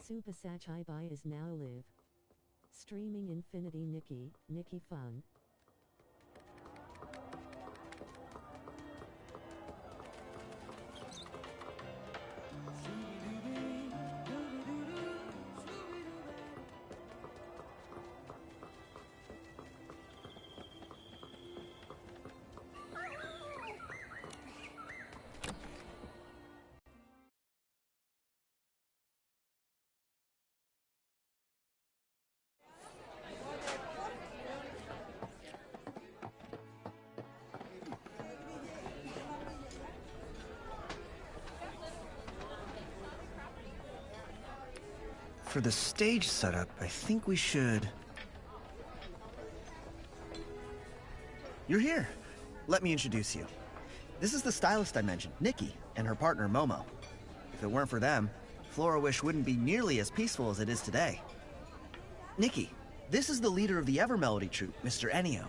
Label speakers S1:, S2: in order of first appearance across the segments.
S1: Super Sachibai is now live. Streaming Infinity Nikki Fun.
S2: For the stage setup, I think we should... You're here. Let me introduce you. This is the stylist I mentioned, Nikki, and her partner, Momo. If it weren't for them, Flora Wish wouldn't be nearly as peaceful as it is today. Nikki, this is the leader of the Evermelody troupe, Mr. Ennio.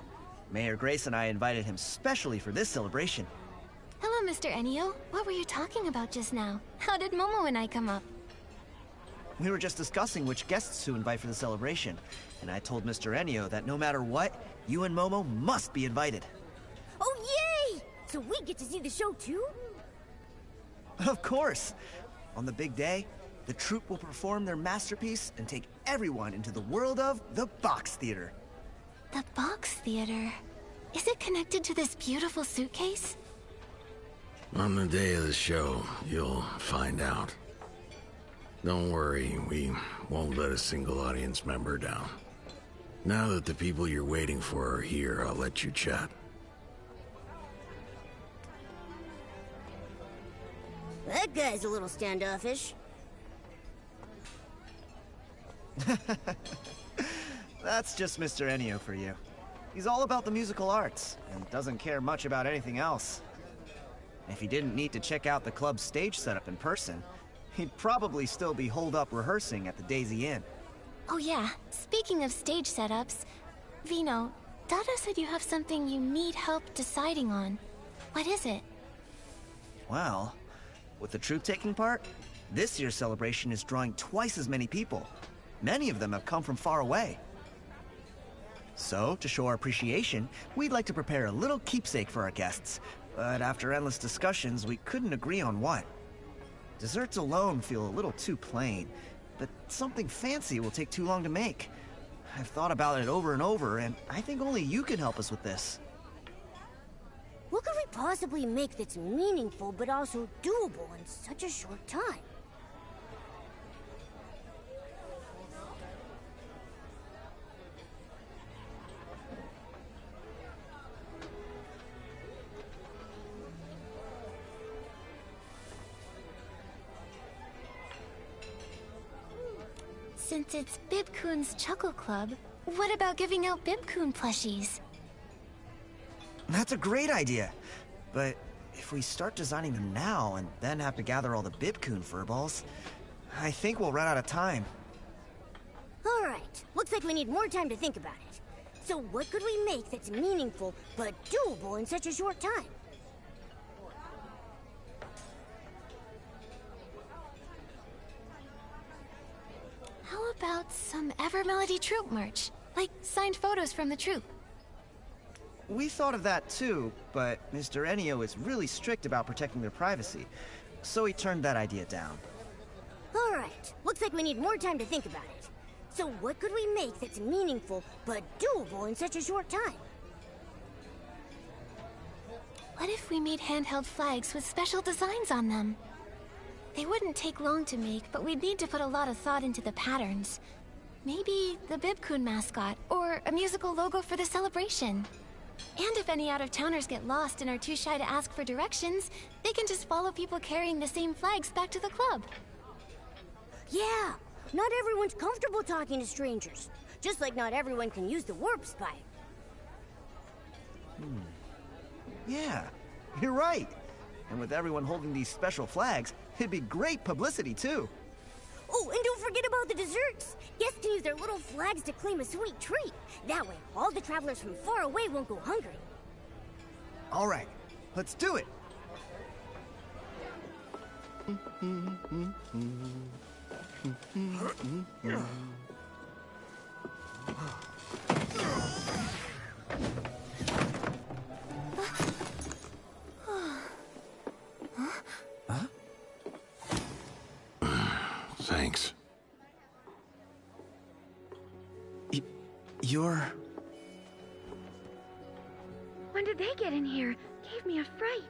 S2: Mayor Grace and I invited him specially for this celebration.
S3: Hello, Mr. Ennio. What were you talking about just now? How did Momo and I come up?
S2: We were just discussing which guests to invite for the celebration, and I told Mr. Ennio that no matter what, you and Momo must be invited.
S4: Oh, yay! So we get to see the show too?
S2: Of course! On the big day, the troupe will perform their masterpiece and take everyone into the world of the Box Theater.
S3: The Box Theater? Is it connected to this beautiful suitcase?
S5: On the day of the show, you'll find out. Don't worry, we won't let a single audience member down. Now that the people you're waiting for are here, I'll let you chat.
S4: That guy's a little standoffish.
S2: That's just Mr. Ennio for you. He's all about the musical arts, and doesn't care much about anything else. If he didn't need to check out the club's stage setup in person, he'd probably still be holed up rehearsing at the Daisy Inn.
S3: Oh yeah, speaking of stage setups, Vino, Dada said you have something you need help deciding on. What is it?
S2: Well, with the troupe taking part, this year's celebration is drawing twice as many people. Many of them have come from far away. So, to show our appreciation, we'd like to prepare a little keepsake for our guests. But after endless discussions, we couldn't agree on what. Desserts alone feel a little too plain, but something fancy will take too long to make. I've thought about it over and over, and I think only you can help us with this.
S4: What could we possibly make that's meaningful but also doable in such a short time?
S3: Since it's Bib-kun's Chuckle Club, what about giving out Bib-kun plushies?
S2: That's a great idea, but if we start designing them now and then have to gather all the Bib-kun furballs, I think we'll run out of time.
S4: Alright, looks like we need more time to think about it. So what could we make that's meaningful but doable in such a short time?
S3: How about some Evermelody troupe merch? Like signed photos from the troupe?
S2: We thought of that too, but Mr. Ennio is really strict about protecting their privacy, so he turned that idea down.
S4: Alright, looks like we need more time to think about it. So what could we make that's meaningful but doable in such a short time?
S3: What if we made handheld flags with special designs on them? They wouldn't take long to make, but we'd need to put a lot of thought into the patterns. Maybe the Bib-kun mascot, or a musical logo for the celebration. And if any out-of-towners get lost and are too shy to ask for directions, they can just follow people carrying the same flags back to the club.
S4: Yeah, not everyone's comfortable talking to strangers. Just like not everyone can use the warp spike.
S2: Yeah, you're right. And with everyone holding these special flags, it'd be great publicity too.
S4: Oh, and don't forget about the desserts! Guests can use their little flags to claim a sweet treat. That way, all the travelers from far away won't go hungry.
S2: All right, let's do it!
S5: Thanks.
S2: You're...
S6: When did they get in here? Gave me a fright.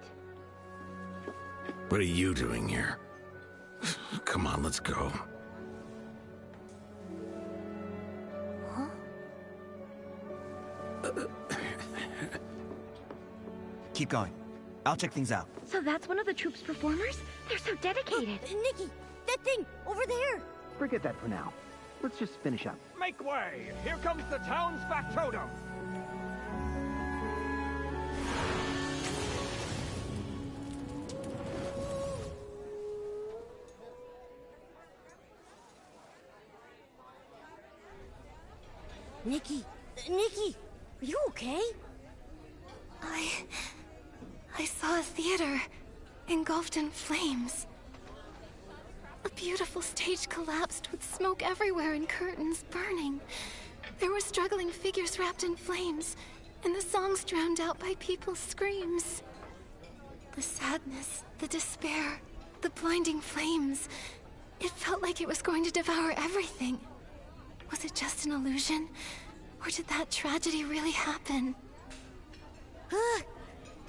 S5: What are you doing here? Come on, let's go.
S2: Keep going. I'll check things out.
S6: So that's one of the troop's performers? They're so dedicated.
S4: Nikki, that thing over there.
S7: Forget that for now. Let's just finish up.
S8: Make way! Here comes the town's factotum!
S4: Nikki, Nikki, are you okay?
S3: I saw a theater engulfed in flames. A beautiful stage collapsed with smoke everywhere and curtains burning. There were struggling figures wrapped in flames, and the songs drowned out by people's screams. The sadness, the despair, the blinding flames. It felt like it was going to devour everything. Was it just an illusion? Or did that tragedy really happen?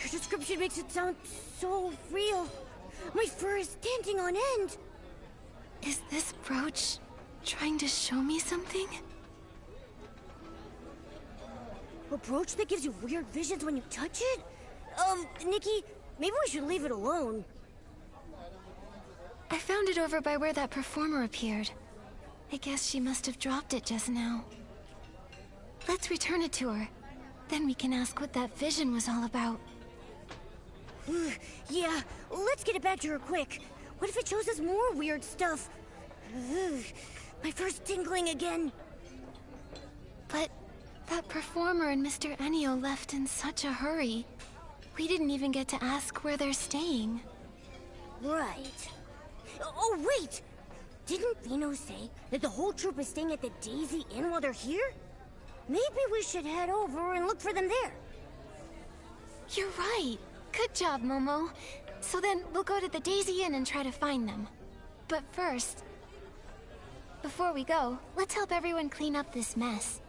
S4: Your description makes it sound so real. My fur is standing on end.
S3: Is this brooch trying to show me something?
S4: A brooch that gives you weird visions when you touch it? Nikki, maybe we should leave it alone.
S3: I found it over by where that performer appeared. I guess she must have dropped it just now. Let's return it to her. Then we can ask what that vision was all about.
S4: Yeah, let's get it back to her quick. What if it shows us more weird stuff? My fur's tingling again.
S3: But that performer and Mr. Ennio left in such a hurry. We didn't even get to ask where they're staying.
S4: Right. Oh, wait! Didn't Vino say that the whole troop is staying at the Daisy Inn while they're here? Maybe we should head over and look for them there.
S3: You're right. Good job, Momo. So then we'll go to the Daisy Inn and try to find them. But first, before we go, let's help everyone clean up this mess.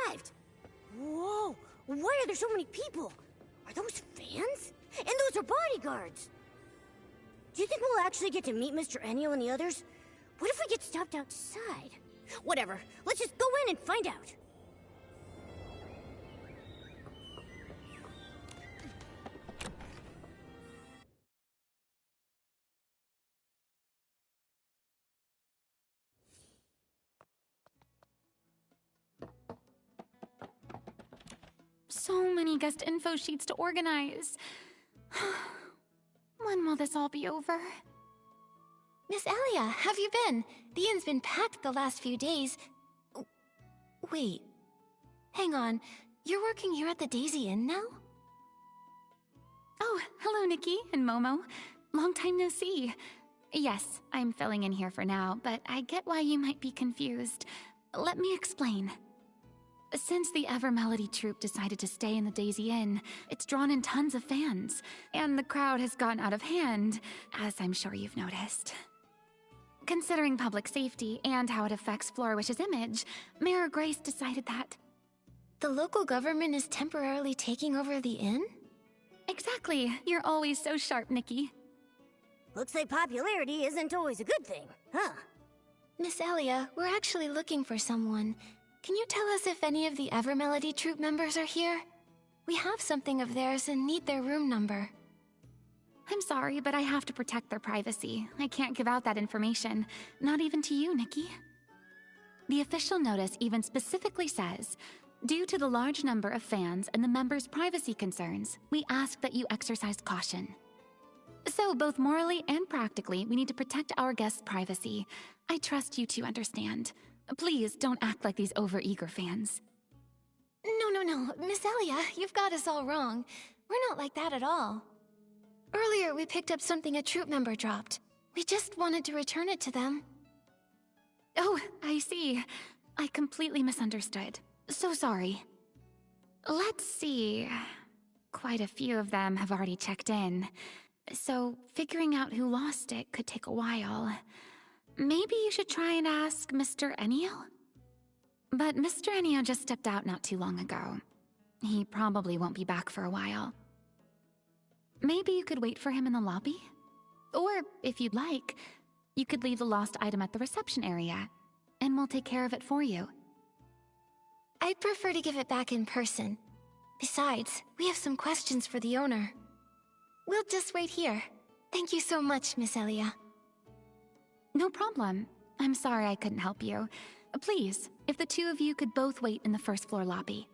S4: arrived! Whoa! Why are there so many people? Are those fans? And those are bodyguards! Do you think we'll actually get to meet Mr. Ennio and the others? What if we get stopped outside? Whatever, let's just go in and find out.
S9: So many guest info sheets to organize. When will this all be over?
S3: Miss Elia, have you been? The inn's been packed the last few days. Wait. Hang on. You're working here at the Daisy Inn now?
S9: Oh, hello, Nikki and Momo. Long time no see. Yes, I'm filling in here for now, but I get why you might be confused. Let me explain. Since the Evermelody troupe decided to stay in the Daisy Inn, it's drawn in tons of fans, and the crowd has gotten out of hand, as I'm sure you've noticed. Considering public safety and how it affects Flourish's image, Mayor Grace decided that...
S3: The local government is temporarily taking over the inn?
S9: Exactly. You're always so sharp, Nikki.
S4: Looks like popularity isn't always a good thing, huh?
S3: Miss Elia, we're actually looking for someone. Can you tell us if any of the Evermelody troupe members are here? We have something of theirs and need their room number.
S9: I'm sorry, but I have to protect their privacy. I can't give out that information, not even to you, Nikki. The official notice even specifically says, due to the large number of fans and the members' privacy concerns, we ask that you exercise caution. So, both morally and practically, we need to protect our guests' privacy. I trust you to understand. Please don't act like these overeager fans.
S3: No, Miss Elia, you've got us all wrong. We're not like that at all. Earlier, we picked up something a troop member dropped. We just wanted to return it to them.
S9: Oh, I see. I completely misunderstood. So sorry. Let's see. Quite a few of them have already checked in. So figuring out who lost it could take a while. Maybe you should try and ask Mr. Ennio? But Mr. Ennio just stepped out not too long ago. He probably won't be back for a while. Maybe you could wait for him in the lobby? Or, if you'd like, you could leave the lost item at the reception area, and we'll take care of it for you.
S3: I'd prefer to give it back in person. Besides, we have some questions for the owner. We'll just wait here. Thank you so much, Miss Elia.
S9: No problem. I'm sorry I couldn't help you. Please, if the two of you could both wait in the first floor lobby.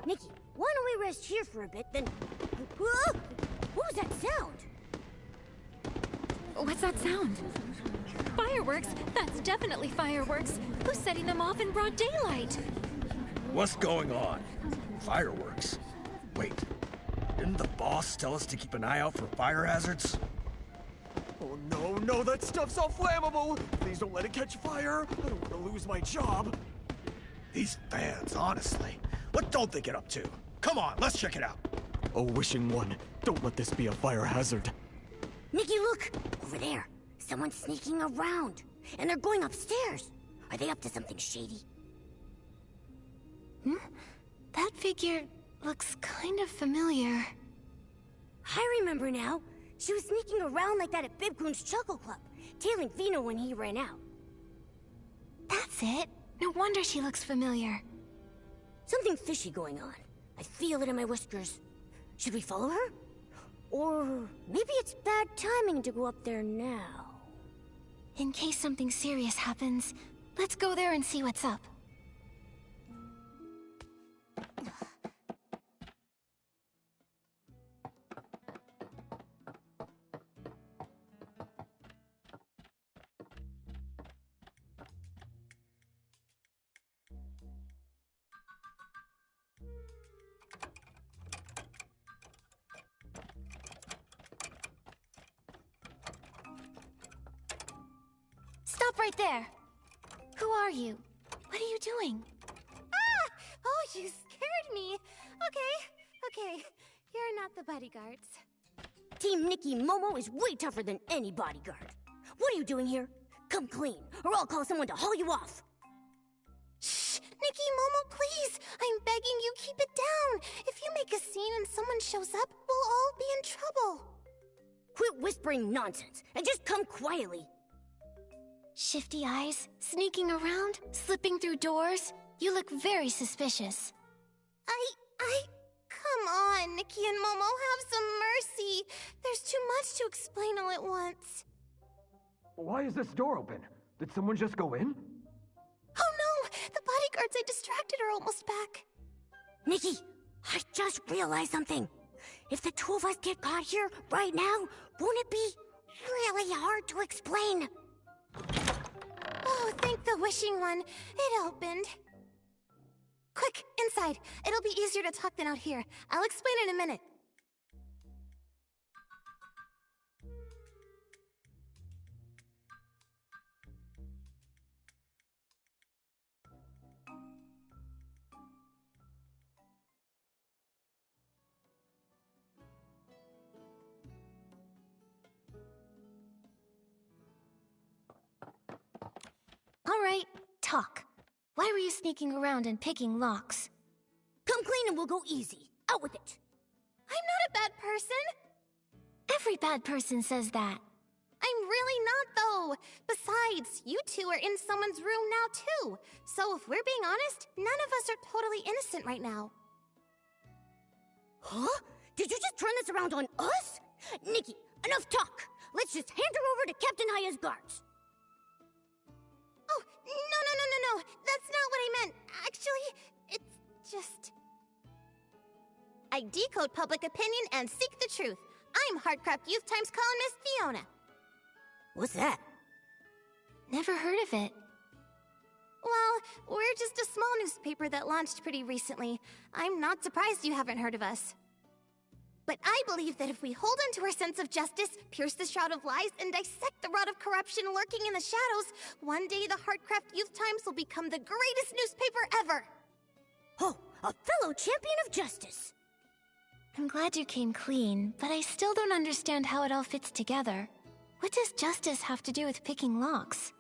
S4: Nikki, why don't we rest here for a bit, then... Whoa! What was that sound?
S9: What's that sound?
S10: Fireworks? That's definitely fireworks. Who's setting them off in broad daylight?
S8: What's going on? Fireworks? Wait, didn't the boss tell us to keep an eye out for fire hazards?
S11: Oh no, that stuff's all flammable! Please don't let it catch fire! I don't want to lose my job!
S8: These fans, honestly. What don't they get up to? Come on, let's check it out.
S11: Oh, wishing one, don't let this be a fire hazard.
S4: Nikki, look! Over there. Someone's sneaking around. And they're going upstairs. Are they up to something shady?
S3: That figure looks kind of familiar.
S4: I remember now. She was sneaking around like that at Bibcoon's Chuckle Club, tailing Vino when he ran out.
S3: That's it. No wonder she looks familiar.
S4: Something fishy going on. I feel it in my whiskers. Should we follow her? Or maybe it's bad timing to go up there now.
S3: In case something serious happens, let's go there and see what's up. Stop right there! Who are you? What are you doing?
S6: Ah! Oh, you scared me. Okay. You're not the bodyguards.
S4: Team Nikki Momo is way tougher than any bodyguard. What are you doing here? Come clean, or I'll call someone to haul you off.
S3: Shh! Nikki, Momo, please! I'm begging you, keep it down! If you make a scene and someone shows up, we'll all be in trouble.
S4: Quit whispering nonsense, and just come quietly.
S3: Shifty eyes, sneaking around, slipping through doors. You look very suspicious. Come on, Nikki and Momo, have some mercy. There's too much to explain all at once.
S7: Why is this door open? Did someone just go in?
S3: Oh no! The bodyguards I distracted are almost back.
S4: Nikki, I just realized something. If the two of us get caught here right now, won't it be really hard to explain?
S3: Oh, thank the wishing one. It opened. Quick, inside. It'll be easier to talk than out here. I'll explain in a minute. All right, talk. Why were you sneaking around and picking locks?
S4: Come clean and we'll go easy. Out with it.
S3: I'm not a bad person. Every bad person says that. I'm really not, though. Besides, you two are in someone's room now, too. So if we're being honest, none of us are totally innocent right now.
S4: Huh? Did you just turn this around on us? Nikki, enough talk. Let's just hand her over to Captain Haya's guards.
S3: Oh, no. That's not what I meant. Actually, it's just... I decode public opinion and seek the truth. I'm Heartcraft Youth Times columnist Fiona.
S4: What's that?
S3: Never heard of it. Well, we're just a small newspaper that launched pretty recently. I'm not surprised you haven't heard of us. But I believe that if we hold on to our sense of justice, pierce the shroud of lies, and dissect the rot of corruption lurking in the shadows, one day the Heartcraft Youth Times will become the greatest newspaper ever!
S4: Oh, a fellow champion of justice!
S3: I'm glad you came clean, but I still don't understand how it all fits together. What does justice have to do with picking locks?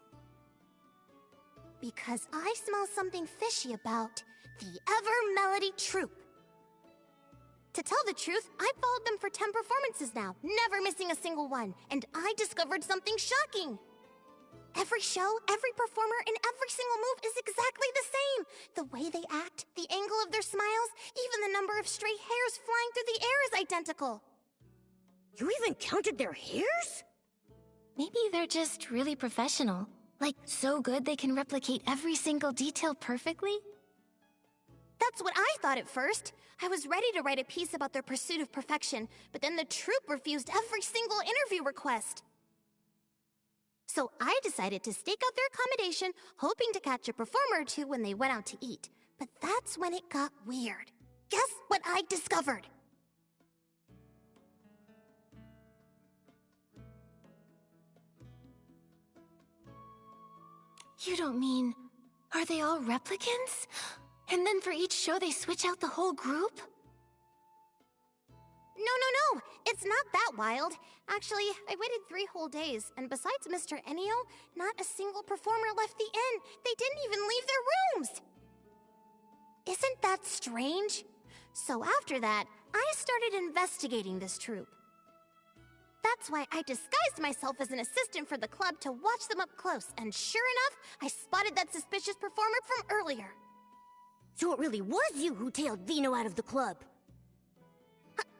S3: Because I smell something fishy about the Ever Melody Troupe. To tell the truth, I've followed them for 10 performances now, never missing a single one, and I discovered something shocking. Every show, every performer, and every single move is exactly the same. The way they act, the angle of their smiles, even the number of stray hairs flying through the air is identical.
S4: You even counted their hairs?
S3: Maybe they're just really professional. Like, so good they can replicate every single detail perfectly? That's what I thought at first. I was ready to write a piece about their pursuit of perfection, but then the troupe refused every single interview request. So I decided to stake out their accommodation, hoping to catch a performer or two when they went out to eat. But that's when it got weird. Guess what I discovered? You don't mean... Are they all replicants? And then for each show they switch out the whole group? No. It's not that wild. Actually, I waited 3 whole days, and besides Mr. Ennio, not a single performer left the inn. They didn't even leave their rooms! Isn't that strange? So after that, I started investigating this troupe. That's why I disguised myself as an assistant for the club to watch them up close, and sure enough, I spotted that suspicious performer from earlier.
S4: So it really was you who tailed Vino out of the club.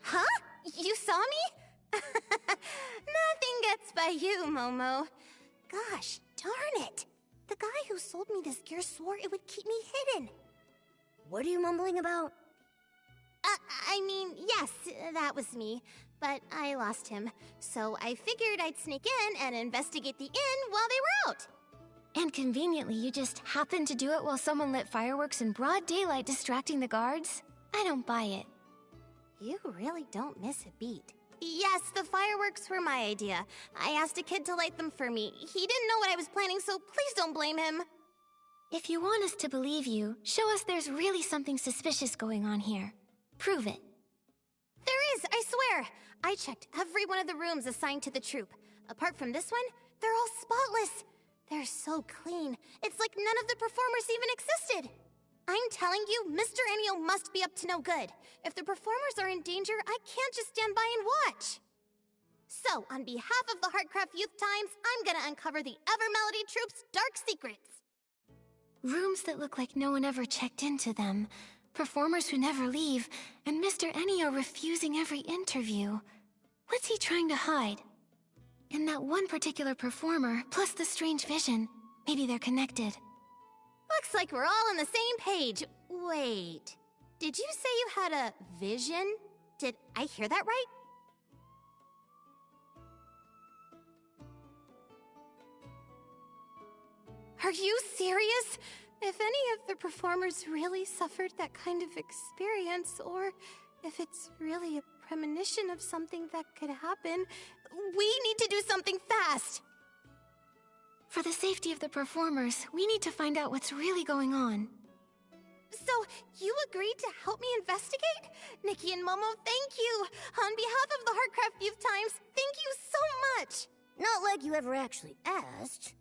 S3: Huh? You saw me? Nothing gets by you, Momo. Gosh, darn it. The guy who sold me this gear swore it would keep me hidden.
S4: What are you mumbling about?
S3: I mean, yes, that was me. But I lost him. So I figured I'd sneak in and investigate the inn while they were out. And conveniently, you just happened to do it while someone lit fireworks in broad daylight distracting the guards? I don't buy it. You really don't miss a beat. Yes, the fireworks were my idea. I asked a kid to light them for me. He didn't know what I was planning, so please don't blame him. If you want us to believe you, show us there's really something suspicious going on here. Prove it. There is, I swear. I checked every one of the rooms assigned to the troupe. Apart from this one, they're all spotless. They're so clean. It's like none of the performers even existed. I'm telling you, Mr. Enio must be up to no good. If the performers are in danger, I can't just stand by and watch. So, on behalf of the Heartcraft Youth Times, I'm gonna uncover the Evermelody Troupe's dark secrets.
S9: Rooms that look like no one ever checked into them. Performers who never leave, and Mr. Enio refusing every interview. What's he trying to hide? And that one particular performer, plus the strange vision. Maybe they're connected.
S3: Looks like we're all on the same page. Wait, did you say you had a vision? Did I hear that right? Are you serious? If any of the performers really suffered that kind of experience, or if it's really a premonition of something that could happen, we need to do something fast!
S9: For the safety of the performers, we need to find out what's really going on.
S3: So, you agreed to help me investigate? Nikki and Momo, thank you! On behalf of the Heartcraft Youth Times, thank you so much!
S4: Not like you ever actually asked.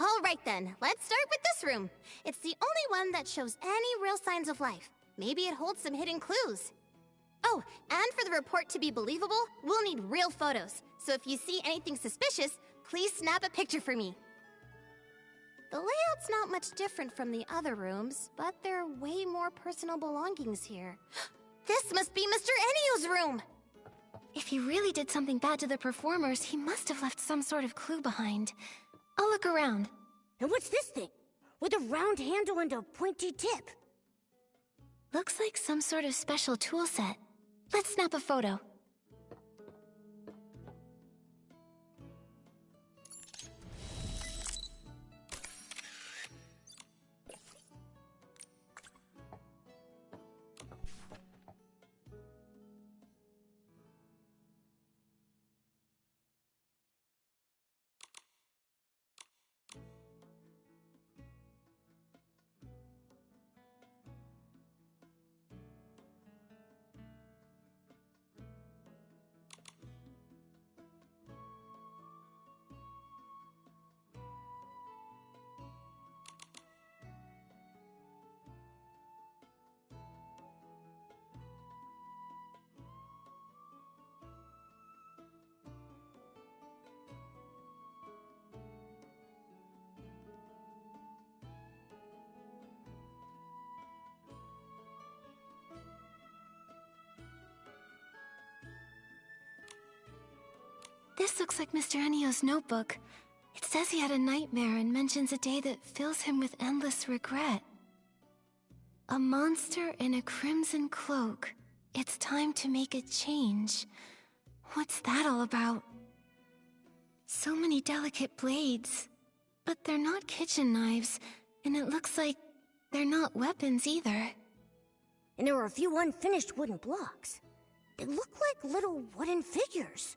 S3: Alright then, let's start with this room. It's the only one that shows any real signs of life. Maybe it holds some hidden clues. Oh, and for the report to be believable, we'll need real photos. So if you see anything suspicious, please snap a picture for me. The layout's not much different from the other rooms, but there are way more personal belongings here. This must be Mr. Enio's room!
S9: If he really did something bad to the performers, he must have left some sort of clue behind. I'll look around.
S4: And what's this thing? With a round handle and a pointy tip.
S9: Looks like some sort of special tool set. Let's snap a photo. This looks like Mr. Enio's notebook. It says he had a nightmare and mentions a day that fills him with endless regret. A monster in a crimson cloak. It's time to make a change. What's that all about? So many delicate blades. But they're not kitchen knives, and it looks like they're not weapons either.
S4: And there are a few unfinished wooden blocks. They look like little wooden figures.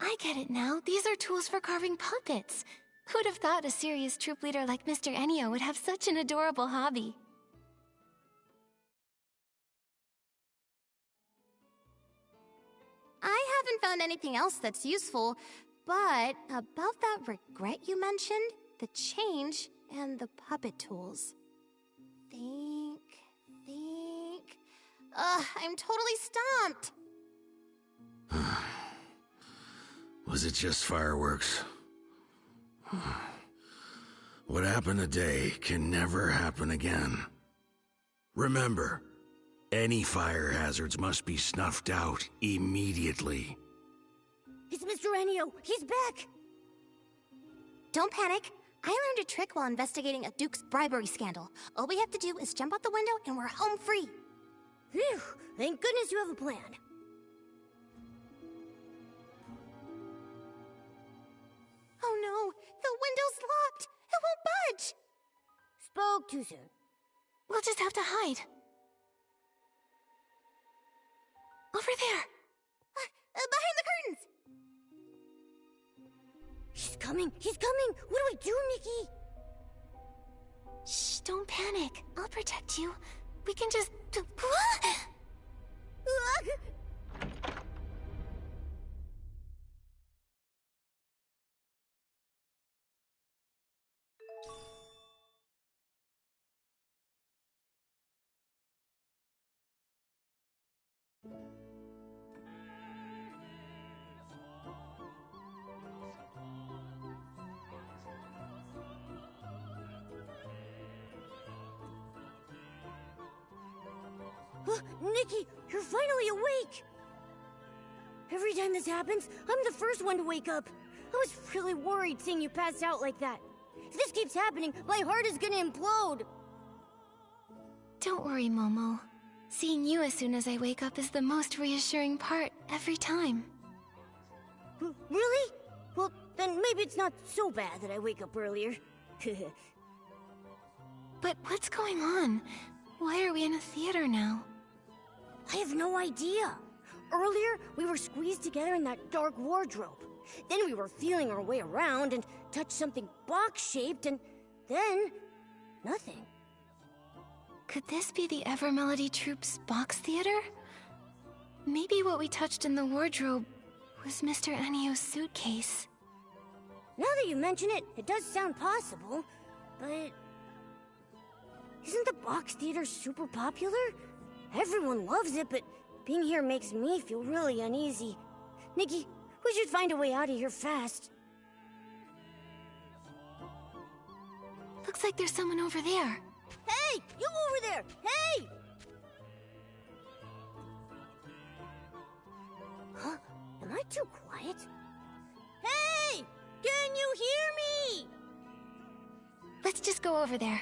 S9: I get it now. These are tools for carving puppets. Who'd have thought a serious troop leader like Mr. Enio would have such an adorable hobby?
S3: I haven't found anything else that's useful, but about that regret you mentioned, the change, and the puppet tools. Think... I'm totally stumped!
S5: Was it just fireworks? What happened today can never happen again. Remember, any fire hazards must be snuffed out immediately.
S4: It's Mr. Enio! He's back!
S3: Don't panic. I learned a trick while investigating a Duke's bribery scandal. All we have to do is jump out the window and we're home free.
S4: Phew! Thank goodness you have a plan.
S3: Oh no! The window's locked! It won't budge!
S4: Spoke too soon.
S9: We'll just have to hide. Over there!
S3: Behind the curtains!
S4: He's coming! He's coming! What do we do, Nikki?
S9: Shh, don't panic. I'll protect you. We can just...
S4: Nikki, you're finally awake! Every time this happens, I'm the first one to wake up. I was really worried seeing you pass out like that. If this keeps happening, my heart is gonna implode.
S3: Don't worry, Momo. Seeing you as soon as I wake up is the most reassuring part every time.
S4: Really? Well, then maybe it's not so bad that I wake up earlier.
S3: But what's going on? Why are we in a theater now?
S4: I have no idea. Earlier, we were squeezed together in that dark wardrobe. Then we were feeling our way around and touched something box-shaped, and then... nothing.
S3: Could this be the Evermelody Troupe's box theater? Maybe what we touched in the wardrobe was Mr. Enio's suitcase.
S4: Now that you mention it, it does sound possible, but... isn't the box theater super popular? Everyone loves it, but being here makes me feel really uneasy. Nikki, we should find a way out of here fast.
S3: Looks like there's someone over there.
S4: Hey! You over there! Hey! Huh? Am I too quiet? Hey! Can you hear me?
S3: Let's just go over there.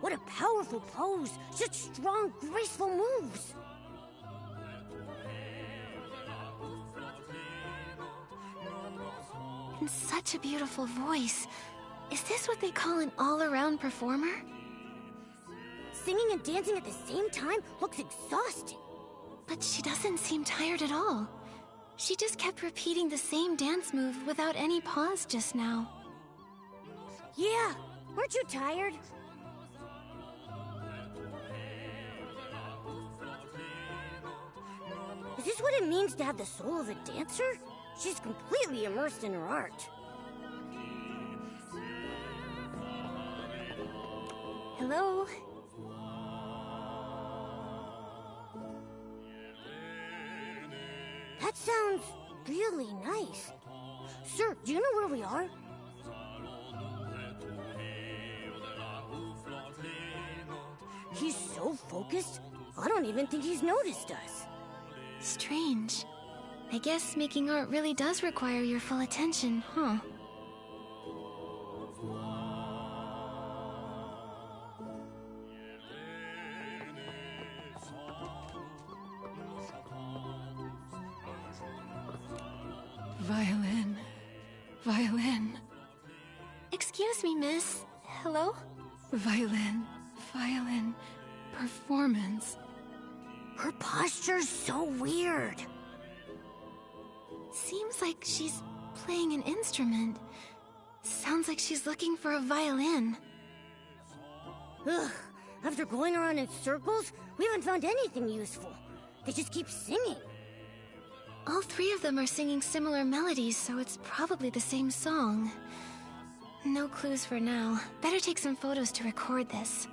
S4: What a powerful pose! Such strong, graceful moves!
S3: And such a beautiful voice. Is this what they call an all-around performer?
S4: Singing and dancing at the same time looks exhausting.
S3: But she doesn't seem tired at all. She just kept repeating the same dance move without any pause just now.
S4: Yeah, aren't you tired? Is this what it means to have the soul of a dancer? She's completely immersed in her art.
S3: Hello?
S4: That sounds really nice. Sir, do you know where we are? He's so focused, I don't even think he's noticed us.
S3: Strange. I guess making art really does require your full attention, huh?
S10: Violin. Violin.
S3: Excuse me, miss. Hello?
S10: Violin. Violin. Performance.
S4: Her posture's so weird.
S3: Seems like she's playing an instrument. Sounds like she's looking for a violin.
S4: Ugh, after going around in circles, we haven't found anything useful. They just keep singing.
S3: All three of them are singing similar melodies, so it's probably the same song. No clues for now. Better take some photos to record this.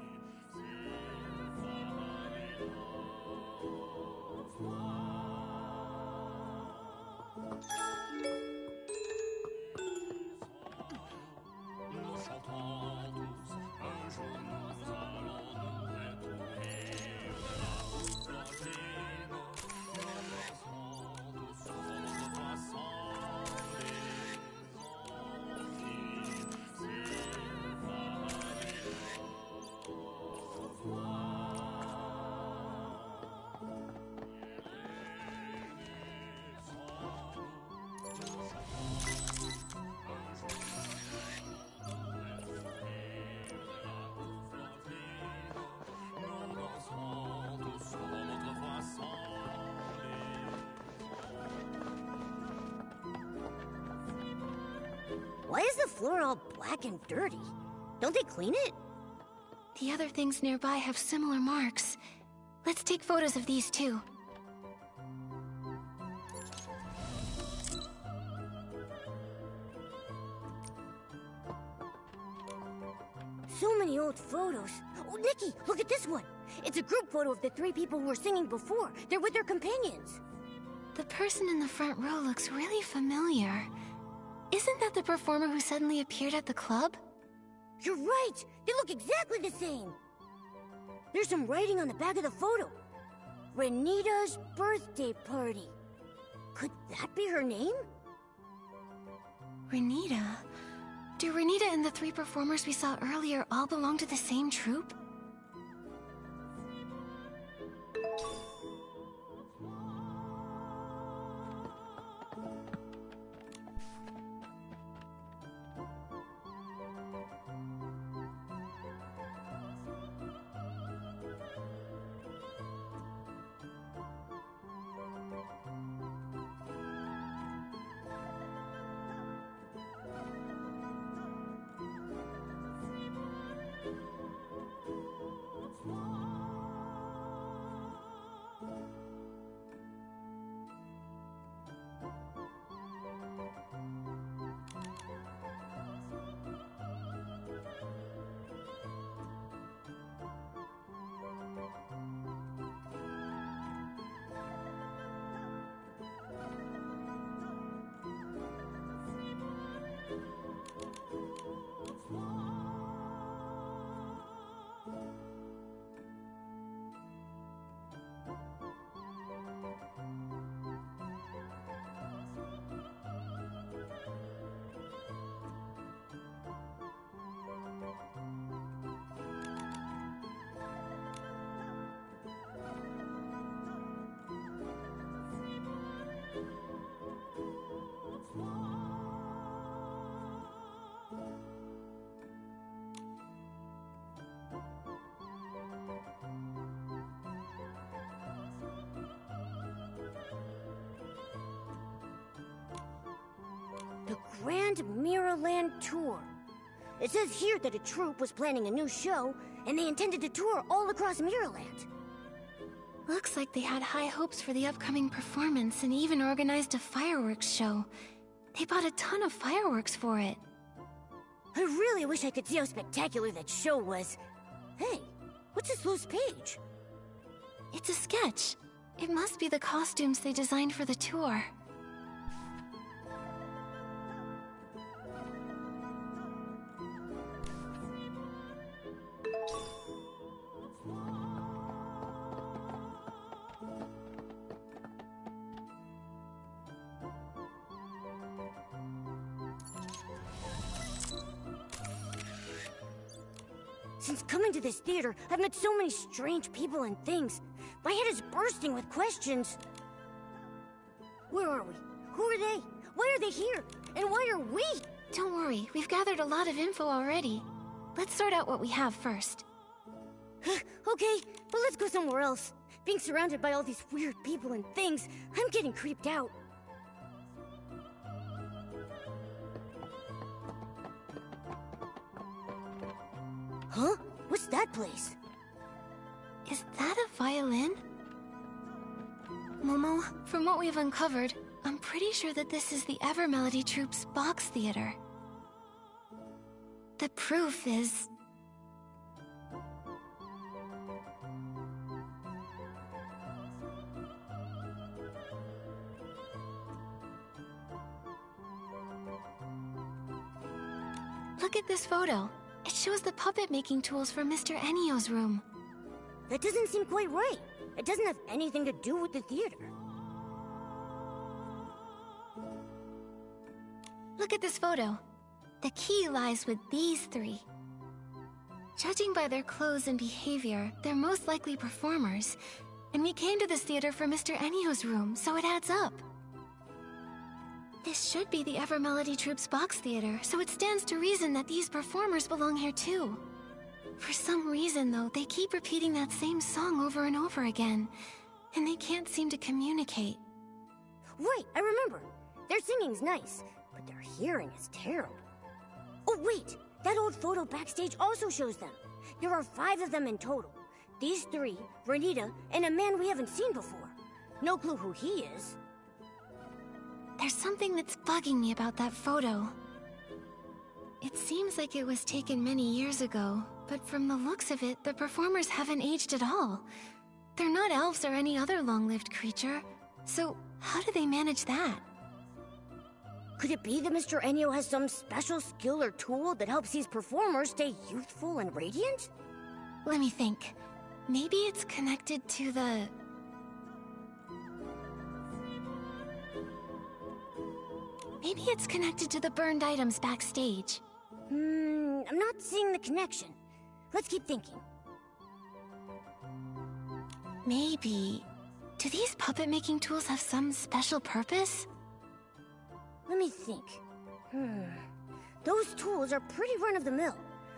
S4: Why is the floor all black and dirty? Don't they clean it?
S3: The other things nearby have similar marks. Let's take photos of these too.
S4: So many old photos. Oh, Nikki, look at this one. It's a group photo of the 3 people who were singing before. They're with their companions.
S3: The person in the front row looks really familiar. Isn't that the performer who suddenly appeared at the club?
S4: You're right! They look exactly the same! There's some writing on the back of the photo. Renita's birthday party. Could that be her name?
S3: Renita? Do Renita and the 3 performers we saw earlier all belong to the same troupe?
S4: The Grand Mirrorland Tour. It says here that a troupe was planning a new show, and they intended to tour all across Mirrorland.
S3: Looks like they had high hopes for the upcoming performance and even organized a fireworks show. They bought a ton of fireworks for it.
S4: I really wish I could see how spectacular that show was. Hey, what's this loose page?
S3: It's a sketch. It must be the costumes they designed for the tour.
S4: Since coming to this theater, I've met so many strange people and things. My head is bursting with questions. Where are we? Who are they? Why are they here? And why are we?
S3: Don't worry, we've gathered a lot of info already. Let's sort out what we have first.
S4: Okay, but let's go somewhere else. Being surrounded by all these weird people and things, I'm getting creeped out. Huh? What's that place?
S3: Is that a violin? Momo, from what we've uncovered, I'm pretty sure that this is the Evermelody Troupe's box theater. The proof is... Look at this photo. It shows the puppet-making tools from Mr. Ennio's room.
S4: That doesn't seem quite right. It doesn't have anything to do with the theater.
S3: Look at this photo. The key lies with these 3. Judging by their clothes and behavior, they're most likely performers. And we came to this theater for Mr. Ennio's room, so it adds up. This should be the Evermelody Troupe's box theater, so it stands to reason that these performers belong here too. For some reason, though, they keep repeating that same song over and over again, and they can't seem to communicate.
S4: Right, I remember. Their singing's nice, but their hearing is terrible. Oh wait, that old photo backstage also shows them. There are 5 of them in total. These 3, Renita, and a man we haven't seen before. No clue who he is.
S3: There's something that's bugging me about that photo. It seems like it was taken many years ago, but from the looks of it, the performers haven't aged at all. They're not elves or any other long-lived creature, so how do they manage that?
S4: Could it be that Mr. Ennio has some special skill or tool that helps these performers stay youthful and radiant?
S3: Let me think. Maybe it's connected to the... Maybe it's connected to the burned items backstage.
S4: I'm not seeing the connection. Let's keep thinking.
S3: Maybe... Do these puppet-making tools have some special purpose?
S4: Let me think. Those tools are pretty run-of-the-mill.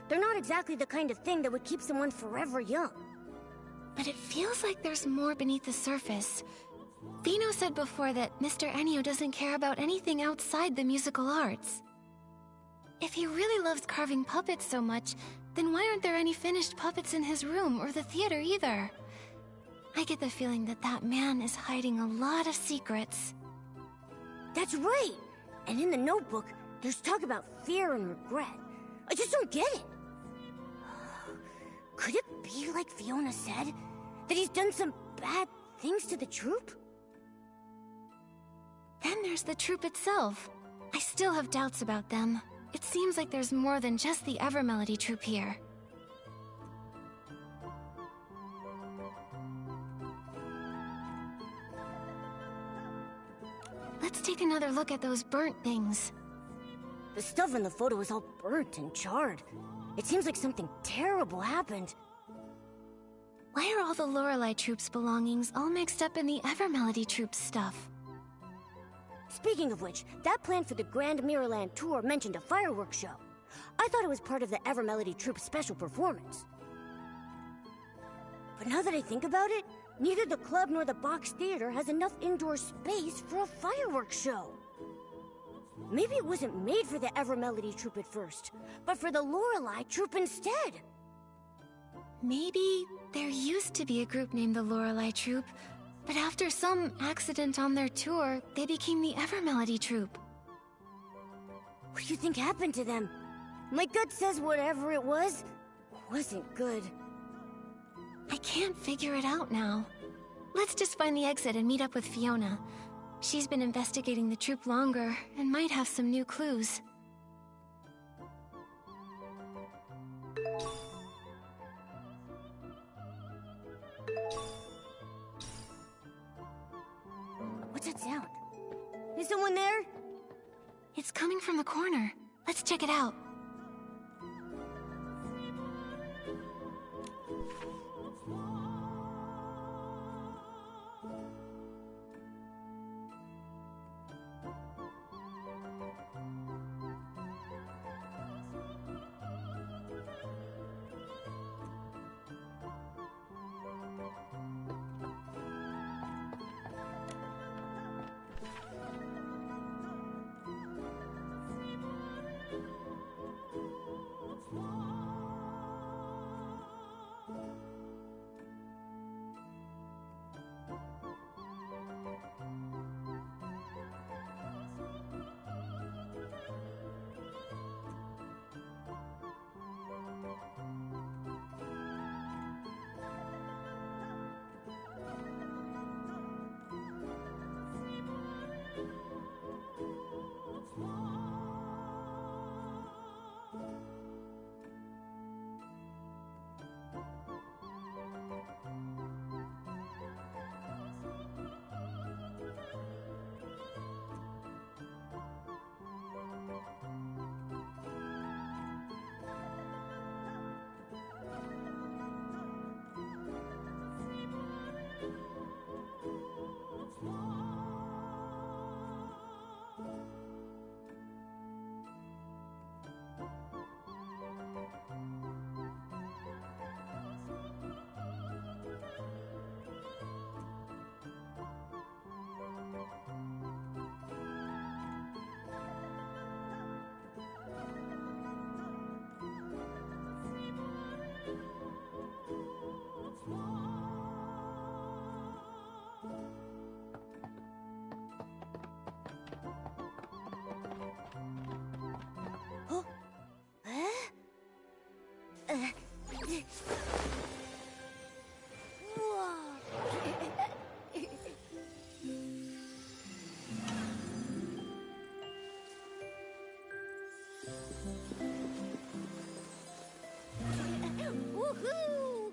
S4: They're not exactly the kind of thing that would keep someone forever young.
S3: But it feels like there's more beneath the surface. Vino said before that Mr. Ennio doesn't care about anything outside the musical arts. If he really loves carving puppets so much, then why aren't there any finished puppets in his room or the theater either? I get the feeling that that man is hiding a lot of secrets.
S4: That's right! And in the notebook, there's talk about fear and regret. I just don't get it. Could it be like Fiona said? That he's done some bad things to the troupe?
S3: Then there's the troupe itself. I still have doubts about them. It seems like there's more than just the Evermelody troupe here. Let's take another look at those burnt things.
S4: The stuff in the photo is all burnt and charred. It seems like something terrible happened.
S3: Why are all the Lorelei troupe's belongings all mixed up in the Evermelody troupe's stuff?
S4: Speaking of which, that plan for the Grand Mirrorland tour mentioned a fireworks show. I thought it was part of the Evermelody troupe's special performance. But now that I think about it, neither the club nor the box theater has enough indoor space for a fireworks show. Maybe it wasn't made for the Evermelody troupe at first, but for the Lorelei troupe instead.
S3: Maybe there used to be a group named the Lorelei troupe, but after some accident on their tour, they became the Evermelody troupe.
S4: What do you think happened to them? My gut says whatever it was wasn't good.
S3: I can't figure it out now. Let's just find the exit and meet up with Fiona. She's been investigating the troupe longer and might have some new clues.
S4: What's that sound? Is someone there?
S3: It's coming from the corner. Let's check it out.
S4: Woohoo!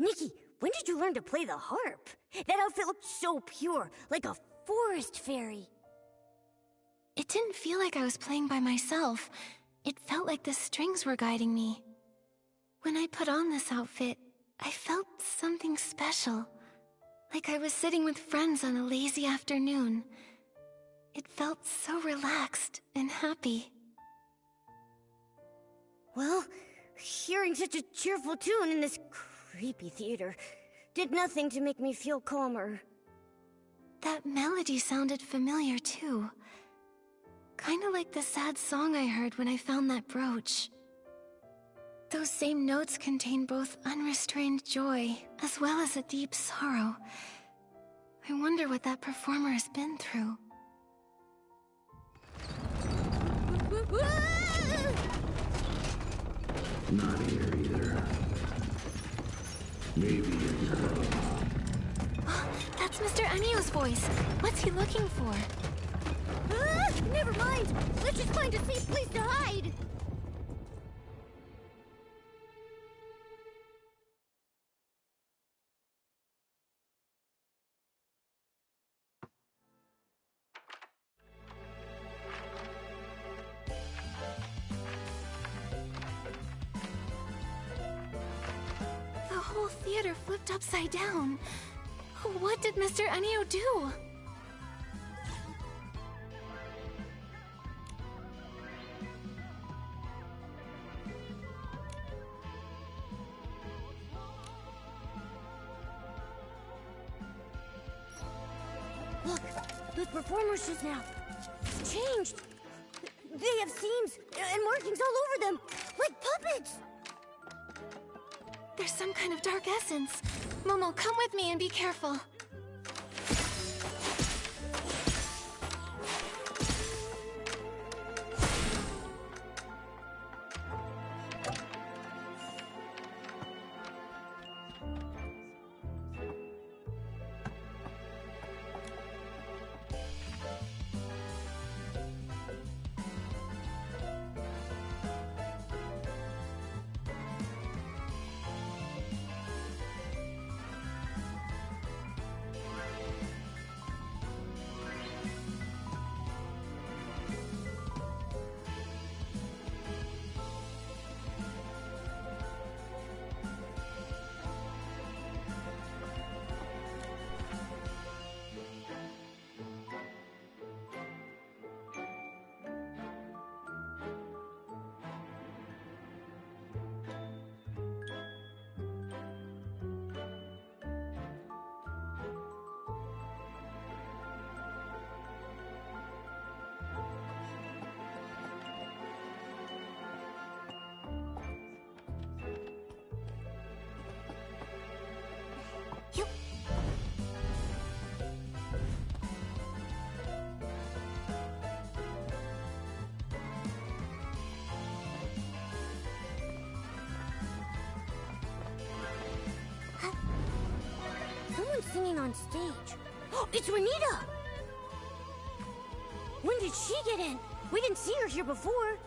S4: Nikki, when did you learn to play the harp? That outfit looked so pure, like a forest fairy.
S3: It didn't feel like I was playing by myself. It felt like the strings were guiding me. When I put on this outfit, I felt something special. Like I was sitting with friends on a lazy afternoon. It felt so relaxed and happy.
S4: Well, hearing such a cheerful tune in this creepy theater did nothing to make me feel calmer.
S3: That melody sounded familiar too. Kinda like the sad song I heard when I found that brooch. Those same notes contain both unrestrained joy as well as a deep sorrow. I wonder what that performer has been through.
S5: Not here either. Maybe in your room.
S3: That's Mr. Enio's voice. What's he looking for?
S4: Never mind! Let's just find a safe place to hide!
S3: The whole theater flipped upside down. What did Mr. Enio do?
S4: Look, those performers just now. It's changed. They have seams and markings all over them, like puppets.
S3: There's some kind of dark essence. Momo, come with me and be careful.
S4: Someone's singing on stage. Oh, it's Renita! When did she get in? We didn't see her here before.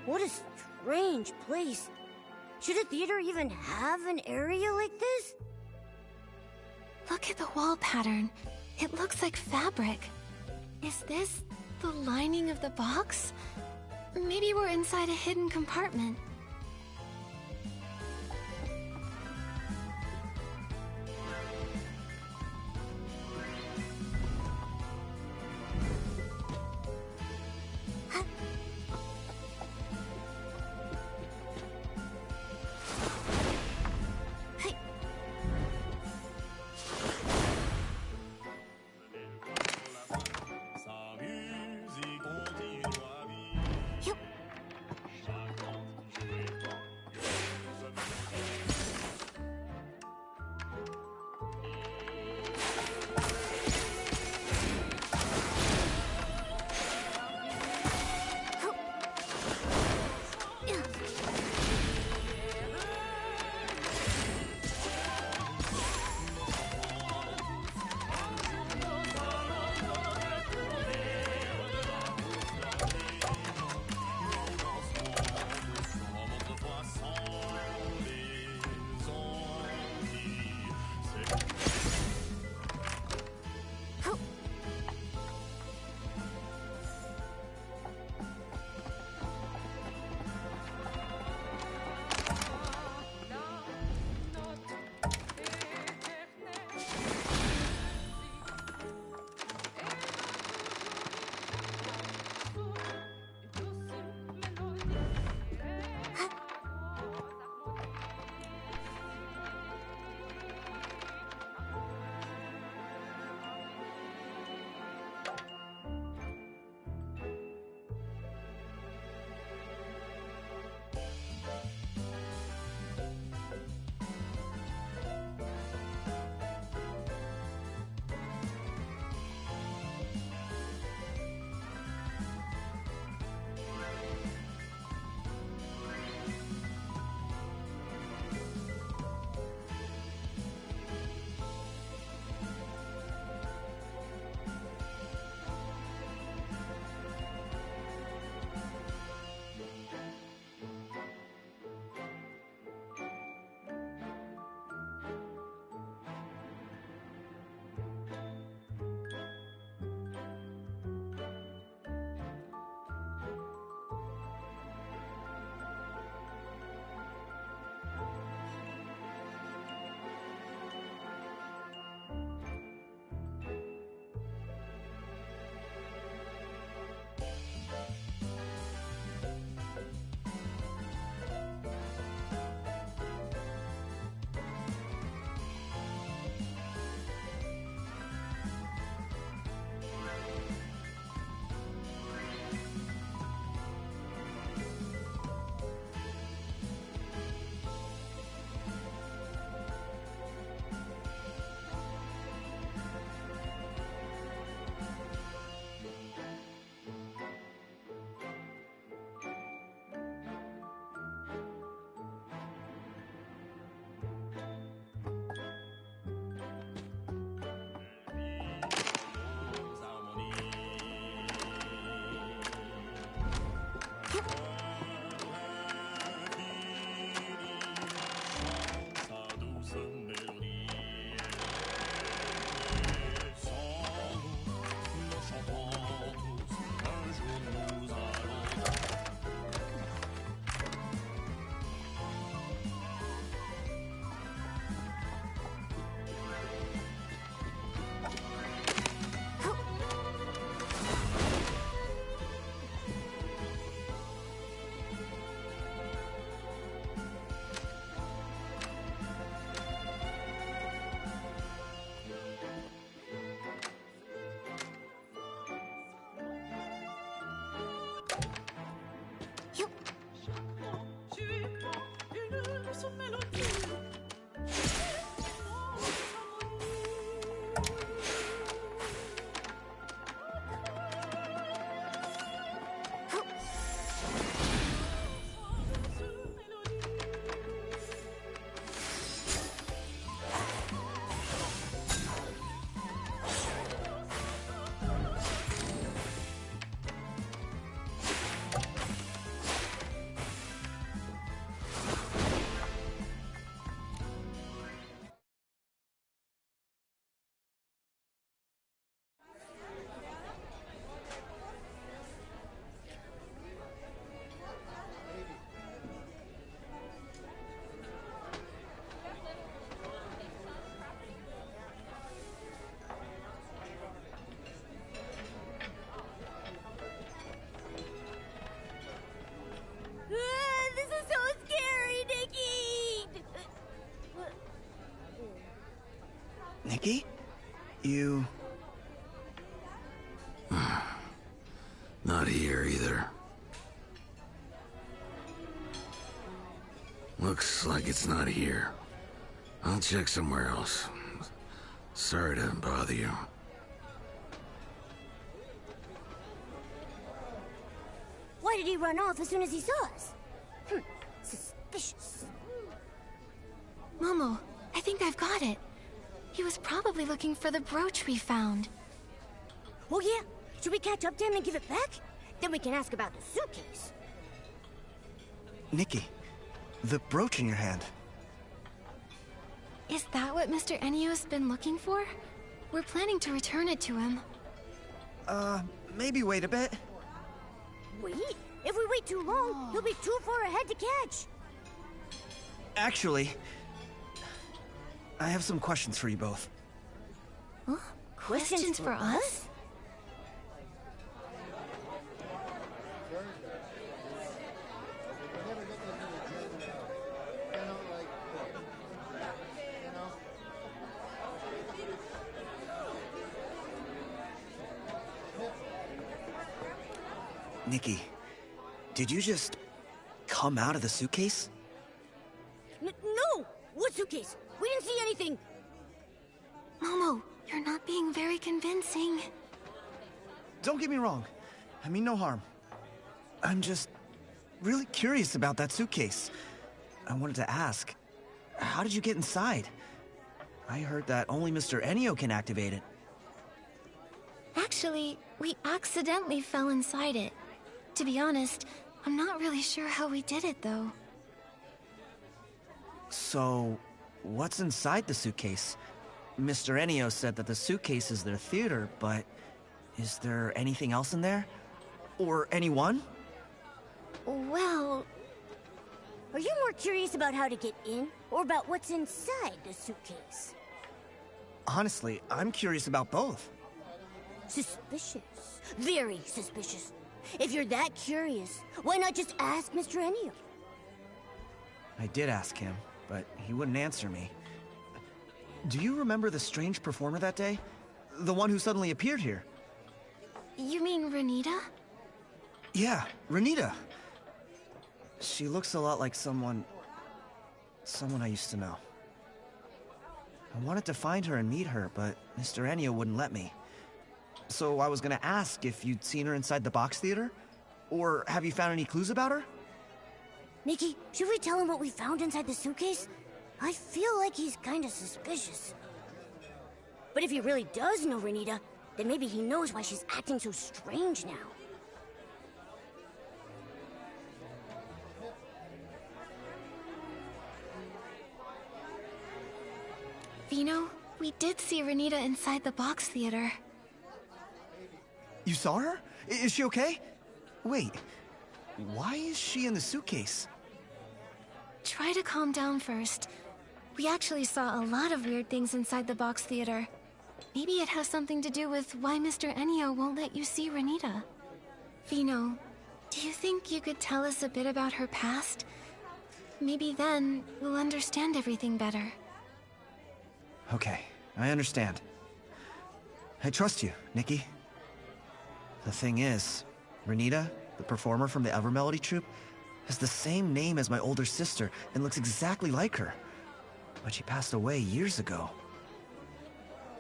S4: What a strange place. Should a theater even have an area like this?
S3: Look at the wall pattern. It looks like fabric. Is this the lining of the box? Maybe we're inside a hidden compartment.
S2: You...
S5: Not here either. Looks like it's not here. I'll check somewhere else. Sorry to bother you.
S4: Why did he run off as soon as he saw us? Suspicious.
S3: Momo, I think I've got it. He was probably looking for the brooch we found.
S4: Oh yeah? Should we catch up to him and give it back? Then we can ask about the suitcase.
S2: Nikki, the brooch in your hand.
S3: Is that what Mr. Enio's been looking for? We're planning to return it to him.
S2: Maybe wait a bit.
S4: Wait? If we wait too long, he'll be too far ahead to catch.
S2: Actually, I have some questions for you both.
S3: Huh? Questions for us?
S2: Nikki, did you just come out of the suitcase?
S4: No! What suitcase? We didn't see anything!
S3: Momo, you're not being very convincing.
S2: Don't get me wrong. I mean no harm. I'm just really curious about that suitcase. I wanted to ask, how did you get inside? I heard that only Mr. Enio can activate it.
S3: Actually, we accidentally fell inside it. To be honest, I'm not really sure how we did it, though.
S2: So, what's inside the suitcase? Mr. Enio said that the suitcase is their theater, but is there anything else in there? Or anyone?
S4: Well... Are you more curious about how to get in, or about what's inside the suitcase?
S2: Honestly, I'm curious about both.
S4: Suspicious. Very suspicious. If you're that curious, why not just ask Mr. Enio?
S2: I did ask him, but he wouldn't answer me. Do you remember the strange performer that day? The one who suddenly appeared here?
S3: You mean Renita?
S2: Yeah, Renita. She looks a lot like someone I used to know. I wanted to find her and meet her, but Mr. Enio wouldn't let me. So I was gonna ask if you'd seen her inside the box theater? Or have you found any clues about her?
S4: Nikki, should we tell him what we found inside the suitcase? I feel like he's kinda suspicious. But if he really does know Renita, then maybe he knows why she's acting so strange now.
S3: Vino, we did see Renita inside the box theater.
S2: You saw her? Is she okay? Wait, why is she in the suitcase?
S3: Try to calm down first. We actually saw a lot of weird things inside the box theater. Maybe it has something to do with why Mr. Enio won't let you see Renita. Vino, do you think you could tell us a bit about her past? Maybe then we'll understand everything better.
S2: Okay, I understand. I trust you, Nikki. The thing is, Renita, the performer from the Evermelody troupe, has the same name as my older sister and looks exactly like her. But she passed away years ago.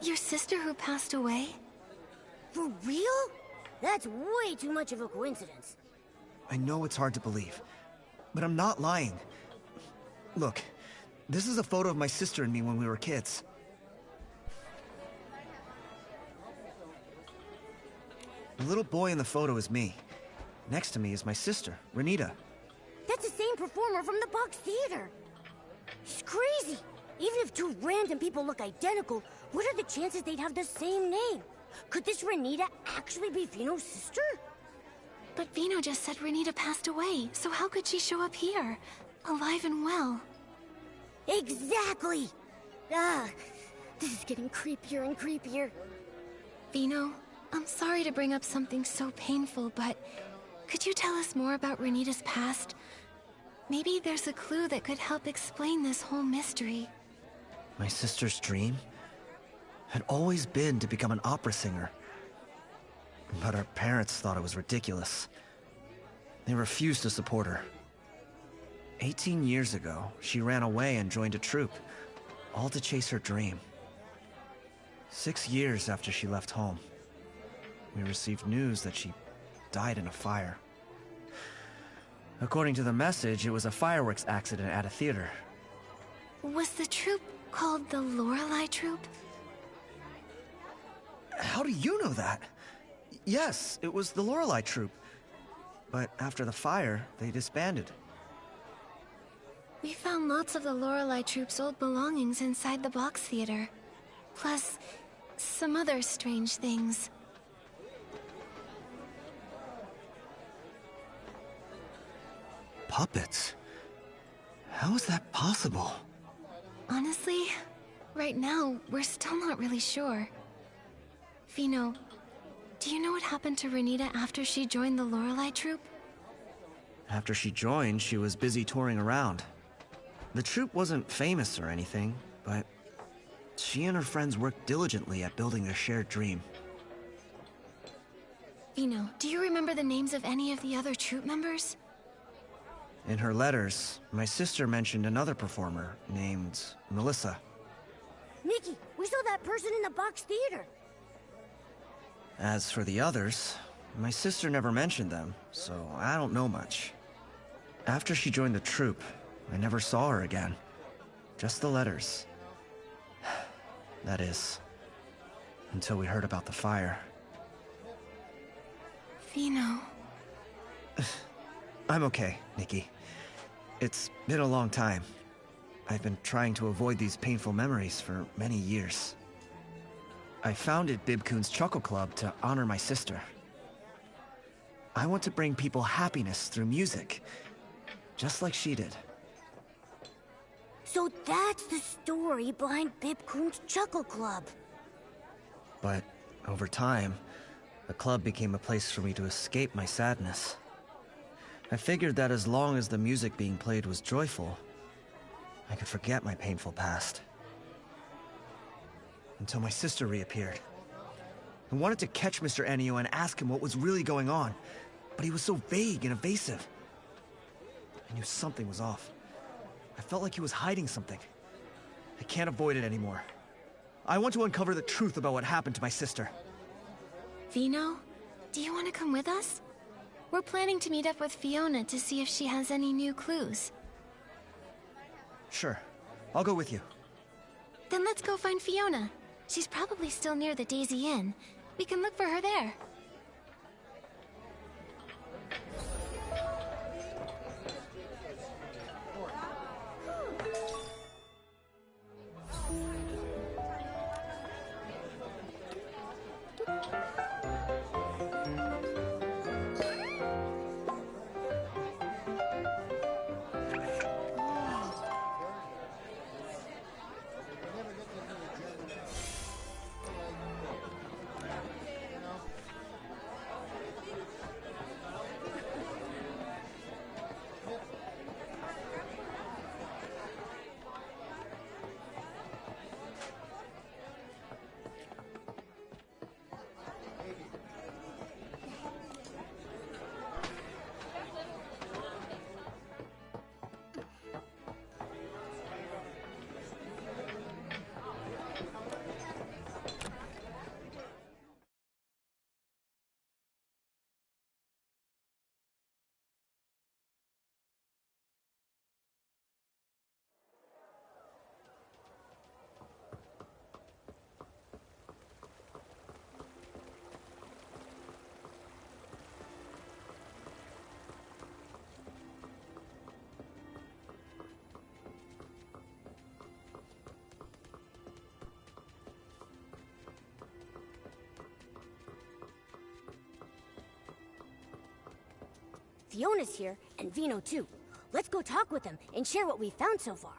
S3: Your sister who passed away?
S4: For real? That's way too much of a coincidence.
S2: I know it's hard to believe, but I'm not lying. Look, this is a photo of my sister and me when we were kids. The little boy in the photo is me. Next to me is my sister, Renita.
S4: That's the same performer from the box theater. It's crazy. Even if two random people look identical, what are the chances they'd have the same name? Could this Renita actually be Vino's sister?
S3: But Vino just said Renita passed away, so how could she show up here, alive and well?
S4: Exactly! Ah, this is getting creepier and creepier.
S3: Vino, I'm sorry to bring up something so painful, but could you tell us more about Renita's past? Maybe there's a clue that could help explain this whole mystery.
S2: My sister's dream? had always been to become an opera singer. But her parents thought it was ridiculous. They refused to support her. 18 years ago, she ran away and joined a troupe, all to chase her dream. 6 years after she left home, we received news that she died in a fire. According to the message, it was a fireworks accident at a theater.
S3: Was the troupe called the Lorelei Troupe?
S2: How do you know that? Yes, it was the Lorelei Troupe. But after the fire, they disbanded.
S3: We found lots of the Lorelei Troupe's old belongings inside the box theater. Plus, some other strange things.
S2: Puppets? How is that possible?
S3: Honestly, right now, we're still not really sure. Vino, do you know what happened to Renita after she joined the Lorelei Troupe?
S2: After she joined, she was busy touring around. The troupe wasn't famous or anything, but she and her friends worked diligently at building their shared dream.
S3: Vino, do you remember the names of any of the other troupe members?
S2: In her letters, my sister mentioned another performer named Melissa.
S4: Nikki, we saw that person in the box theater.
S2: As for the others, my sister never mentioned them, so I don't know much. After she joined the troupe, I never saw her again. Just the letters. That is, until we heard about the fire.
S3: Vino.
S2: I'm okay, Nikki. It's been a long time. I've been trying to avoid these painful memories for many years. I founded Bibcoon's Chuckle Club to honor my sister. I want to bring people happiness through music, just like she did.
S4: So that's the story behind Bibcoon's Chuckle Club.
S2: But over time, the club became a place for me to escape my sadness. I figured that as long as the music being played was joyful, I could forget my painful past. Until my sister reappeared. I wanted to catch Mr. Ennio and ask him what was really going on, but he was so vague and evasive. I knew something was off. I felt like he was hiding something. I can't avoid it anymore. I want to uncover the truth about what happened to my sister.
S3: Vino, do you want to come with us? We're planning to meet up with Fiona to see if she has any new clues.
S2: Sure. I'll go with you.
S3: Then let's go find Fiona. She's probably still near the Daisy Inn. We can look for her there.
S4: Fiona's here, and Vino too. Let's go talk with them and share what we found so far.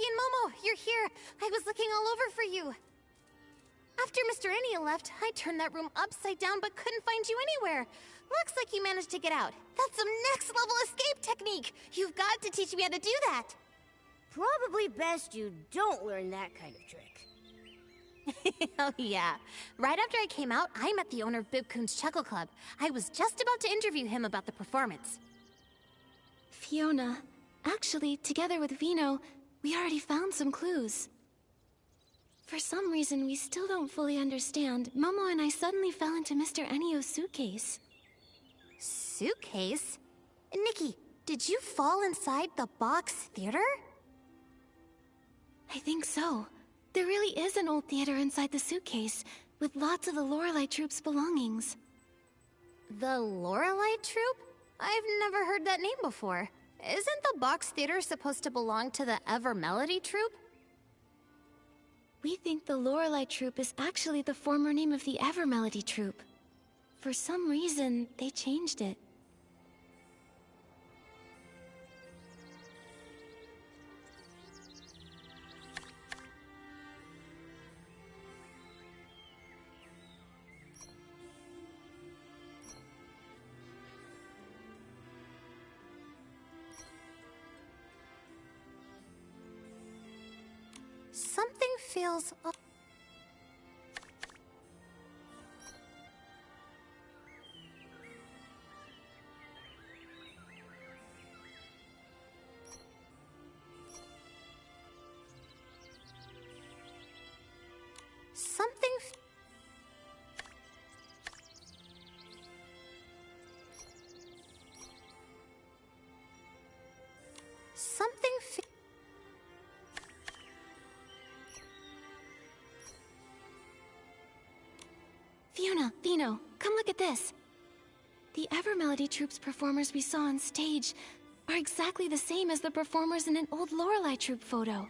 S12: and Momo, you're here. I was looking all over for you. After Mr. Enya left, I turned that room upside down but couldn't find you anywhere. Looks like you managed to get out. That's some next level escape technique. You've got to teach me how to do that.
S4: Probably best you don't learn that kind of trick.
S12: Oh yeah. Right after I came out, I met the owner of Bibcoon's Chuckle Club. I was just about to interview him about the performance.
S9: Fiona, actually, together with Vino, we already found some clues. For some reason we still don't fully understand, Momo and I suddenly fell into Mr. Enio's suitcase.
S12: Suitcase? Nikki, did you fall inside the box theater?
S9: I think so. There really is an old theater inside the suitcase, with lots of the Lorelei Troupe's belongings.
S12: The Lorelei Troupe? I've never heard that name before. Isn't the box theater supposed to belong to the Ever Melody Troupe?
S9: We think the Lorelei Troupe is actually the former name of the Ever Melody Troupe. For some reason, they changed it.
S12: Something feels off.
S9: Fiona, Vino, come look at this. The Ever Melody Troupe's performers we saw on stage are exactly the same as the performers in an old Lorelei Troupe photo.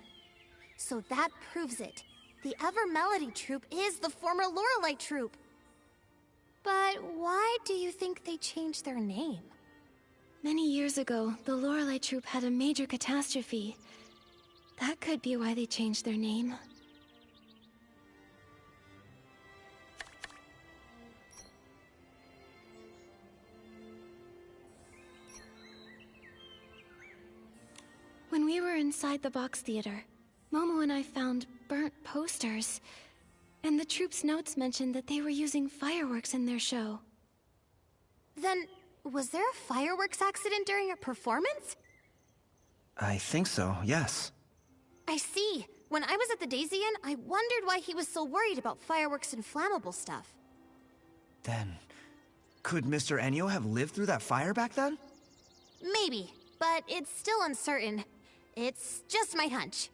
S12: So that proves it. The Ever Melody Troupe is the former Lorelei Troupe. But why do you think they changed their name?
S9: Many years ago, the Lorelei Troupe had a major catastrophe. That could be why they changed their name. When we were inside the box theater, Momo and I found burnt posters. And the troupe's notes mentioned that they were using fireworks in their show.
S12: Then, was there a fireworks accident during a performance?
S2: I think so, yes.
S12: I see. When I was at the Daisy Inn, I wondered why he was so worried about fireworks and flammable stuff.
S2: Then, could Mr. Enyo have lived through that fire back then?
S12: Maybe, but it's still uncertain. It's just my hunch.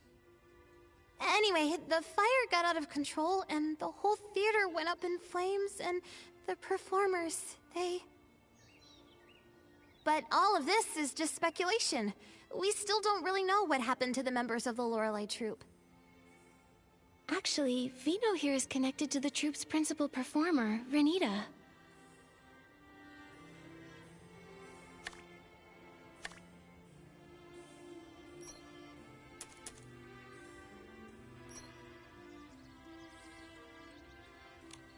S12: Anyway, the fire got out of control, and the whole theater went up in flames, and the performers, they... But all of this is just speculation. We still don't really know what happened to the members of the Lorelei Troupe.
S9: Actually, Vino here is connected to the troupe's principal performer, Renita.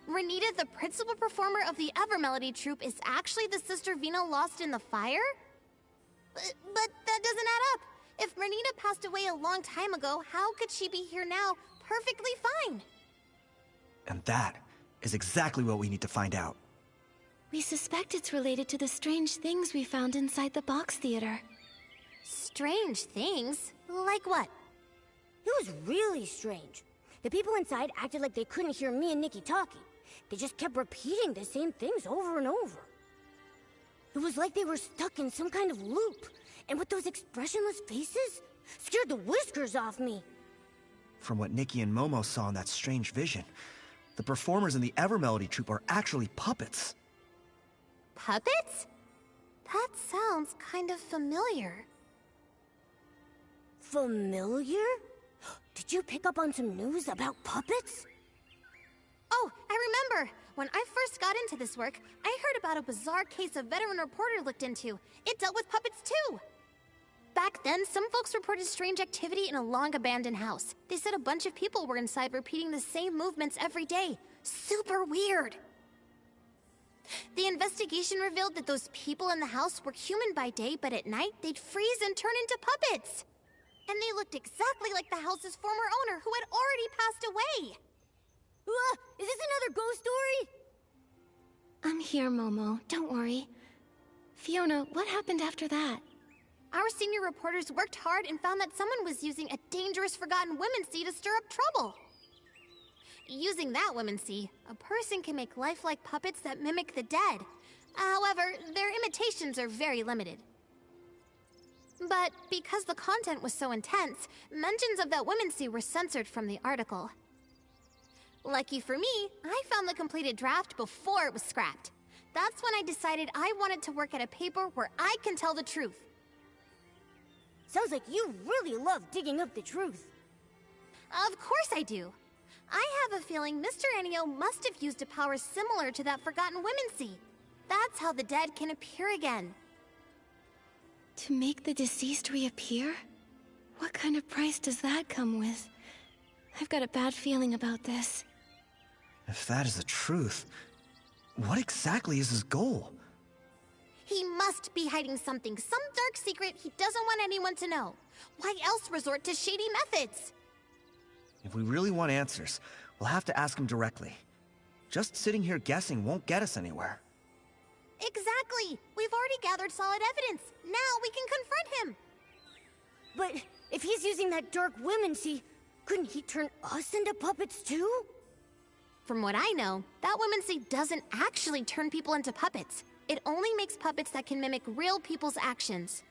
S12: Renita, the principal performer of the Ever Melody Troupe, is actually the sister Vino lost in the fire? But that doesn't add up. If Renita passed away a long time ago, how could she be here now, perfectly fine?
S2: And that is exactly what we need to find out.
S9: We suspect it's related to the strange things we found inside the box theater.
S12: Strange things? Like what?
S4: It was really strange. The people inside acted like they couldn't hear me and Nikki talking. They just kept repeating the same things over and over. It was like they were stuck in some kind of loop. And with those expressionless faces, scared the whiskers off me.
S2: From what Nikki and Momo saw in that strange vision, the performers in the Ever Melody Troupe are actually puppets.
S12: Puppets? That sounds kind of familiar.
S4: Familiar? Did you pick up on some news about puppets?
S12: Oh, I remember! When I first got into this work, I heard about a bizarre case a veteran reporter looked into. It dealt with puppets too! Back then, some folks reported strange activity in a long-abandoned house. They said a bunch of people were inside repeating the same movements every day. Super weird. The investigation revealed that those people in the house were human by day, but at night, they'd freeze and turn into puppets. And they looked exactly like the house's former owner, who had already passed away.
S4: Is this another ghost story?
S10: I'm here, Momo. Don't worry. Fiona, what happened after that?
S12: Our senior reporters worked hard and found that someone was using a dangerous forgotten women's sea to stir up trouble. Using that women's sea, a person can make lifelike puppets that mimic the dead. However, their imitations are very limited. But because the content was so intense, mentions of that women's sea were censored from the article. Lucky for me, I found the completed draft before it was scrapped. That's when I decided I wanted to work at a paper where I can tell the truth.
S4: Sounds like you really love digging up the truth.
S12: Of course I do. I have a feeling Mr. Enio must have used a power similar to that forgotten women's sea. That's how the dead can appear again.
S10: To make the deceased reappear? What kind of price does that come with? I've got a bad feeling about this.
S2: If that is the truth, what exactly is his goal?
S12: He must be hiding something, some dark secret he doesn't want anyone to know. Why else resort to shady methods?
S2: If we really want answers, we'll have to ask him directly. Just sitting here guessing won't get us anywhere.
S12: Exactly! We've already gathered solid evidence. Now we can confront him!
S4: But if he's using that dark women's sea, couldn't he turn us into puppets too?
S12: From what I know, that women's sea doesn't actually turn people into puppets. It only makes puppets that can mimic real people's actions.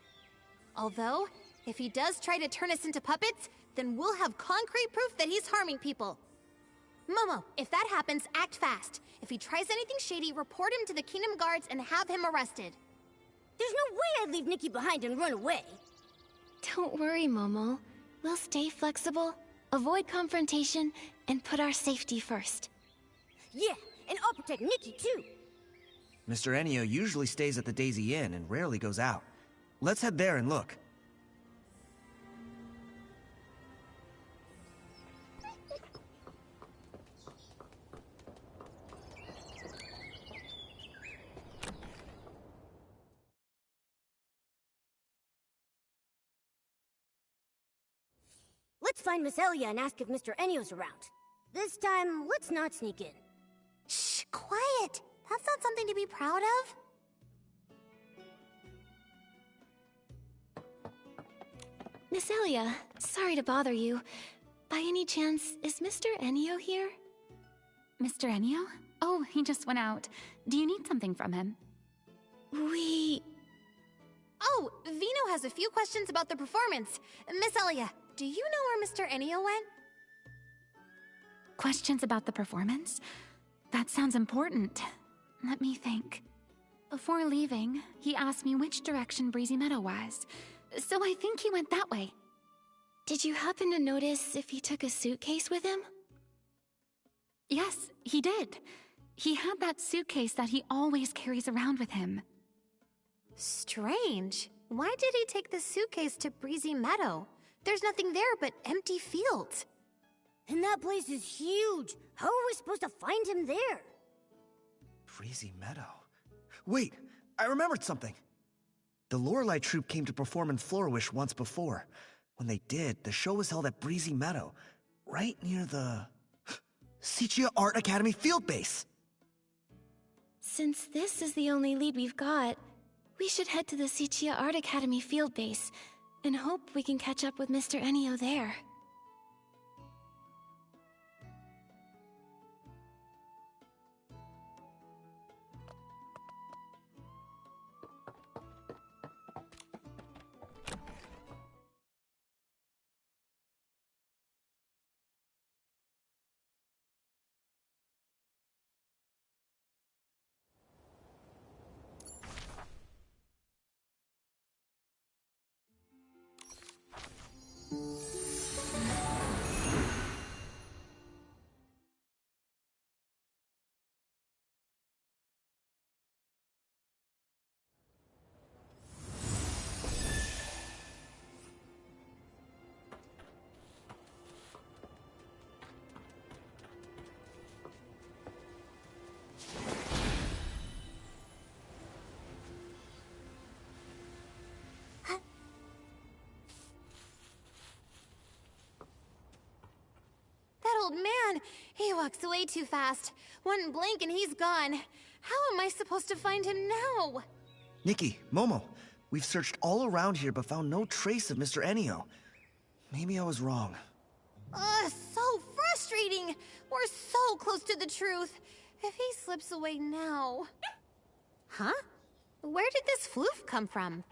S12: Although, if he does try to turn us into puppets, then we'll have concrete proof that he's harming people. Momo, if that happens, act fast. If he tries anything shady, report him to the Kingdom Guards and have him arrested.
S4: There's no way I'd leave Nikki behind and run away.
S10: Don't worry, Momo. We'll stay flexible, avoid confrontation, and put our safety first.
S4: Yeah, and I'll protect Nikki too.
S2: Mr. Enio usually stays at the Daisy Inn and rarely goes out. Let's head there and look.
S4: Let's find Miss Elia and ask if Mr. Enio's around. This time, let's not sneak in.
S12: Shh, quiet! That's not something to be proud of.
S10: Miss Elia, sorry to bother you. By any chance, is Mr. Enio here?
S9: Mr. Enio? Oh, he just went out. Do you need something from him?
S12: Oh, Vino has a few questions about the performance. Miss Elia, do you know where Mr. Enio went?
S9: Questions about the performance? That sounds important. Let me think. Before leaving, he asked me which direction Breezy Meadow was, so I think he went that way.
S10: Did you happen to notice if he took a suitcase with him?
S9: Yes, he did. He had that suitcase that he always carries around with him.
S12: Strange. Why did he take the suitcase to Breezy Meadow? There's nothing there but empty fields.
S4: And that place is huge. How are we supposed to find him there?
S2: Breezy Meadow. Wait, I remembered something. The Lorelei troupe came to perform in Flourish once before. When they did, the show was held at Breezy Meadow, right near the Sichia Art Academy field base.
S10: Since this is the only lead we've got, we should head to the Sichia Art Academy field base and hope we can catch up with Mr. Enio there.
S12: old man. He walks way too fast. One blink and he's gone. How am I supposed to find him now?
S2: Nikki, Momo, we've searched all around here but found no trace of Mr. Enio. Maybe I was wrong.
S12: Ugh, so frustrating. We're so close to the truth. If he slips away now... Huh? Where did this floof come from?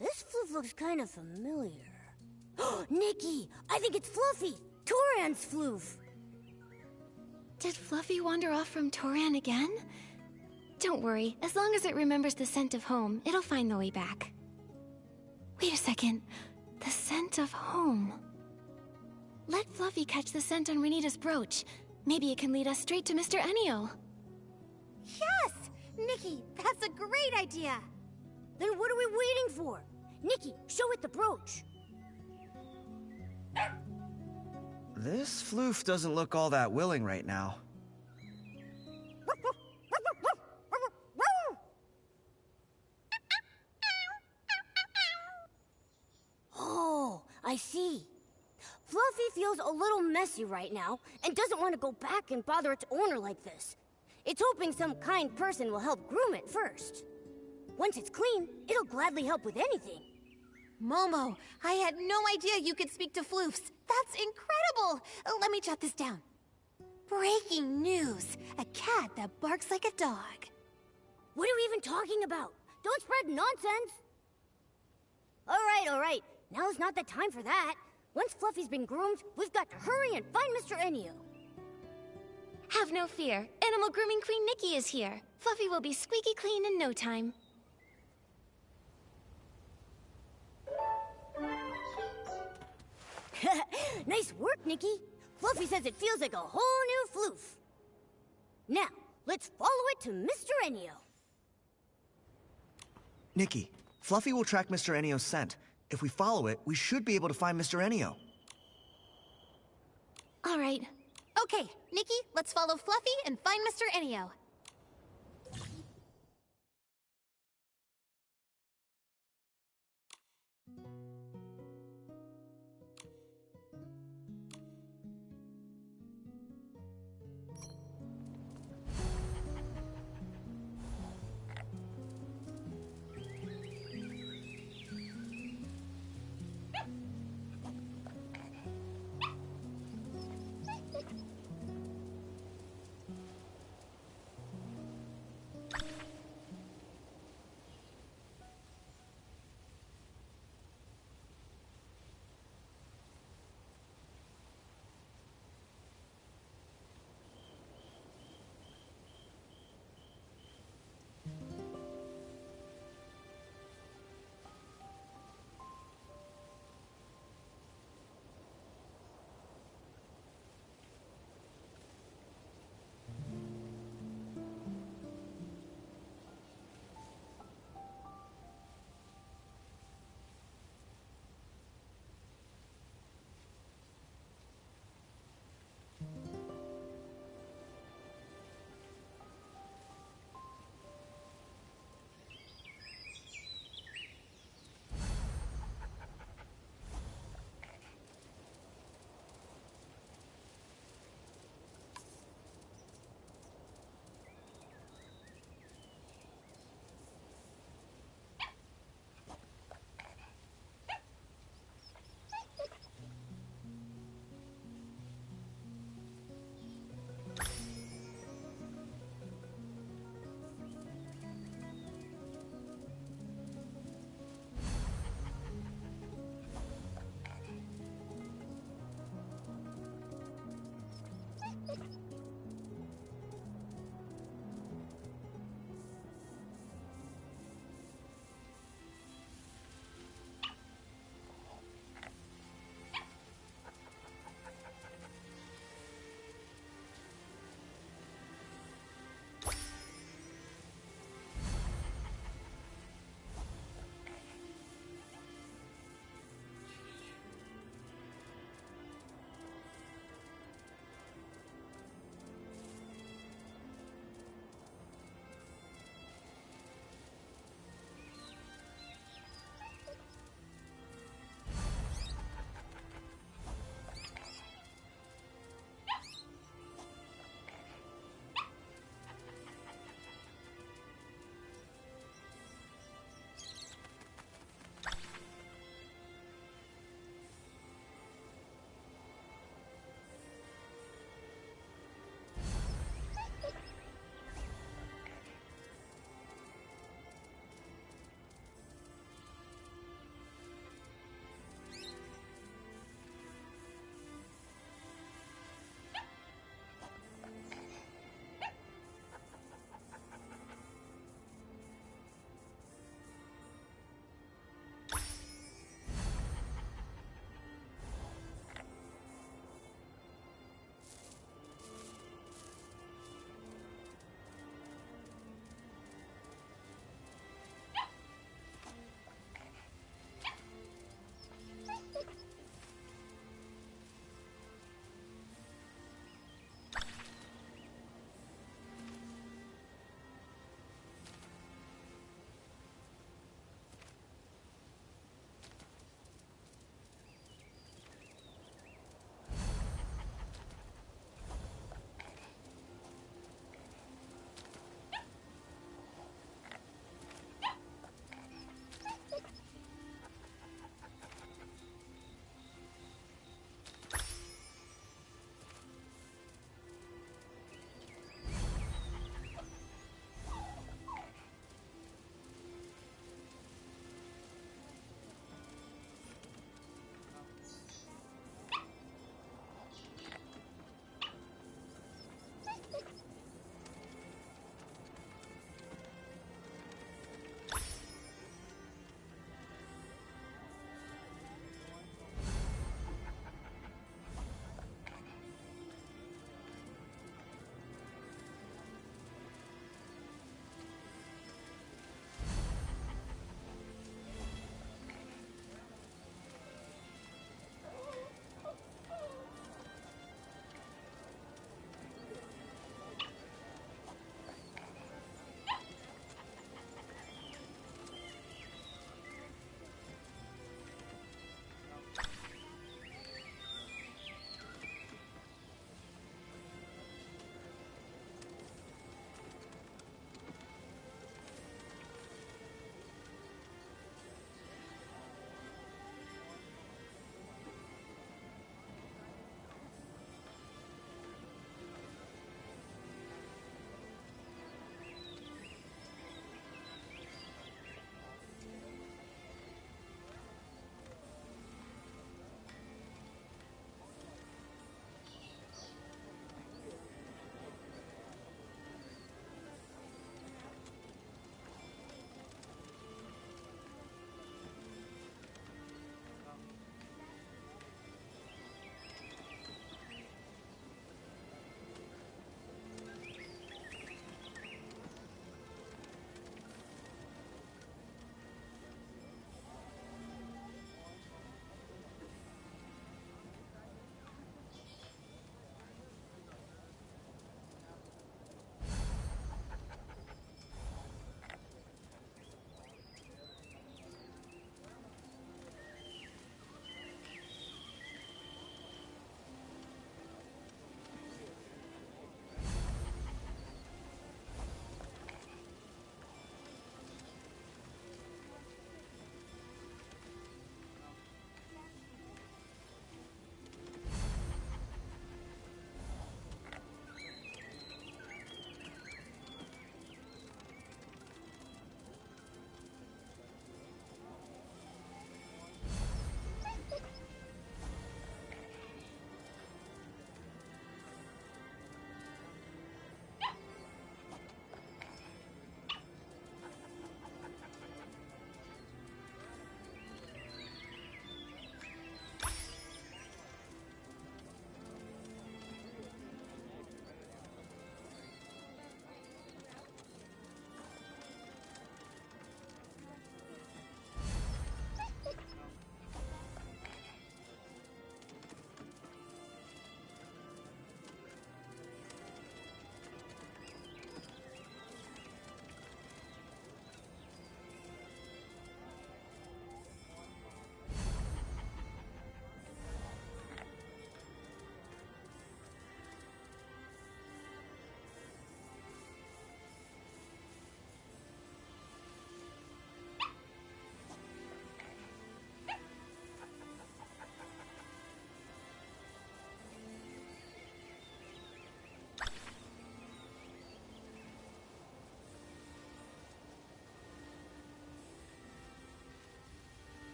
S4: This floof looks kind of familiar. Nikki, I think it's Fluffy! Toran's floof!
S10: Did Fluffy wander off from Toran again? Don't worry, as long as it remembers the scent of home, it'll find the way back. Wait a second. The scent of home. Let Fluffy catch the scent on Renita's brooch. Maybe it can lead us straight to Mr. Enio.
S12: Yes! Nikki, that's a great idea!
S4: Then what are we waiting for? Nikki, show it the brooch.
S2: This floof doesn't look all that willing right now.
S4: Oh, I see. Fluffy feels a little messy right now and doesn't want to go back and bother its owner like this. It's hoping some kind person will help groom it first. Once it's clean, it'll gladly help with anything.
S12: Momo, I had no idea you could speak to floofs. That's incredible! Let me jot this down. Breaking news. A cat that barks like a dog.
S4: What are we even talking about? Don't spread nonsense! All right. Now is not the time for that. Once Fluffy's been groomed, we've got to hurry and find Mr. Enio.
S10: Have no fear. Animal Grooming Queen Nikki is here. Fluffy will be squeaky clean in no time.
S4: Nice work, Nikki. Fluffy says it feels like a whole new floof. Now, let's follow it to Mr. Enio.
S2: Nikki, Fluffy will track Mr. Enio's scent. If we follow it, we should be able to find Mr. Enio.
S10: All right.
S12: Okay, Nikki, let's follow Fluffy and find Mr. Enio.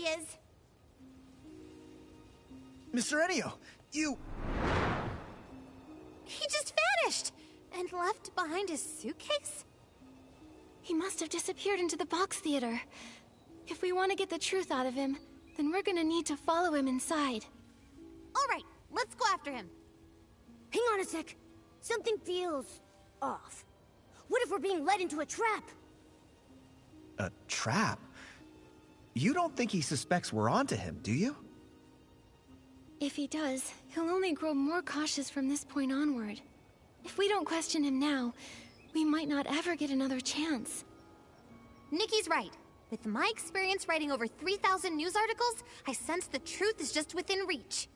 S12: is!
S2: Mr. Ennio, you...
S12: He just vanished! And left behind his suitcase?
S10: He must have disappeared into the box theater. If we want to get the truth out of him, then we're gonna need to follow him inside.
S12: Alright, let's go after him.
S4: Hang on a sec. Something feels off. What if we're being led into a trap?
S2: A trap? You don't think he suspects we're onto him, do you?
S10: If he does, he'll only grow more cautious from this point onward. If we don't question him now, we might not ever get another chance.
S12: Nikki's right. With my experience writing over 3,000 news articles, I sense the truth is just within reach.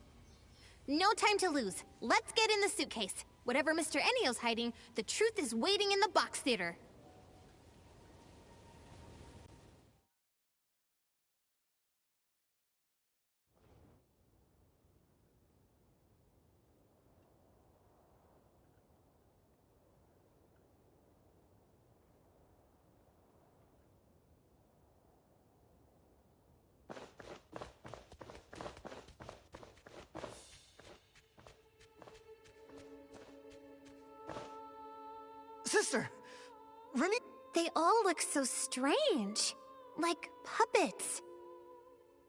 S12: No time to lose. Let's get in the suitcase. Whatever Mr. Ennio's hiding, the truth is waiting in the box theater.
S2: Sister! Remy...
S12: They all look so strange. Like puppets.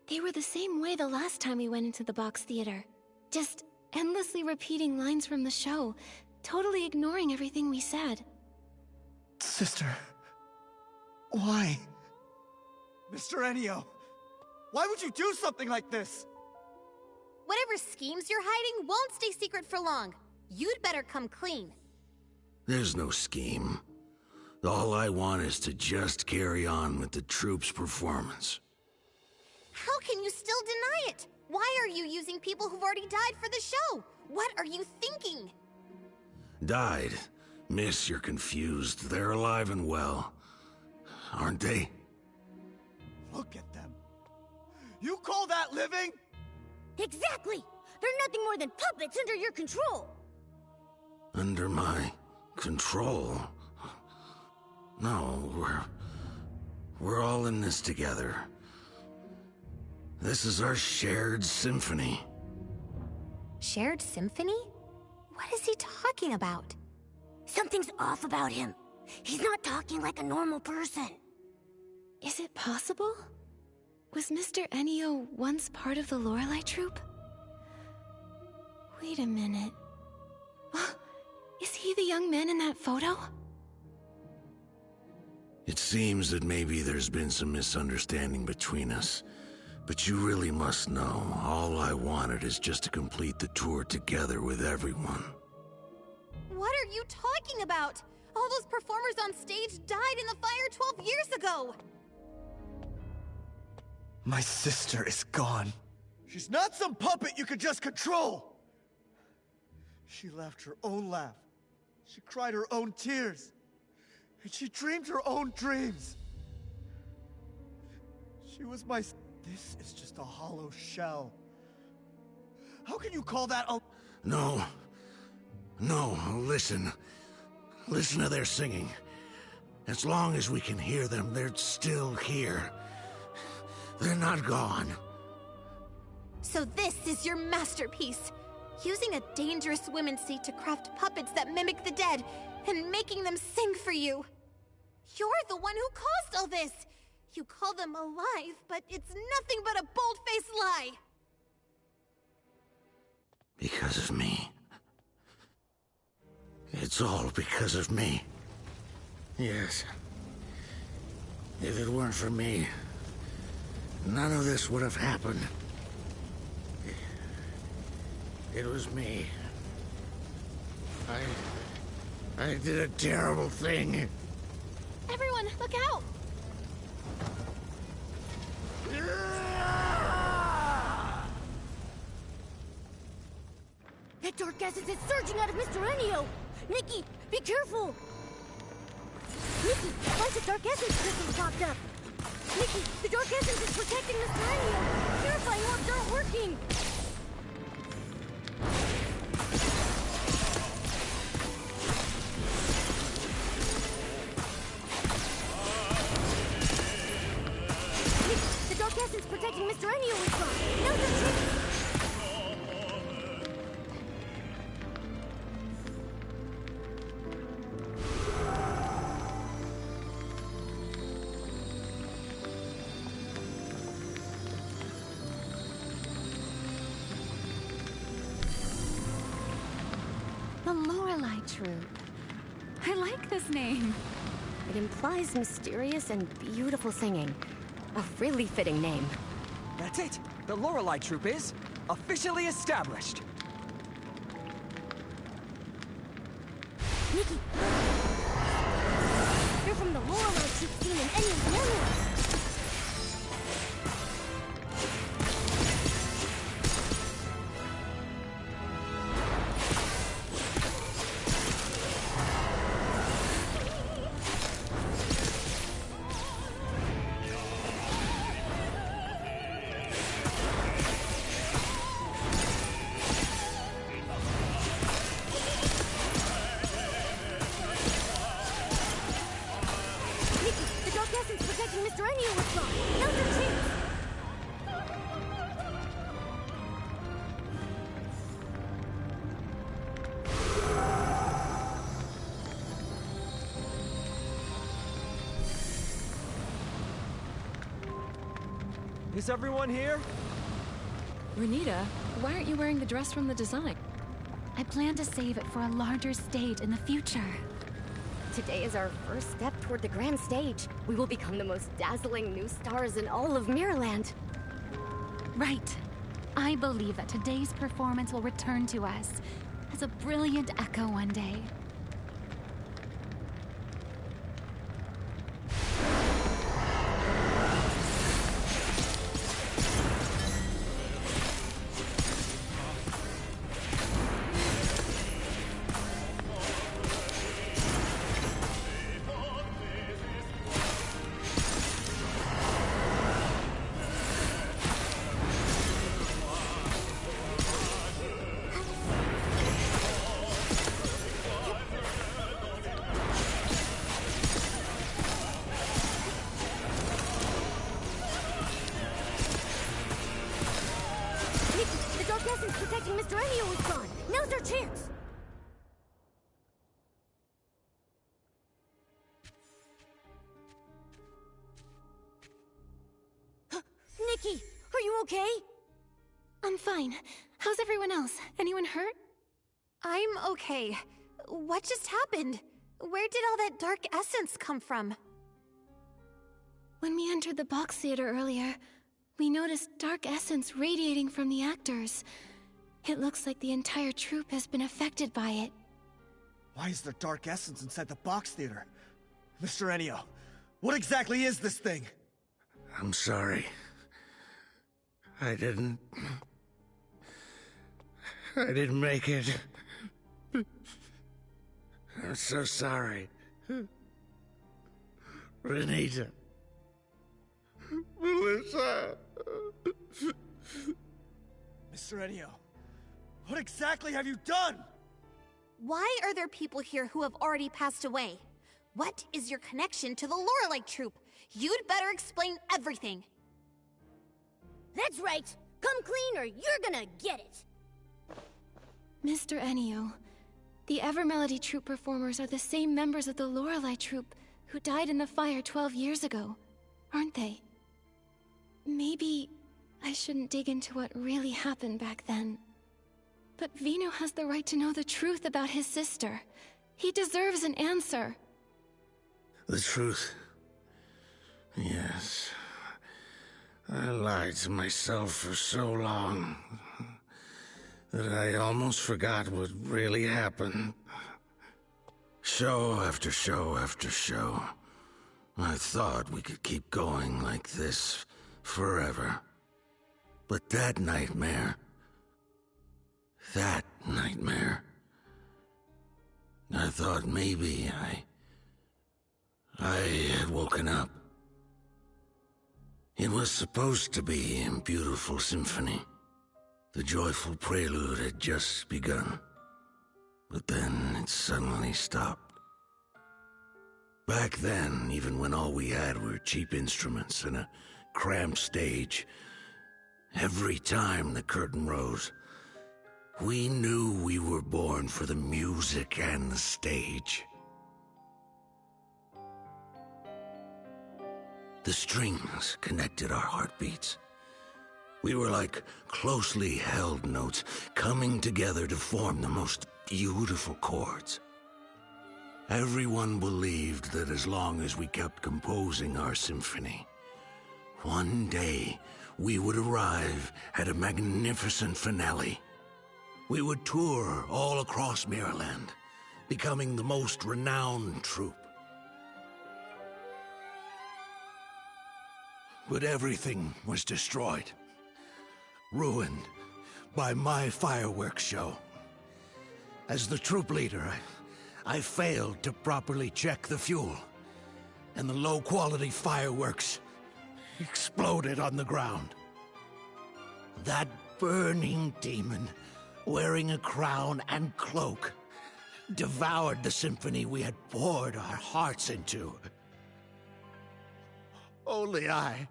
S10: They were the same way the last time we went into the box theater. Just endlessly repeating lines from the show, totally ignoring everything we said.
S2: Sister... Why?
S11: Mr. Ennio! Why would you do something like this?
S12: Whatever schemes you're hiding won't stay secret for long. You'd better come clean.
S5: There's no scheme. All I want is to just carry on with the troupe's performance.
S12: How can you still deny it? Why are you using people who've already died for the show? What are you thinking?
S5: Died? Miss, you're confused. They're alive and well. Aren't they?
S11: Look at them. You call that living?
S4: Exactly! They're nothing more than puppets under your control!
S5: Under my control? No, we're all in this together. This is our shared symphony.
S12: Shared symphony? What is he talking about?
S4: Something's off about him. He's not talking like a normal person.
S10: Is it possible? Was Mr. Ennio once part of the Lorelei troupe? Wait a minute. Is he the young man in that photo?
S5: It seems that maybe there's been some misunderstanding between us. But you really must know, all I wanted is just to complete the tour together with everyone.
S12: What are you talking about? All those performers on stage died in the fire 12 years ago!
S2: My sister is gone.
S11: She's not some puppet you could just control! She laughed her own laugh. She cried her own tears. And she dreamed her own dreams. She was my... This is just a hollow shell. How can you call that a...
S5: No. No, listen. Listen to their singing. As long as we can hear them, they're still here. They're not gone.
S12: So this is your masterpiece. Using a dangerous women's seat to craft puppets that mimic the dead, and making them sing for you. You're the one who caused all this! You call them alive, but it's nothing but a bold-faced lie!
S5: Because of me. It's all because of me. Yes. If it weren't for me, none of this would have happened. It was me. I did a terrible thing.
S10: Everyone, look out!
S4: That dark essence is surging out of Mr. Ennio! Nikki, be careful! Nikki, a bunch of dark essence crystals popped up! Nikki, the dark essence is protecting Mr. Ennio! Purifying orbs aren't working! Nikki, the dark essence protecting protecting Mr. Enio was gone. Now's our chance!
S9: The Lorelei Troop. I like this name.
S10: It implies mysterious and beautiful singing. A really fitting name.
S13: That's it! The Lorelei Troop is officially established!
S4: Nikki! They're from the Lorelei Troop seen in Enio's memory! Mr. Enio was gone. Now's our chance.
S13: Is everyone here?
S14: Renita, why aren't you wearing the dress from the design?
S9: I plan to save it for a larger stage in the future.
S10: Today is our first step toward the grand stage. We will become the most dazzling new stars in all of Mirrorland.
S9: Right. I believe that today's performance will return to us as a brilliant echo one day.
S4: Protecting Mr. Enio was gone. Now's our chance. Nikki, are you okay?
S12: I'm fine. How's everyone else? Anyone hurt? I'm okay. What just happened? Where did all that dark essence come from? When we entered the box theater earlier, we noticed dark essence radiating from the actors. It looks like the entire troupe has been affected by it.
S11: Why is there dark essence inside the box theater? Mr. Enio, what exactly is this thing?
S5: I'm sorry. I didn't make it. I'm so sorry. Renita. Melissa.
S11: Mr. Enio, what exactly have you done?
S12: Why are there people here who have already passed away? What is your connection to the Lorelei Troop? You'd better explain everything.
S4: That's right. Come clean or you're gonna get it.
S10: Mr. Enio, the Evermelody Troupe performers are the same members of the Lorelei Troupe who died in the fire 12 years ago, aren't they? Maybe I shouldn't dig into what really happened back then. But Vino has the right to know the truth about his sister. He deserves an answer.
S5: The truth? Yes. I lied to myself for so long that I almost forgot what really happened. Show after show after show. I thought we could keep going like this forever. But that nightmare, I thought maybe I had woken up. It was supposed to be a beautiful symphony. The joyful prelude had just begun. But then it suddenly stopped. Back then, even when all we had were cheap instruments and a cramped stage, Every time the curtain rose, we knew we were born for the music and the stage. The strings connected our heartbeats. We were like closely held notes coming together to form the most beautiful chords. Everyone believed that as long as we kept composing our symphony, one day we would arrive at a magnificent finale. We would tour all across Maryland, becoming the most renowned troupe. But everything was destroyed, ruined by my fireworks show. As the troop leader, I failed to properly check the fuel, and the low-quality fireworks exploded on the ground. That burning demon, wearing a crown and cloak, devoured the symphony we had poured our hearts into. Only I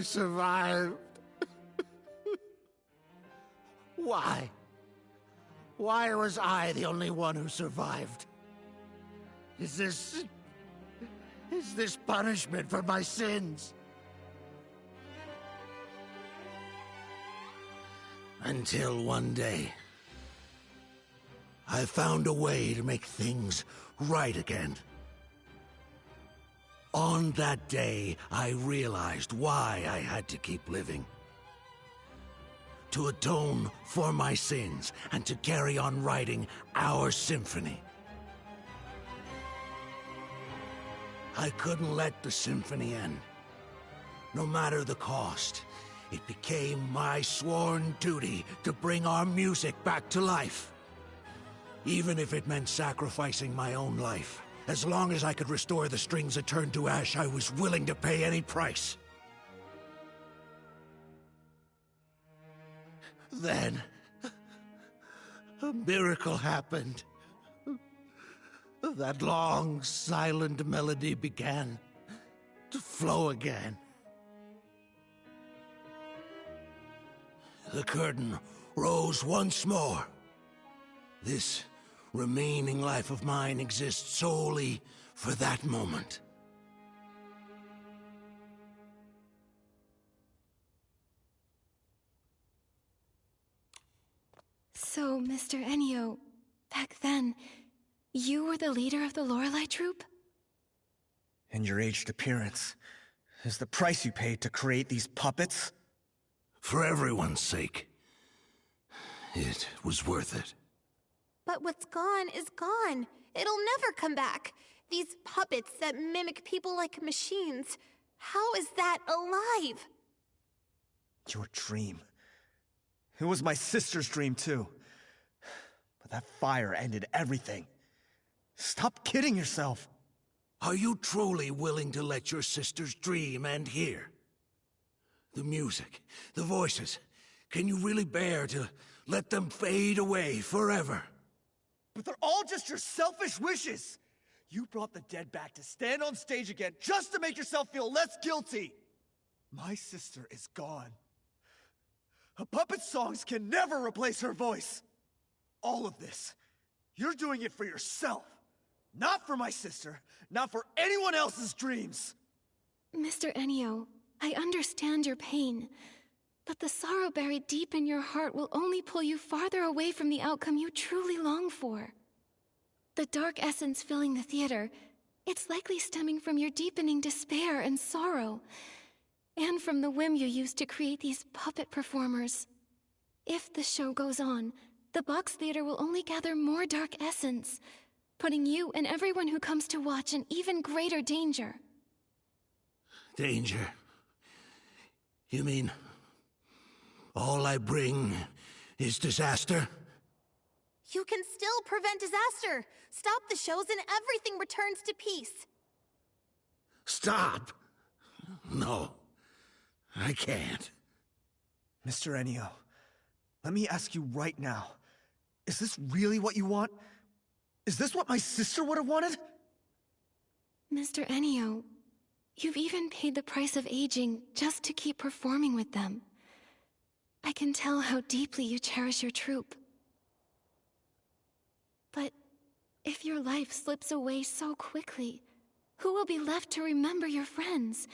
S5: survived. Why? Why was I the only one who survived? Is this punishment for my sins? Until one day, I found a way to make things right again. On that day, I realized why I had to keep living. To atone for my sins and to carry on writing our symphony. I couldn't let the symphony end. No matter the cost, it became my sworn duty to bring our music back to life. Even if it meant sacrificing my own life. As long as I could restore the strings that turned to ash, I was willing to pay any price. Then, a miracle happened. That long, silent melody began to flow again. The curtain rose once more. This remaining life of mine exists solely for that moment.
S10: So, Mr. Ennio, back then, you were the leader of the Lorelei troupe?
S2: And your aged appearance is the price you paid to create these puppets?
S5: For everyone's sake, it was worth it.
S12: But what's gone is gone. It'll never come back. These puppets that mimic people like machines. How is that alive?
S2: Your dream. It was my sister's dream, too. But that fire ended everything. Stop kidding yourself.
S5: Are you truly willing to let your sister's dream end here? The music, the voices, can you really bear to let them fade away forever?
S11: But they're all just your selfish wishes! You brought the dead back to stand on stage again just to make yourself feel less guilty! My sister is gone. A puppet's songs can never replace her voice! All of this, you're doing it for yourself! Not for my sister, not for anyone else's dreams!
S10: Mr. Ennio, I understand your pain, but the sorrow buried deep in your heart will only pull you farther away from the outcome you truly long for. The dark essence filling the theater, it's likely stemming from your deepening despair and sorrow, and from the whim you used to create these puppet performers. If the show goes on, the box theater will only gather more dark essence, putting you and everyone who comes to watch in even greater danger.
S5: Danger? You mean all I bring is disaster?
S12: You can still prevent disaster. Stop the shows and everything returns to peace.
S5: Stop! No, I can't.
S2: Mr. Ennio, let me ask you right now. Is this really what you want? Is this what my sister would have wanted?
S10: Mr. Ennio, You've even paid the price of aging just to keep performing with them. I can tell how deeply you cherish your troupe. But if your life slips away so quickly, who will be left to remember your friends?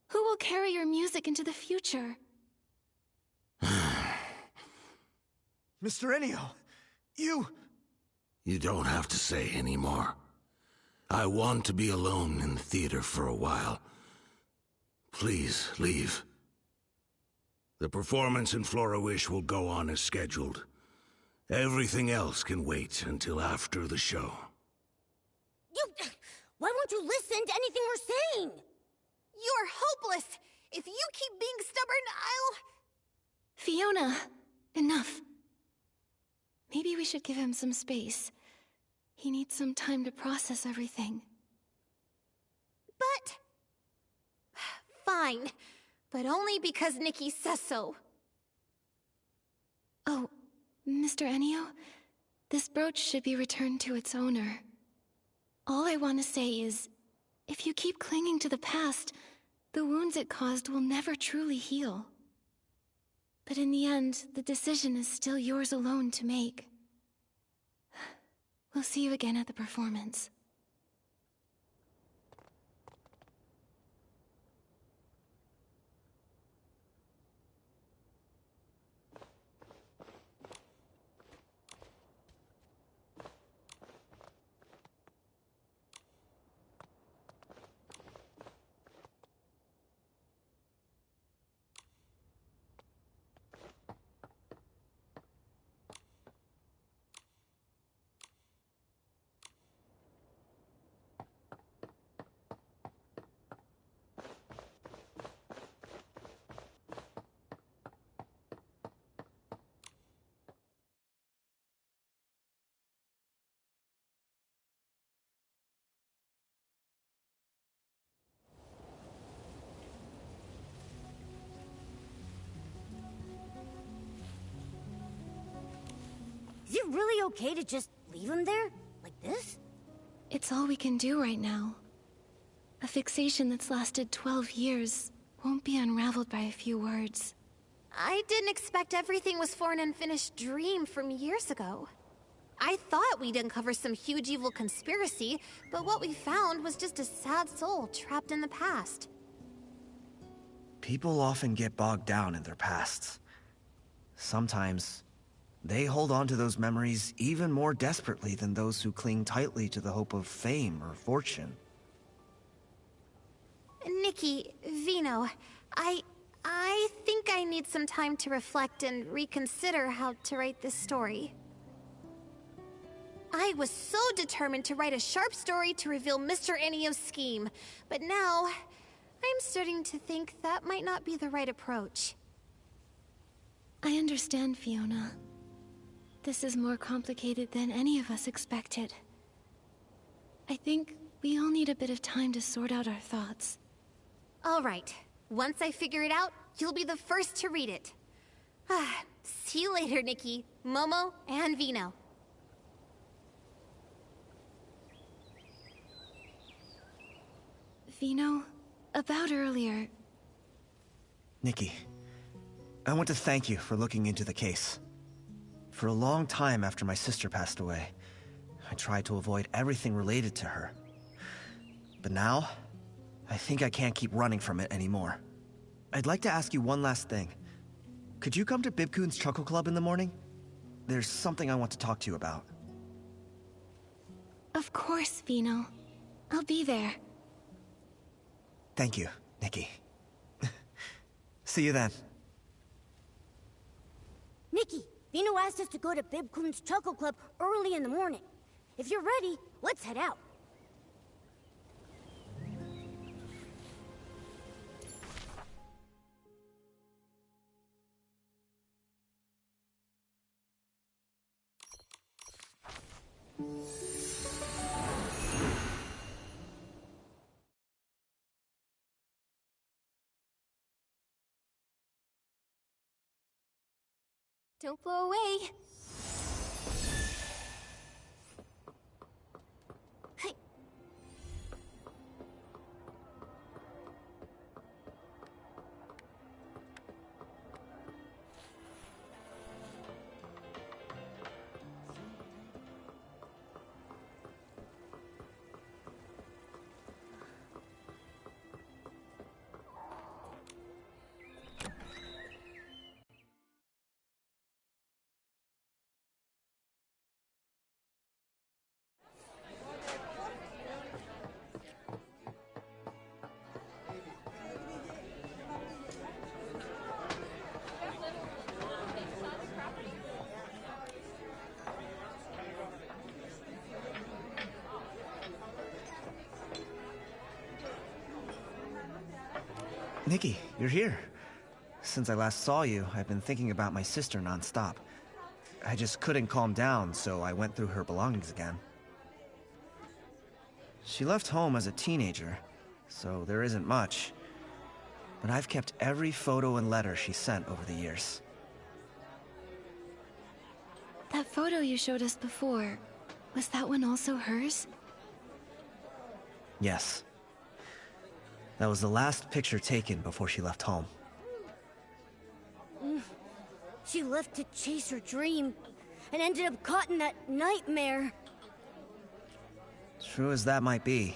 S10: Who will carry your music into the future?
S11: Mr. Ennio, you...
S5: You don't have to say anymore. I want to be alone in the theater for a while. Please, leave. The performance in Flora Wish will go on as scheduled. Everything else can wait until after the show.
S4: Why won't you listen to anything we're saying?
S12: You're hopeless! If you keep being stubborn,
S10: Fiona, enough. Maybe we should give him some space. He needs some time to process everything.
S12: But... Fine. But only because Nikki says so.
S10: Oh, Mr. Ennio, this brooch should be returned to its owner. All I want to say is, if you keep clinging to the past, the wounds it caused will never truly heal. But in the end, the decision is still yours alone to make. We'll see you again at the performance.
S4: Is it really okay to just leave him there? Like this?
S10: It's all we can do right now. A fixation that's lasted 12 years won't be unraveled by a few words.
S12: I didn't expect everything was for an unfinished dream from years ago. I thought we'd uncover some huge evil conspiracy, but what we found was just a sad soul trapped in the past.
S2: People often get bogged down in their pasts. Sometimes, they hold on to those memories even more desperately than those who cling tightly to the hope of fame or fortune.
S12: Nikki, Vino, I think I need some time to reflect and reconsider how to write this story. I was so determined to write a sharp story to reveal Mr. Ennio's scheme, but now I'm starting to think that might not be the right approach.
S10: I understand, Fiona. This is more complicated than any of us expected. I think we all need a bit of time to sort out our thoughts.
S12: All right. Once I figure it out, you'll be the first to read it. See you later, Nikki, Momo, and Vino.
S10: Vino, about earlier...
S2: Nikki, I want to thank you for looking into the case. For a long time after my sister passed away, I tried to avoid everything related to her. But now, I think I can't keep running from it anymore. I'd like to ask you one last thing. Could you come to Bibcoon's Chuckle Club in the morning? There's something I want to talk to you about.
S10: Of course, Vino. I'll be there.
S2: Thank you, Nikki. See you then.
S4: Nikki, Vino asked us to go to Bibcoon's Chuckle Club early in the morning. If you're ready, let's head out.
S12: Don't blow away.
S2: Nikki, you're here. Since I last saw you, I've been thinking about my sister nonstop. I just couldn't calm down, so I went through her belongings again. She left home as a teenager, so there isn't much. But I've kept every photo and letter she sent over the years.
S10: That photo you showed us before, was that one also hers?
S2: Yes. That was the last picture taken before she left home.
S4: She left to chase her dream, and ended up caught in that nightmare.
S2: True as that might be,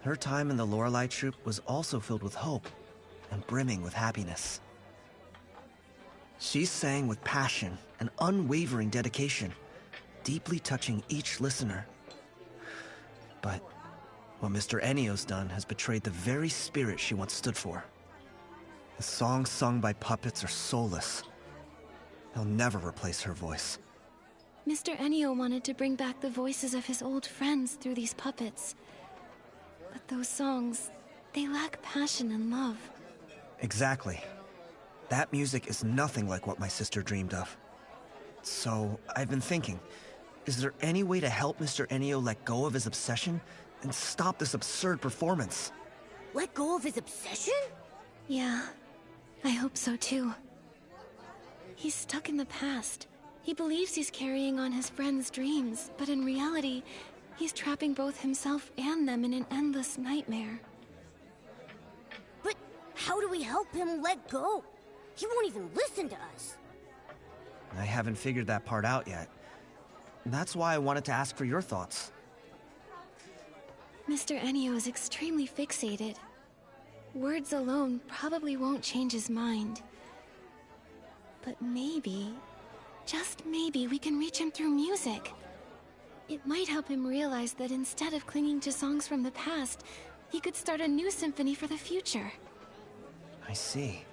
S2: her time in the Lorelei troupe was also filled with hope and brimming with happiness. She sang with passion and unwavering dedication, deeply touching each listener. But what Mr. Enio's done has betrayed the very spirit she once stood for. The songs sung by puppets are soulless. They'll never replace her voice.
S10: Mr. Enio wanted to bring back the voices of his old friends through these puppets. But those songs, they lack passion and love.
S2: Exactly. That music is nothing like what my sister dreamed of. So, I've been thinking, is there any way to help Mr. Enio let go of his obsession and stop this absurd performance?
S4: Let go of his obsession?
S10: Yeah, I hope so too. He's stuck in the past. He believes he's carrying on his friends' dreams, but in reality, he's trapping both himself and them in an endless nightmare.
S4: But how do we help him let go? He won't even listen to us.
S2: I haven't figured that part out yet. That's why I wanted to ask for your thoughts.
S10: Mr. Enio is extremely fixated. Words alone probably won't change his mind. But maybe, just maybe, we can reach him through music. It might help him realize that instead of clinging to songs from the past, he could start a new symphony for the future.
S2: I see.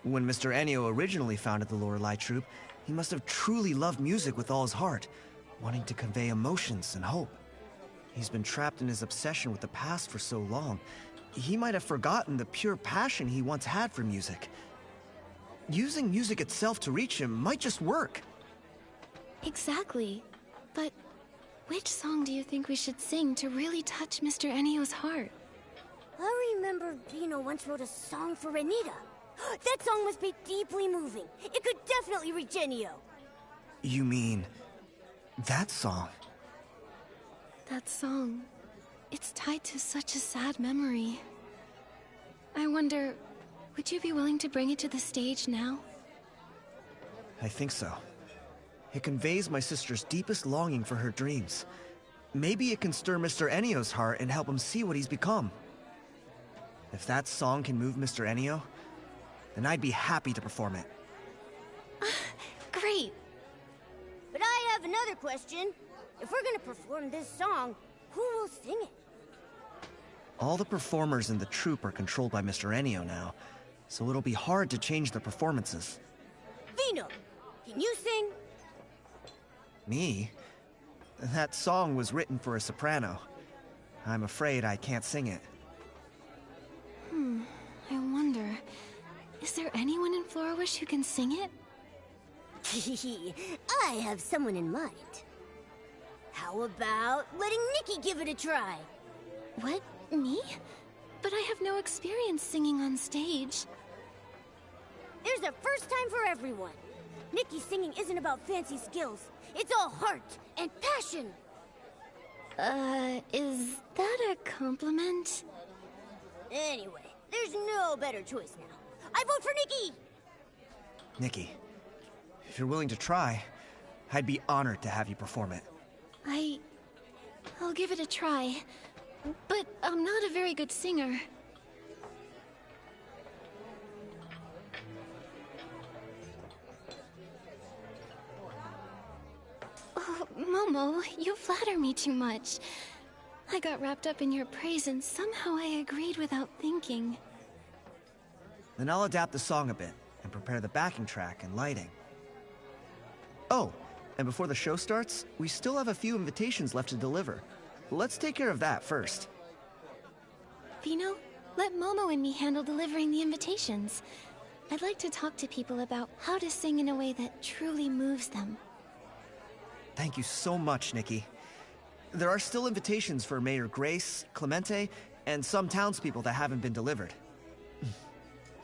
S2: When Mr. Enio originally founded the Lorelei troupe, he must have truly loved music with all his heart, wanting to convey emotions and hope. He's been trapped in his obsession with the past for so long, he might have forgotten the pure passion he once had for music. Using music itself to reach him might just work.
S10: Exactly. But which song do you think we should sing to really touch Mr. Enio's heart?
S4: I remember Vino once wrote a song for Renita. That song must be deeply moving. It could definitely reach Enio.
S2: You mean that song?
S10: That song. It's tied to such a sad memory. I wonder, would you be willing to bring it to the stage now?
S2: I think so. It conveys my sister's deepest longing for her dreams. Maybe it can stir Mr. Enio's heart and help him see what he's become. If that song can move Mr. Enio, then I'd be happy to perform it.
S10: Great!
S4: But I have another question. If we're gonna perform this song, who will sing it?
S2: All the performers in the troupe are controlled by Mr. Enio now, so it'll be hard to change their performances.
S4: Vino, can you sing?
S2: Me? That song was written for a soprano. I'm afraid I can't sing it.
S10: I wonder, is there anyone in Florawish who can sing it?
S4: I have someone in mind. How about letting Nikki give it a try?
S10: What? Me? But I have no experience singing on stage.
S4: There's a first time for everyone. Nikki's singing isn't about fancy skills. It's all heart and passion.
S10: Is that a compliment?
S4: Anyway, there's no better choice now. I vote for Nikki!
S2: Nikki, if you're willing to try, I'd be honored to have you perform it.
S10: I'll give it a try. But I'm not a very good singer. Oh, Momo, you flatter me too much. I got wrapped up in your praise and somehow I agreed without thinking.
S2: Then I'll adapt the song a bit and prepare the backing track and lighting. Oh, and before the show starts, we still have a few invitations left to deliver. Let's take care of that first.
S10: Vino,
S3: Let Momo and me handle delivering the invitations. I'd like to talk to people about how to sing in a way that truly moves them.
S2: Thank you so much, Nikki. There are still invitations for Mayor Grace, Clemente, and some townspeople that haven't been delivered.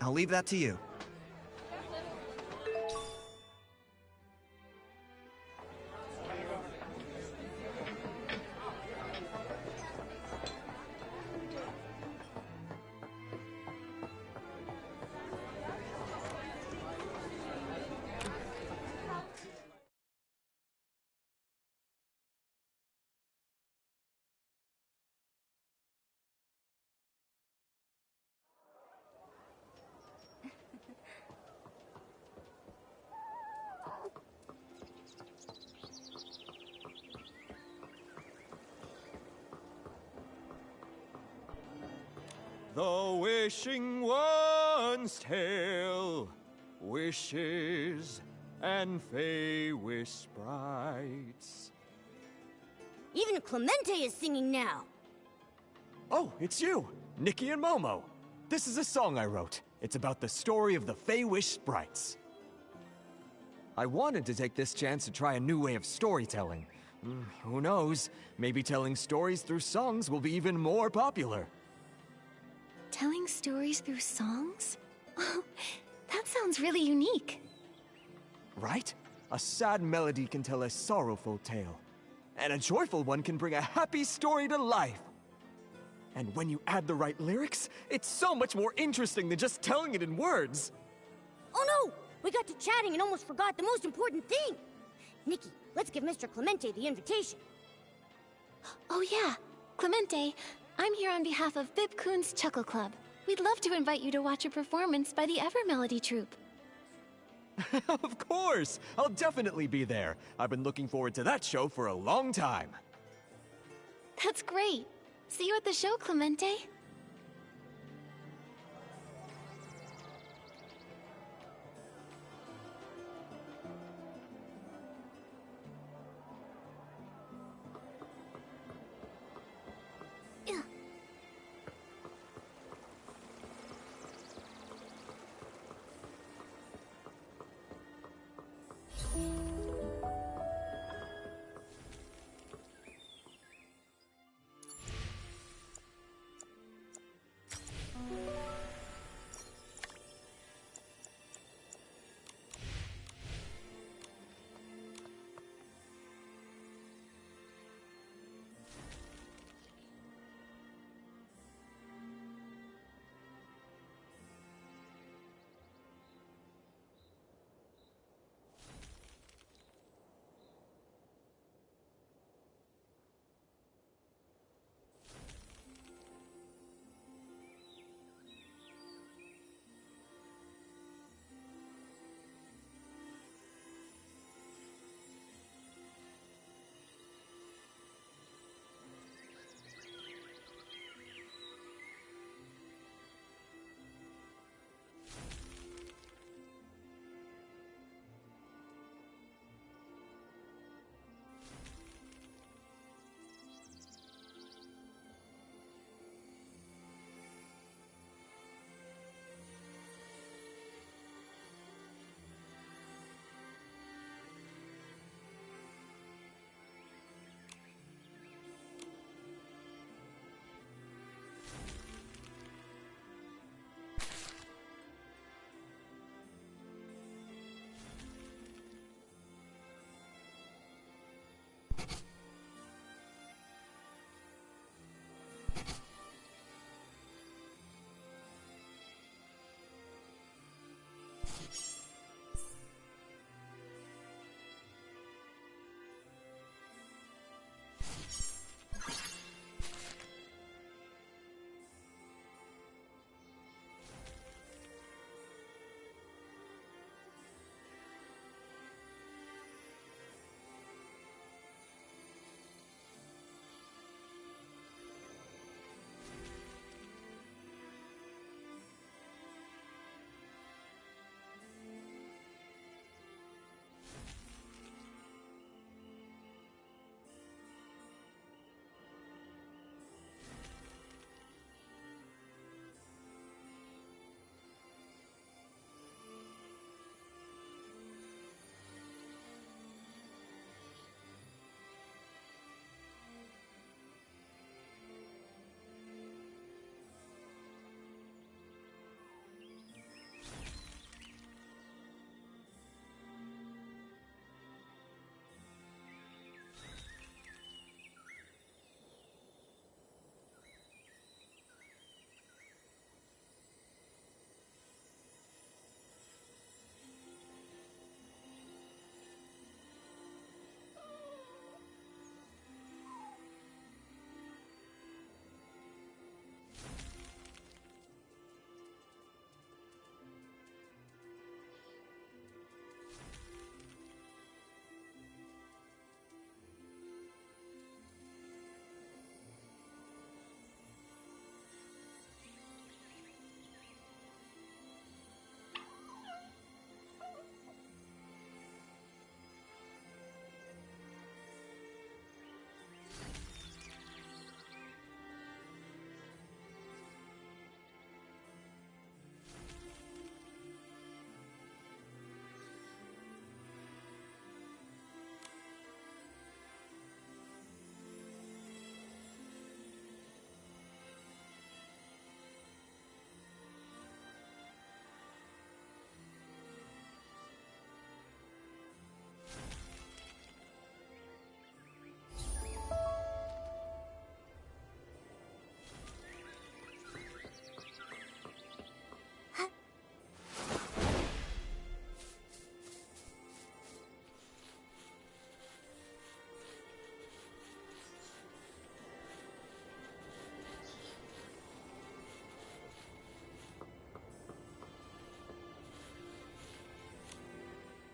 S2: I'll leave that to you.
S15: The wishing one's tale, wishes and fey wish sprites.
S4: Even Clemente is singing now.
S8: Oh, it's you, Nikki and Momo. This is a song I wrote. It's about the story of the Fey Wish sprites. I wanted to take this chance to try a new way of storytelling. Who knows? Maybe telling stories through songs will be even more popular.
S3: Telling stories through songs? Oh, that sounds really unique.
S8: Right? A sad melody can tell a sorrowful tale. And a joyful one can bring a happy story to life. And when you add the right lyrics, it's so much more interesting than just telling it in words.
S4: Oh no! We got to chatting and almost forgot the most important thing! Nikki, let's give Mr. Clemente the invitation.
S3: Oh yeah, Clemente, I'm here on behalf of Bib-kun's Chuckle Club. We'd love to invite you to watch a performance by the Ever Melody Troupe.
S8: Of course! I'll definitely be there. I've been looking forward to that show for a long time.
S3: That's great. See you at the show, Clemente.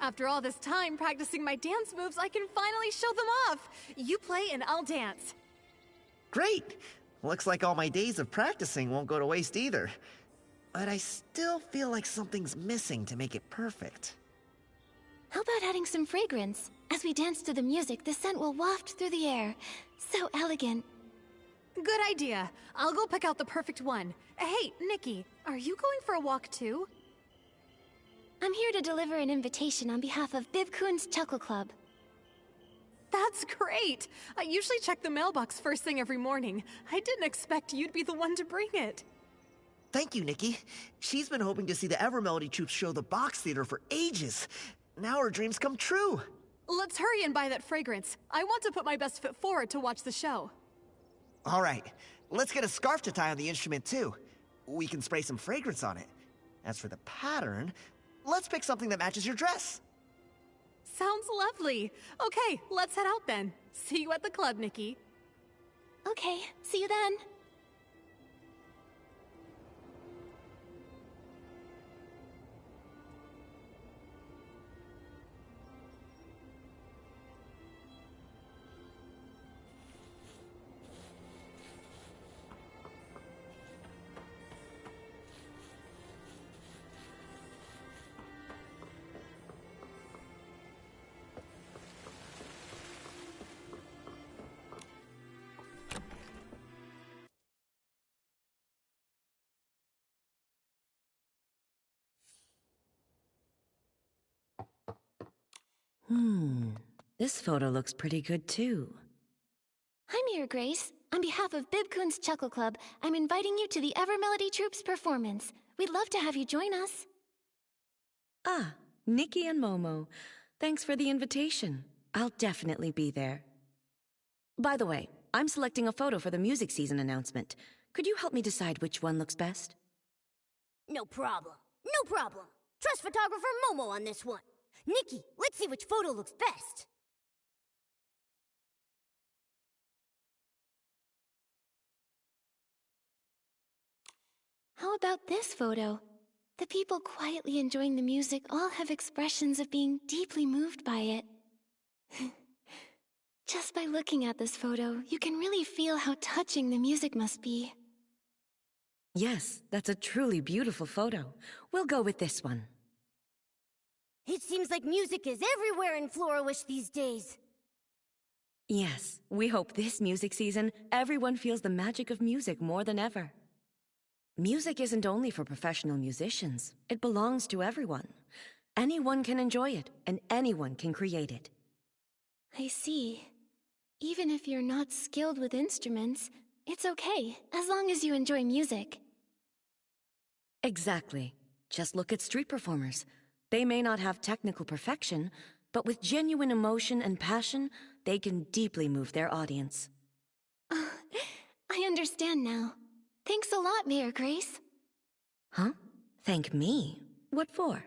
S16: After all this time practicing my dance moves, I can finally show them off! You play and I'll dance.
S2: Great! Looks like all my days of practicing won't go to waste either. But I still feel like something's missing to make it perfect.
S3: How about adding some fragrance? As we dance to the music, the scent will waft through the air. So elegant.
S16: Good idea. I'll go pick out the perfect one. Hey, Nikki, are you going for a walk too?
S3: I'm here to deliver an invitation on behalf of Bib-kun's Chuckle Club.
S16: That's great! I usually check the mailbox first thing every morning. I didn't expect you'd be the one to bring it.
S2: Thank you, Nikki. She's been hoping to see the Evermelody Troupe show the box theater for ages. Now her dreams come true.
S16: Let's hurry and buy that fragrance. I want to put my best foot forward to watch the show.
S2: All right, let's get a scarf to tie on the instrument too. We can spray some fragrance on it. As for the pattern, let's pick something that matches your dress.
S16: Sounds lovely. Okay, let's head out then. See you at the club, Nikki.
S3: Okay, see you then.
S17: This photo looks pretty good too.
S3: Hi, Mirror Grace. On behalf of Bib-kun's Chuckle Club, I'm inviting you to the Evermelody Troupe's performance. We'd love to have you join us.
S17: Ah, Nikki and Momo. Thanks for the invitation. I'll definitely be there. By the way, I'm selecting a photo for the music season announcement. Could you help me decide which one looks best?
S4: No problem. No problem. Trust photographer Momo on this one. Nikki, let's see which photo looks best.
S3: How about this photo? The people quietly enjoying the music all have expressions of being deeply moved by it. Just by looking at this photo, you can really feel how touching the music must be.
S17: Yes, that's a truly beautiful photo. We'll go with this one.
S4: It seems like music is everywhere in Florawish these days.
S17: Yes, we hope this music season, everyone feels the magic of music more than ever. Music isn't only for professional musicians. It belongs to everyone. Anyone can enjoy it, and anyone can create it.
S3: I see. Even if you're not skilled with instruments, it's okay, as long as you enjoy music.
S17: Exactly. Just look at street performers. They may not have technical perfection, but with genuine emotion and passion, they can deeply move their audience.
S3: I understand now. Thanks a lot, Mayor Grace.
S17: Huh? Thank me? What for?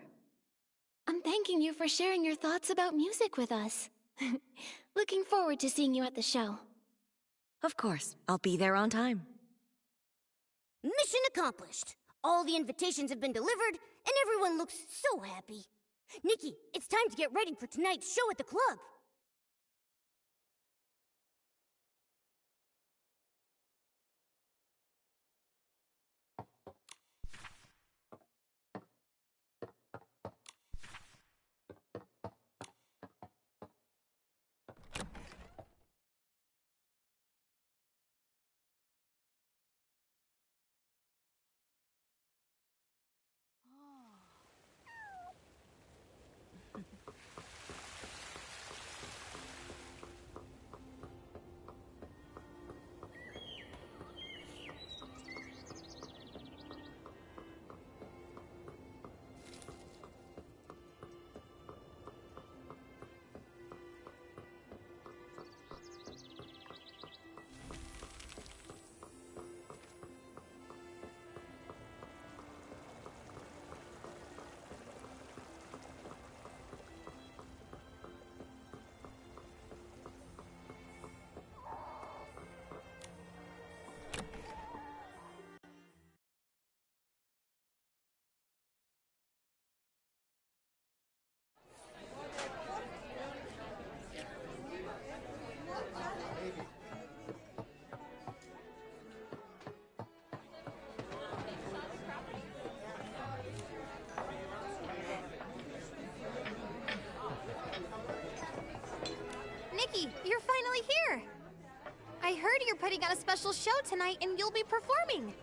S3: I'm thanking you for sharing your thoughts about music with us. Looking forward to seeing you at the show.
S17: Of course, I'll be there on time.
S4: Mission accomplished. All the invitations have been delivered, and everyone looks so happy. Nikki, it's time to get ready for tonight's show at the club.
S12: heard you're putting on a special show tonight and you'll be performing.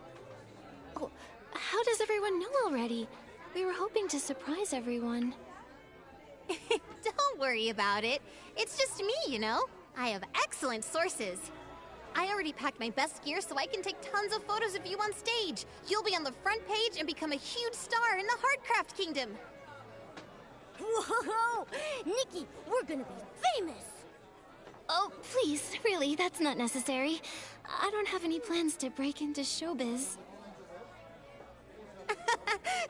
S3: Oh, how does everyone know already? We were hoping to surprise everyone.
S12: Don't worry about it. It's just me, you know? I have excellent sources. I already packed my best gear so I can take tons of photos of you on stage. You'll be on the front page and become a huge star in the Heartcraft Kingdom.
S4: Whoa! Nikki, we're gonna be famous!
S3: Oh, please, really, that's not necessary. I don't have any plans to break into showbiz.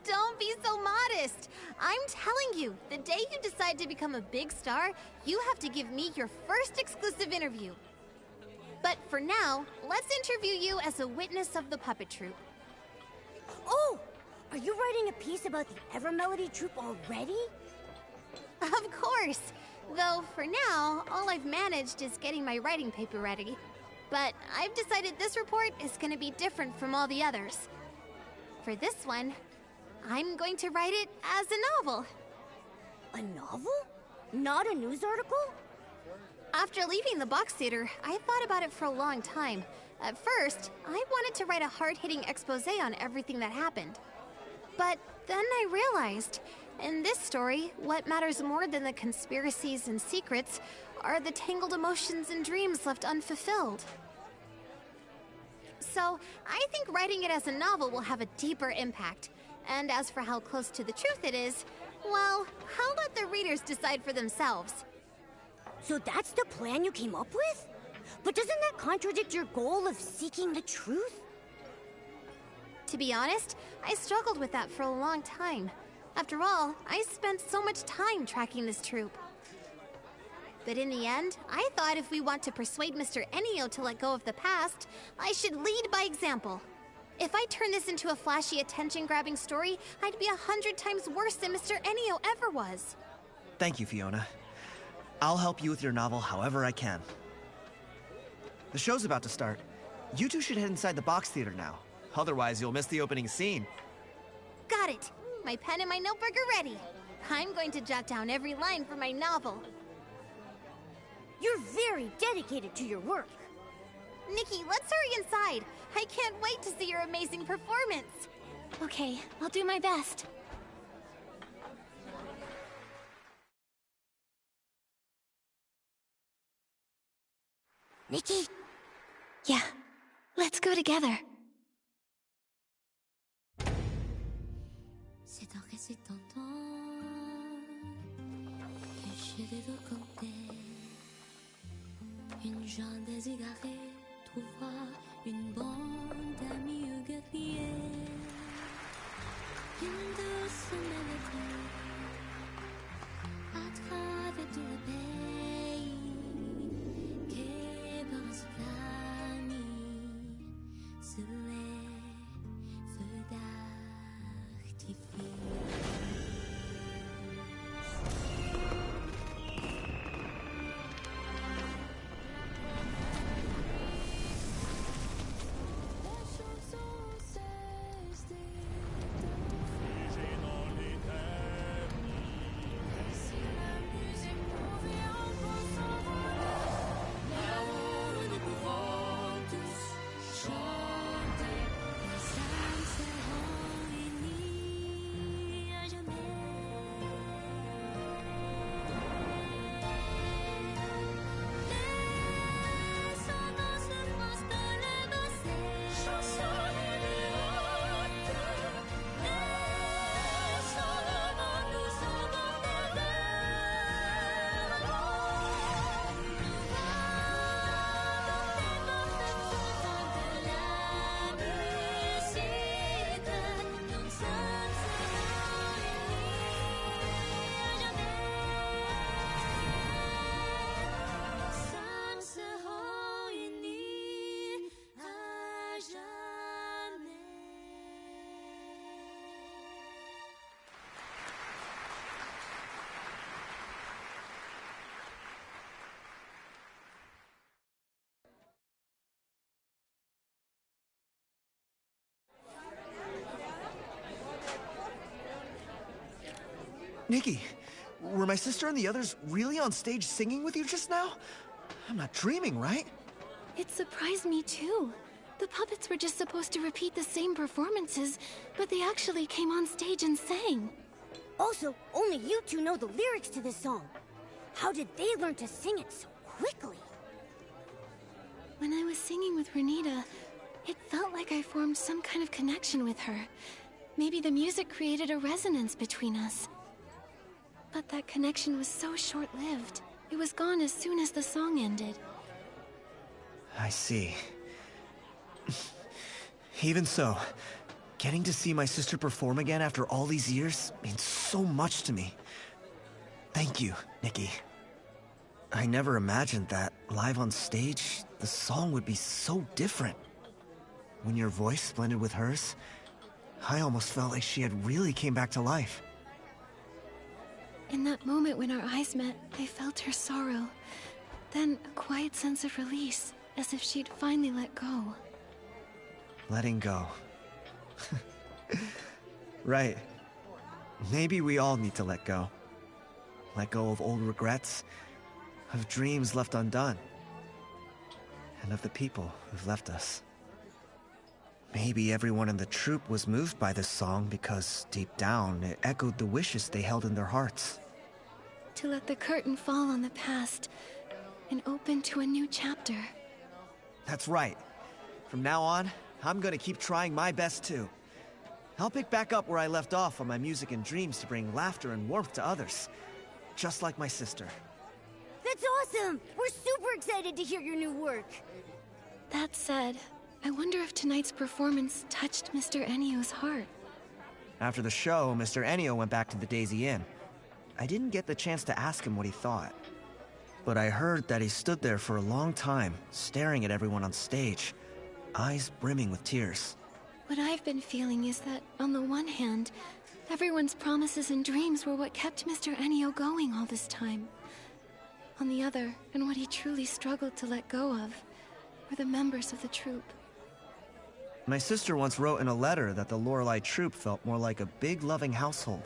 S12: Don't be so modest. I'm telling you, the day you decide to become a big star, you have to give me your first exclusive interview. But for now, let's interview you as a witness of the puppet troupe.
S4: Oh! Are you writing a piece about the Evermelody troupe already?
S12: Of course. Though, for now, all I've managed is getting my writing paper ready. But I've decided this report is going to be different from all the others. For this one, I'm going to write it as a novel.
S4: A novel? Not a news article?
S12: After leaving the box theater, I thought about it for a long time. At first, I wanted to write a hard-hitting exposé on everything that happened. But then I realized, in this story, what matters more than the conspiracies and secrets are the tangled emotions and dreams left unfulfilled. So, I think writing it as a novel will have a deeper impact. And as for how close to the truth it is, well, I'll let the readers decide for themselves.
S4: So that's the plan you came up with? But doesn't that contradict your goal of seeking the truth?
S12: To be honest, I struggled with that for a long time. After all, I spent so much time tracking this troupe. But in the end, I thought if we want to persuade Mr. Enio to let go of the past, I should lead by example. If I turn this into a flashy, attention-grabbing story, I'd be 100 times worse than Mr. Enio ever was.
S2: Thank you, Fiona. I'll help you with your novel however I can. The show's about to start. You two should head inside the box theater now. Otherwise, you'll miss the opening scene.
S12: Got it. My pen and my notebook are ready. I'm going to jot down every line for my novel.
S4: You're very dedicated to your work.
S12: Nikki, let's hurry inside. I can't wait to see your amazing performance.
S3: Okay, I'll do my best.
S4: Nikki?
S3: Yeah, let's go together.
S18: C'est en restant que je vais vous conter une jeune désirée trouvera une bande d'amis guerriers, une douce mélodie à travers tout le pays qui va se vanir sous les feux d'artifice.
S2: Nikki, were my sister and the others really on stage singing with you just now? I'm not dreaming, right?
S10: It surprised me too. The puppets were just supposed to repeat the same performances, but they actually came on stage and sang.
S4: Also, only you two know the lyrics to this song. How did they learn to sing it so quickly?
S10: When I was singing with Renita, it felt like I formed some kind of connection with her. Maybe the music created a resonance between us. But that connection was so short-lived. It was gone as soon as the song ended.
S2: I see. Even so, getting to see my sister perform again after all these years means so much to me. Thank you, Nikki. I never imagined that, live on stage, the song would be so different. When your voice blended with hers, I almost felt like she had really came back to life.
S10: In that moment when our eyes met, I felt her sorrow. Then a quiet sense of release, as if she'd finally let go.
S2: Letting go. Right. Maybe we all need to let go. Let go of old regrets, of dreams left undone, and of the people who've left us. Maybe everyone in the troupe was moved by this song because, deep down, it echoed the wishes they held in their hearts.
S10: To let the curtain fall on the past and open to a new chapter.
S2: That's right. From now on, I'm gonna keep trying my best too. I'll pick back up where I left off on my music and dreams to bring laughter and warmth to others. Just like my sister.
S4: That's awesome! We're super excited to hear your new work.
S10: That said, I wonder if tonight's performance touched Mr. Ennio's heart.
S2: After the show, Mr. Ennio went back to the Daisy Inn. I didn't get the chance to ask him what he thought. But I heard that he stood there for a long time, staring at everyone on stage, eyes brimming with tears.
S10: What I've been feeling is that, on the one hand, everyone's promises and dreams were what kept Mr. Ennio going all this time. On the other, and what he truly struggled to let go of, were the members of the troupe.
S2: My sister once wrote in a letter that the Lorelei troupe felt more like a big, loving household.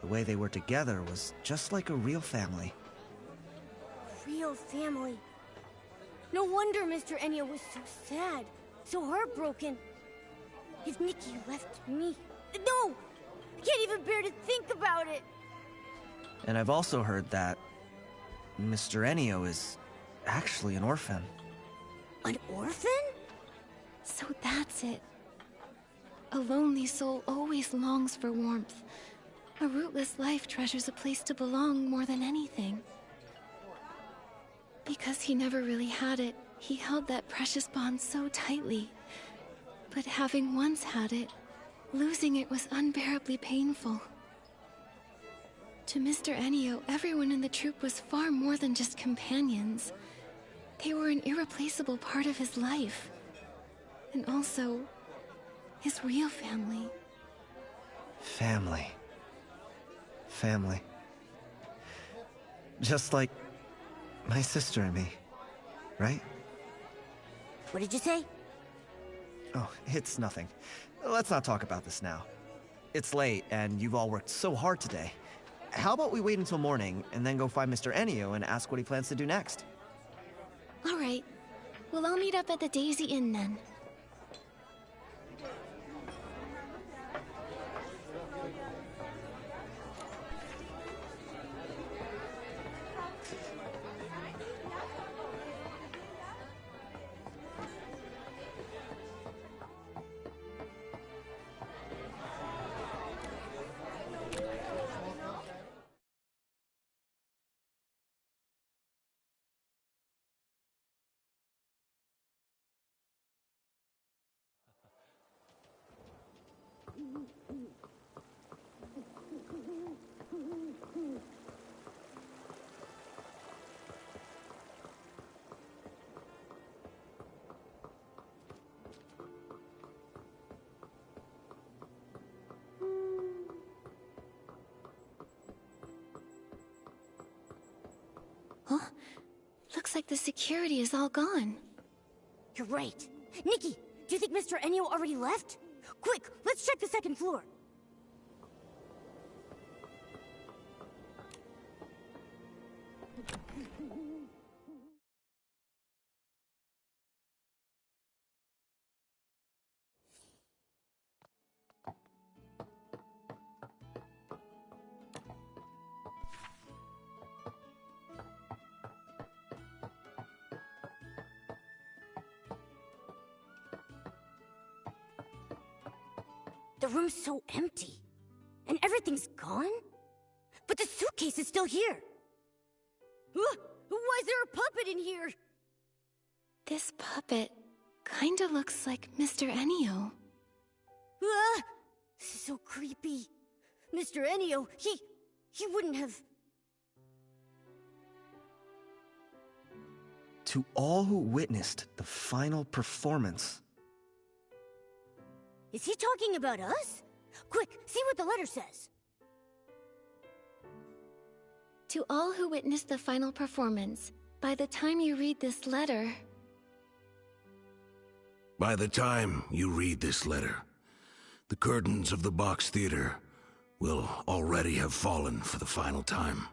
S2: The way they were together was just like a real family.
S4: Real family. No wonder Mr. Ennio was so sad, so heartbroken. If Nikki left me... No! I can't even bear to think about it!
S2: And I've also heard that Mr. Ennio is actually an orphan.
S4: An orphan?
S10: So that's it. A lonely soul always longs for warmth. A rootless life treasures a place to belong more than anything. Because he never really had it, he held that precious bond so tightly. But having once had it, losing it was unbearably painful. To Mr. Ennio, everyone in the troupe was far more than just companions. They were an irreplaceable part of his life. And also, his real family.
S2: Family. Family. Just like my sister and me, right?
S4: What did you say?
S2: Oh, it's nothing. Let's not talk about this now. It's late, and you've all worked so hard today. How about we wait until morning, and then go find Mr. Ennio and ask what he plans to do next?
S10: All right. Well, I'll meet up at the Daisy Inn then. Huh? Looks like the security is all gone.
S4: You're right. Nikki, do you think Mr. Ennio already left? Quick, let's check the second floor. The room's so empty. And everything's gone? But the suitcase is still here. Why is there a puppet in here?
S10: This puppet kinda looks like Mr. Enio.
S4: This is so creepy. Mr. Enio, he wouldn't have...
S2: To all who witnessed the final performance.
S4: Is he talking about us? Quick, see what the letter says.
S10: To all who witnessed the final performance, by the time you read this letter...
S5: By the time you read this letter, the curtains of the box theater will already have fallen for the final time.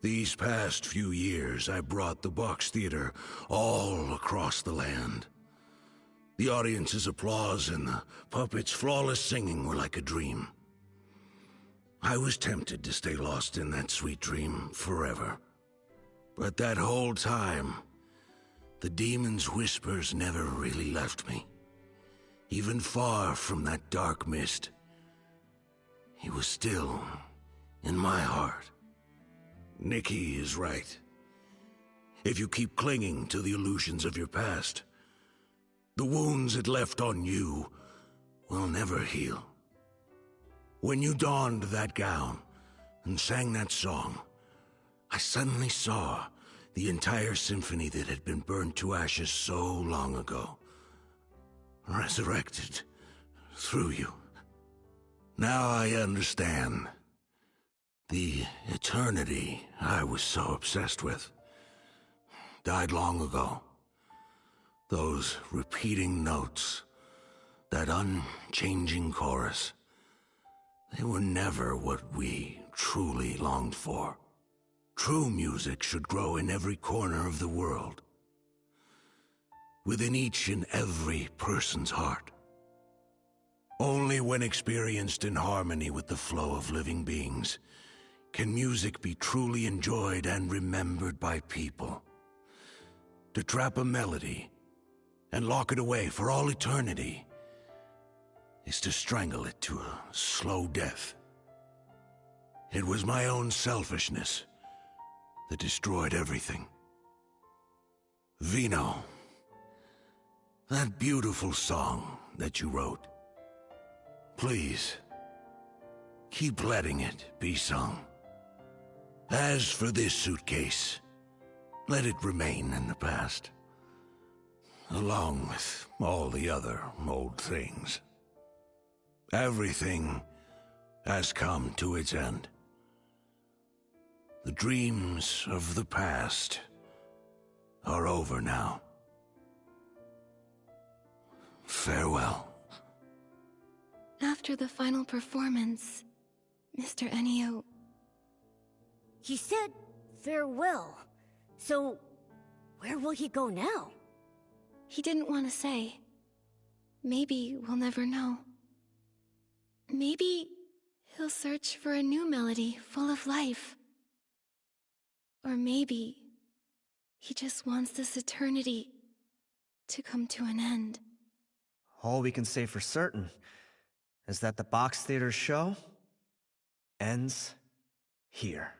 S5: These past few years, I brought the box theater all across the land. The audience's applause and the puppets' flawless singing were like a dream. I was tempted to stay lost in that sweet dream forever. But that whole time, the demon's whispers never really left me. Even far from that dark mist, he was still in my heart. Nikki is right. If you keep clinging to the illusions of your past, the wounds it left on you will never heal. When you donned that gown and sang that song, I suddenly saw the entire symphony that had been burned to ashes so long ago, resurrected through you. Now I understand. The eternity I was so obsessed with died long ago. Those repeating notes, that unchanging chorus, they were never what we truly longed for. True music should grow in every corner of the world, within each and every person's heart. Only when experienced in harmony with the flow of living beings can music be truly enjoyed and remembered by people. To trap a melody and lock it away for all eternity is to strangle it to a slow death. It was my own selfishness that destroyed everything. Vino, that beautiful song that you wrote, please, keep letting it be sung. As for this suitcase, let it remain in the past, along with all the other old things. Everything has come to its end. The dreams of the past are over now. Farewell.
S10: After the final performance, Mr. Enio...
S4: He said farewell. So, where will he go now?
S10: He didn't want to say. Maybe we'll never know. Maybe he'll search for a new melody full of life. Or maybe he just wants this eternity to come to an end.
S2: All we can say for certain is that the box theater show ends here.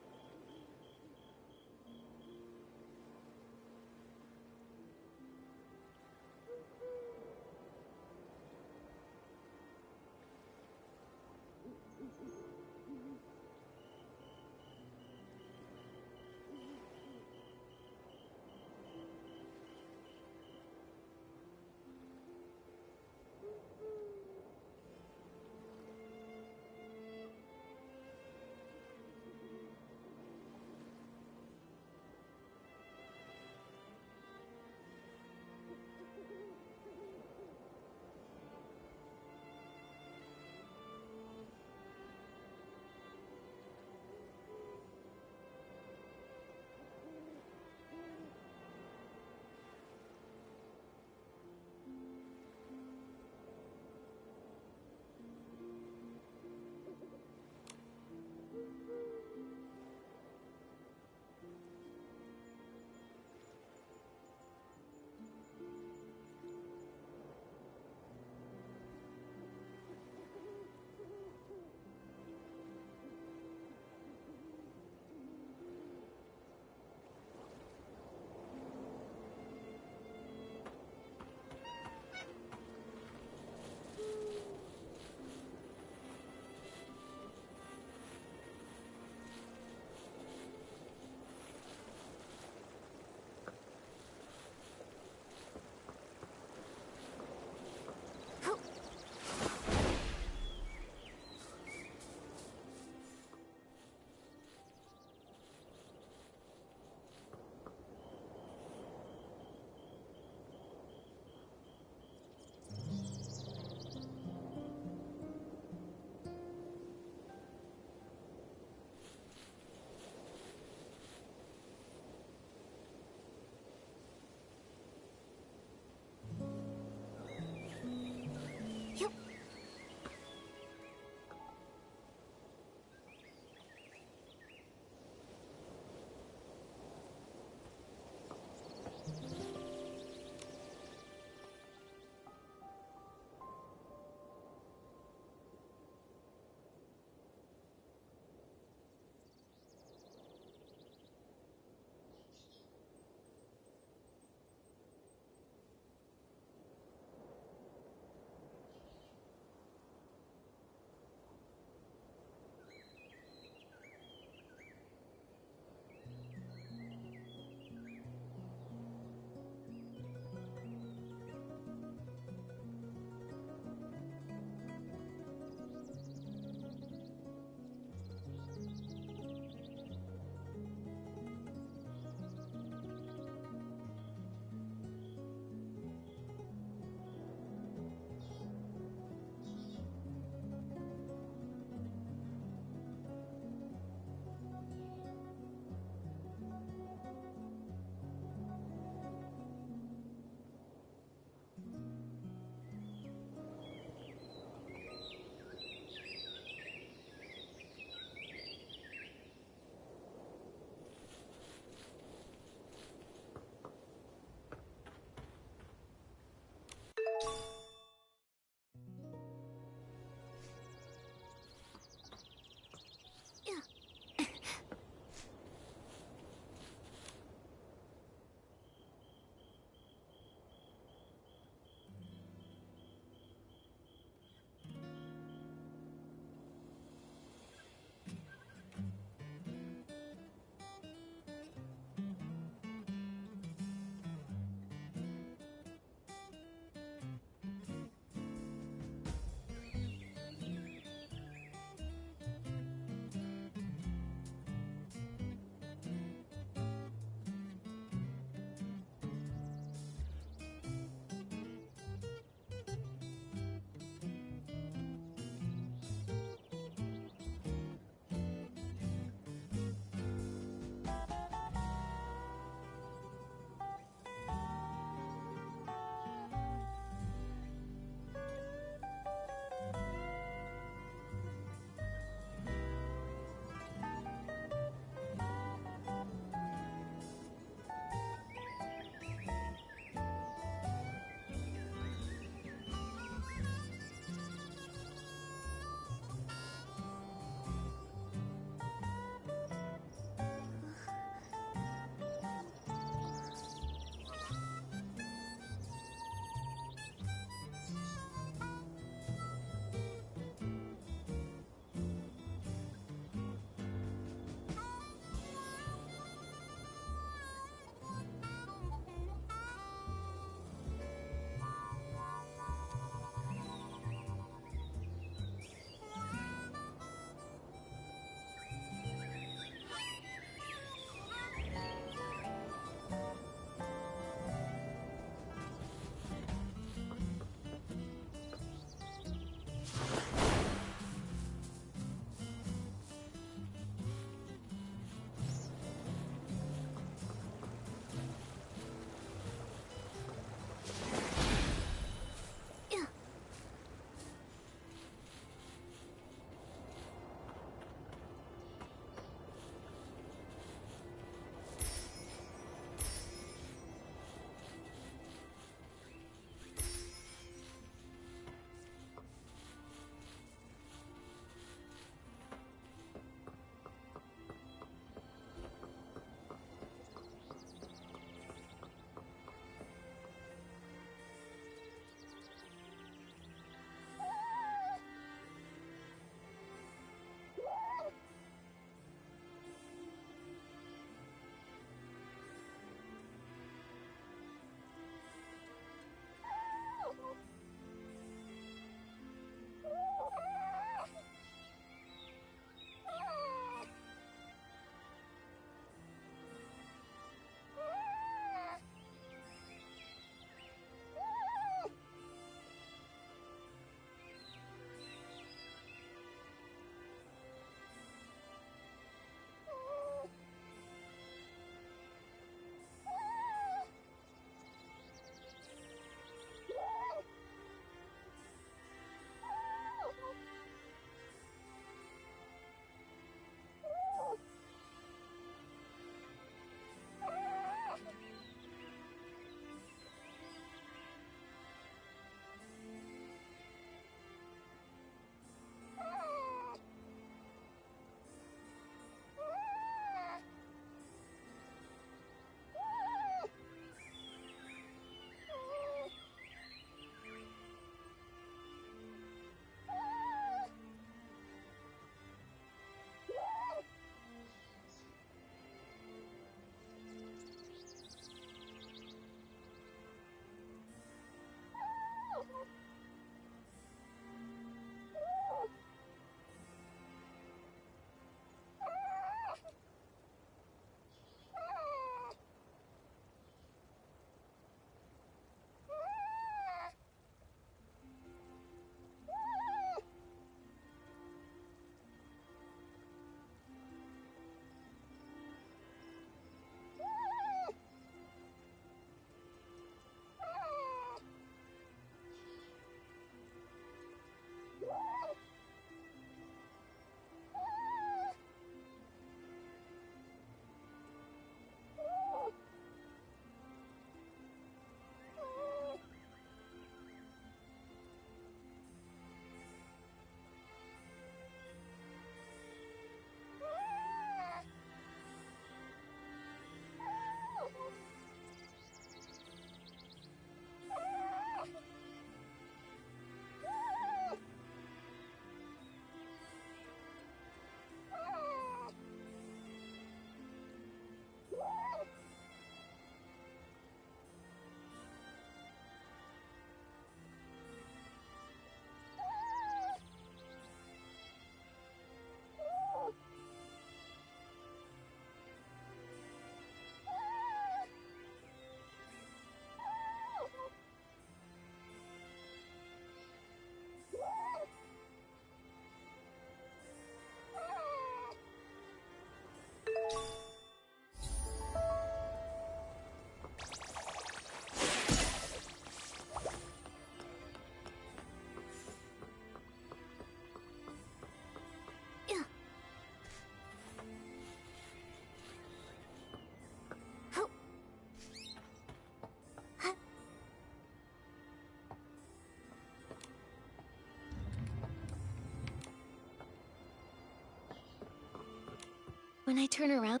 S3: When I turn around...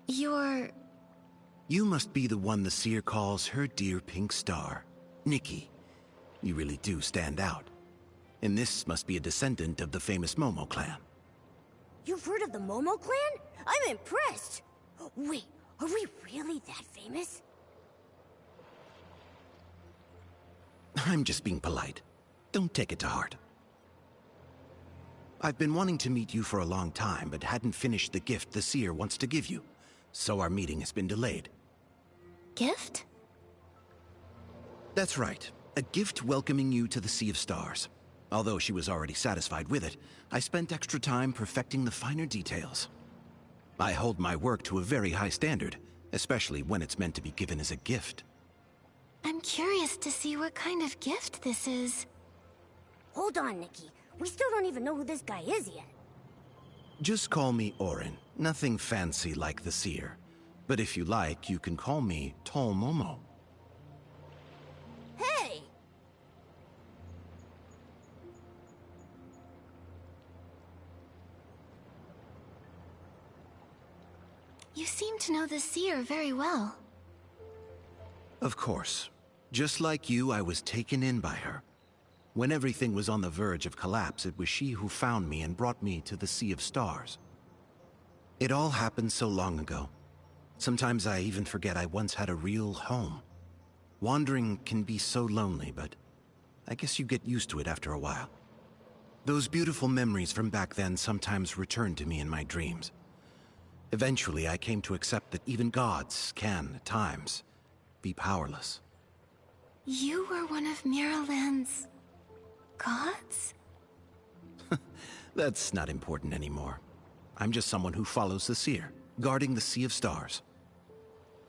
S3: You're...
S5: You must be the one the seer calls her dear pink star. Nikki. You really do stand out. And this must be a descendant of the famous Momo clan.
S4: You've heard of the Momo clan? I'm impressed! Wait, are we really that famous?
S5: I'm just being polite. Don't take it to heart. I've been wanting to meet you for a long time, but hadn't finished the gift the seer wants to give you. So our meeting has been delayed.
S3: Gift?
S5: That's right. A gift welcoming you to the Sea of Stars. Although she was already satisfied with it, I spent extra time perfecting the finer details. I hold my work to a very high standard, especially when it's meant to be given as a gift.
S3: I'm curious to see what kind of gift this is.
S4: Hold on, Nikki. We still don't even know who this guy is yet.
S5: Just call me Orin. Nothing fancy like the seer. But if you like, you can call me Tall Momo.
S4: Hey!
S3: You seem to know the seer very well.
S5: Of course. Just like you, I was taken in by her. When everything was on the verge of collapse, it was she who found me and brought me to the Sea of Stars. It all happened so long ago. Sometimes I even forget I once had a real home. Wandering can be so lonely, but I guess you get used to it after a while. Those beautiful memories from back then sometimes return to me in my dreams. Eventually, I came to accept that even gods can, at times, be powerless.
S3: You were one of Miraland's... gods?
S5: That's not important anymore. I'm just someone who follows the seer, guarding the Sea of Stars.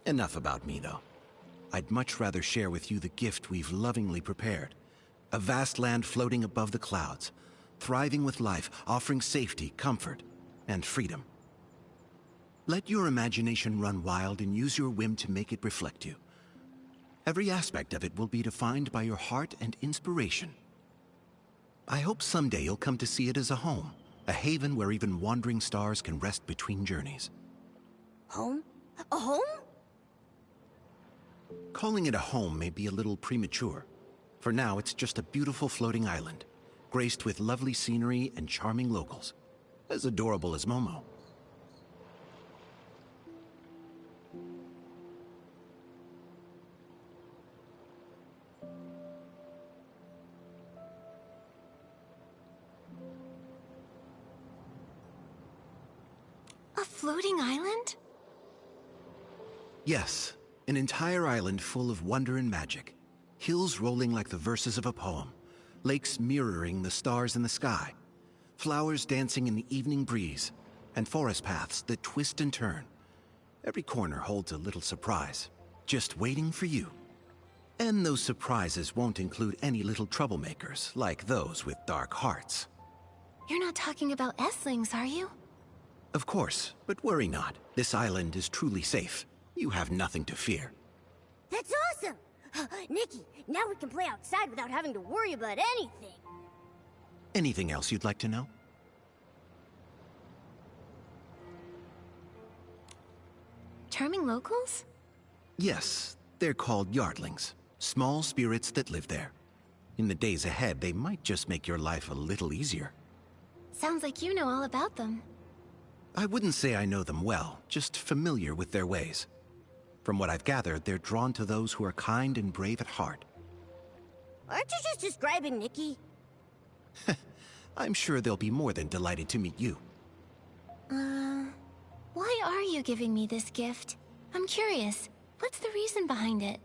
S5: Enough about me, though. I'd much rather share with you the gift we've lovingly prepared. A vast land floating above the clouds, thriving with life, offering safety, comfort, and freedom. Let your imagination run wild and use your whim to make it reflect you. Every aspect of it will be defined by your heart and inspiration. I hope someday you'll come to see it as a home, a haven where even wandering stars can rest between journeys.
S4: Home? A home?
S5: Calling it a home may be a little premature. For now, it's just a beautiful floating island, graced with lovely scenery and charming locals. As adorable as Momo.
S3: A floating island?
S5: Yes, an entire island full of wonder and magic. Hills rolling like the verses of a poem. Lakes mirroring the stars in the sky. Flowers dancing in the evening breeze. And forest paths that twist and turn. Every corner holds a little surprise, just waiting for you. And those surprises won't include any little troublemakers, like those with dark hearts.
S3: You're not talking about Esslings, are you?
S5: Of course, but worry not. This island is truly safe. You have nothing to fear.
S4: That's awesome! Nikki, now we can play outside without having to worry about anything.
S5: Anything else you'd like to know?
S3: Charming locals?
S5: Yes, they're called yardlings. Small spirits that live there. In the days ahead, they might just make your life a little easier.
S3: Sounds like you know all about them.
S5: I wouldn't say I know them well, just familiar with their ways. From what I've gathered, they're drawn to those who are kind and brave at heart.
S4: Aren't you just describing Nikki?
S5: I'm sure they'll be more than delighted to meet you.
S3: Why are you giving me this gift? I'm curious. What's the reason behind it?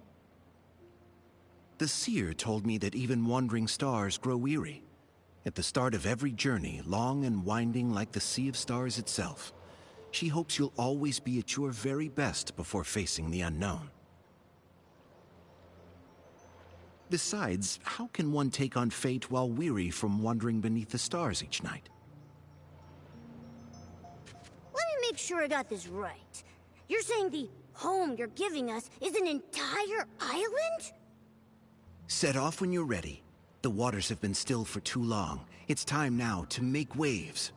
S5: The seer told me that even wandering stars grow weary. At the start of every journey, long and winding like the Sea of Stars itself, she hopes you'll always be at your very best before facing the unknown. Besides, how can one take on fate while weary from wandering beneath the stars each night?
S4: Let me make sure I got this right. You're saying the home you're giving us is an entire island?
S5: Set off when you're ready. The waters have been still for too long. It's time now to make waves.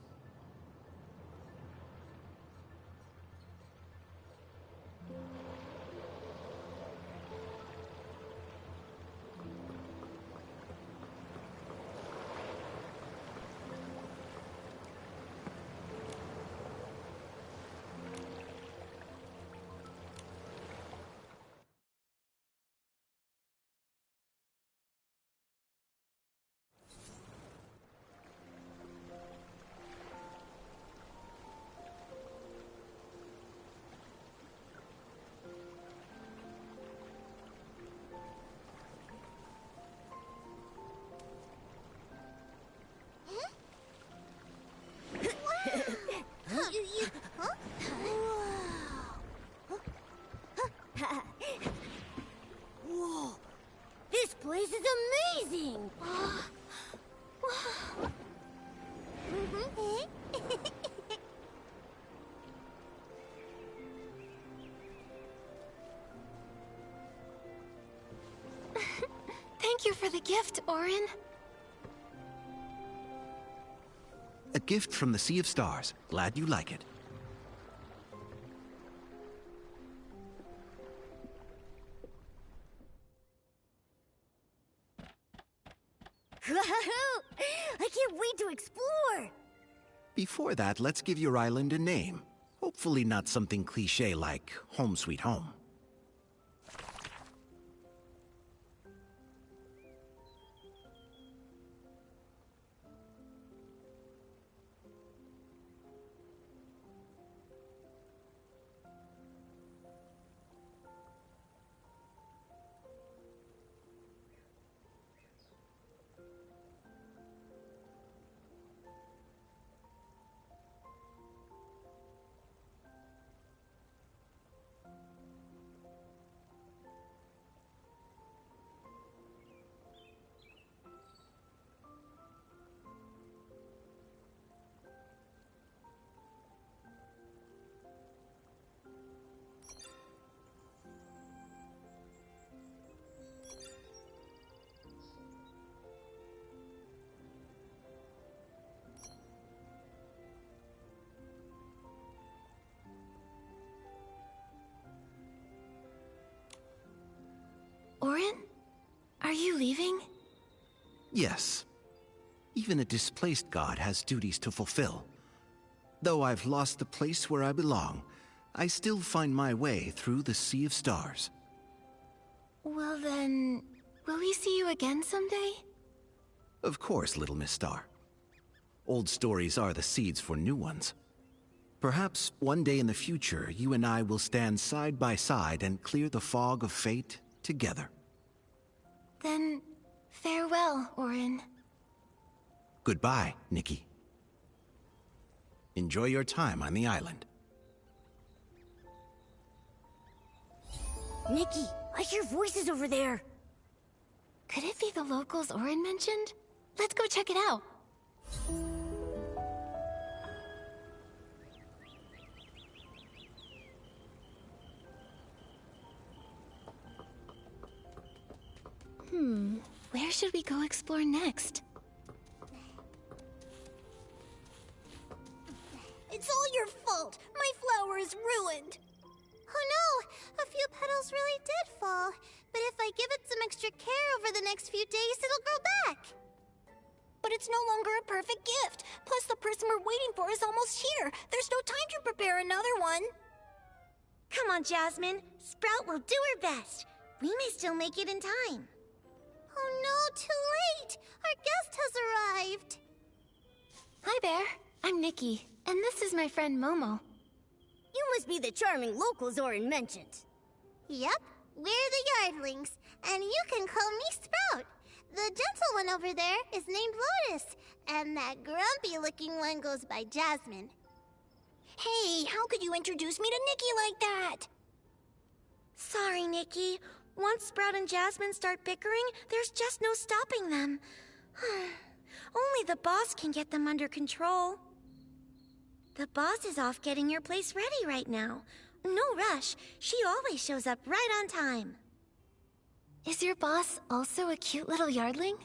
S4: place is amazing!
S10: Thank you for the gift, Orin.
S2: A gift from the Sea of Stars. Glad you like it.
S4: I can't wait to explore!
S2: Before that, let's give your island a name. Hopefully not something cliché like Home Sweet Home.
S10: Orin? Are you leaving?
S2: Yes. Even a displaced god has duties to fulfill. Though I've lost the place where I belong, I still find my way through the Sea of Stars.
S10: Well then, will we see you again someday?
S2: Of course, Little Miss Star. Old stories are the seeds for new ones. Perhaps one day in the future, you and I will stand side by side and clear the fog of fate together.
S10: Then, farewell, Orin.
S2: Goodbye, Nikki. Enjoy your time on the island.
S4: Nikki, I hear voices over there.
S10: Could it be the locals Orin mentioned? Let's go check it out. Where should we go explore next?
S12: It's all your fault. My flower is ruined. Oh no, a few petals really did fall. But if I give it some extra care over the next few days, it'll grow back. But it's no longer a perfect gift. Plus, the person we're waiting for is almost here. There's no time to prepare another one.
S4: Come on, Jasmine. Sprout will do her best. We may still make it in time.
S12: Oh no, too late! Our guest has arrived!
S10: Hi there, I'm Nikki, and this is my friend Momo.
S4: You must be the charming locals Orin mentioned.
S12: Yep, we're the Yardlings, and you can call me Sprout. The gentle one over there is named Lotus, and that grumpy-looking one goes by Jasmine. Hey, how could you introduce me to Nikki like that?
S4: Sorry, Nikki. Once Sprout and Jasmine start bickering, there's just no stopping them. Only the boss can get them under control. The boss is off getting your place ready right now. No rush. She always shows up right on time.
S10: Is your boss also a cute little Yardling?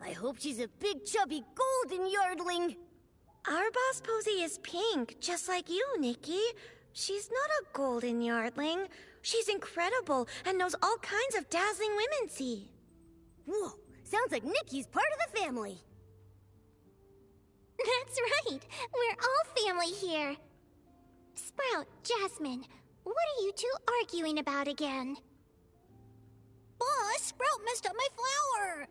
S4: I hope she's a big, chubby, golden Yardling. Our boss Posey is pink, just like you, Nikki. She's not a golden Yardling. She's incredible and knows all kinds of dazzling womency. Whoa, sounds like Nikki's part of the family.
S12: That's right. We're all family here. Sprout, Jasmine, what are you two arguing about again? Boss, Sprout messed up my flower.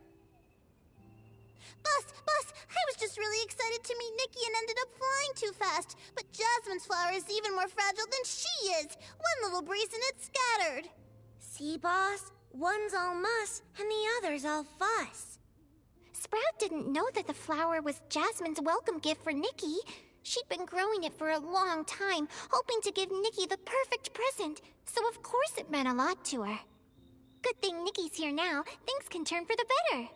S12: Boss, I was just really excited to meet Nikki and ended up flying too fast. But Jasmine's flower is even more fragile than she is. One little breeze and it's scattered.
S4: See, boss? One's all muss and the other's all fuss.
S12: Sprout didn't know that the flower was Jasmine's welcome gift for Nikki. She'd been growing it for a long time, hoping to give Nikki the perfect present. So of course it meant a lot to her. Good thing Nikki's here now. Things can turn for the better.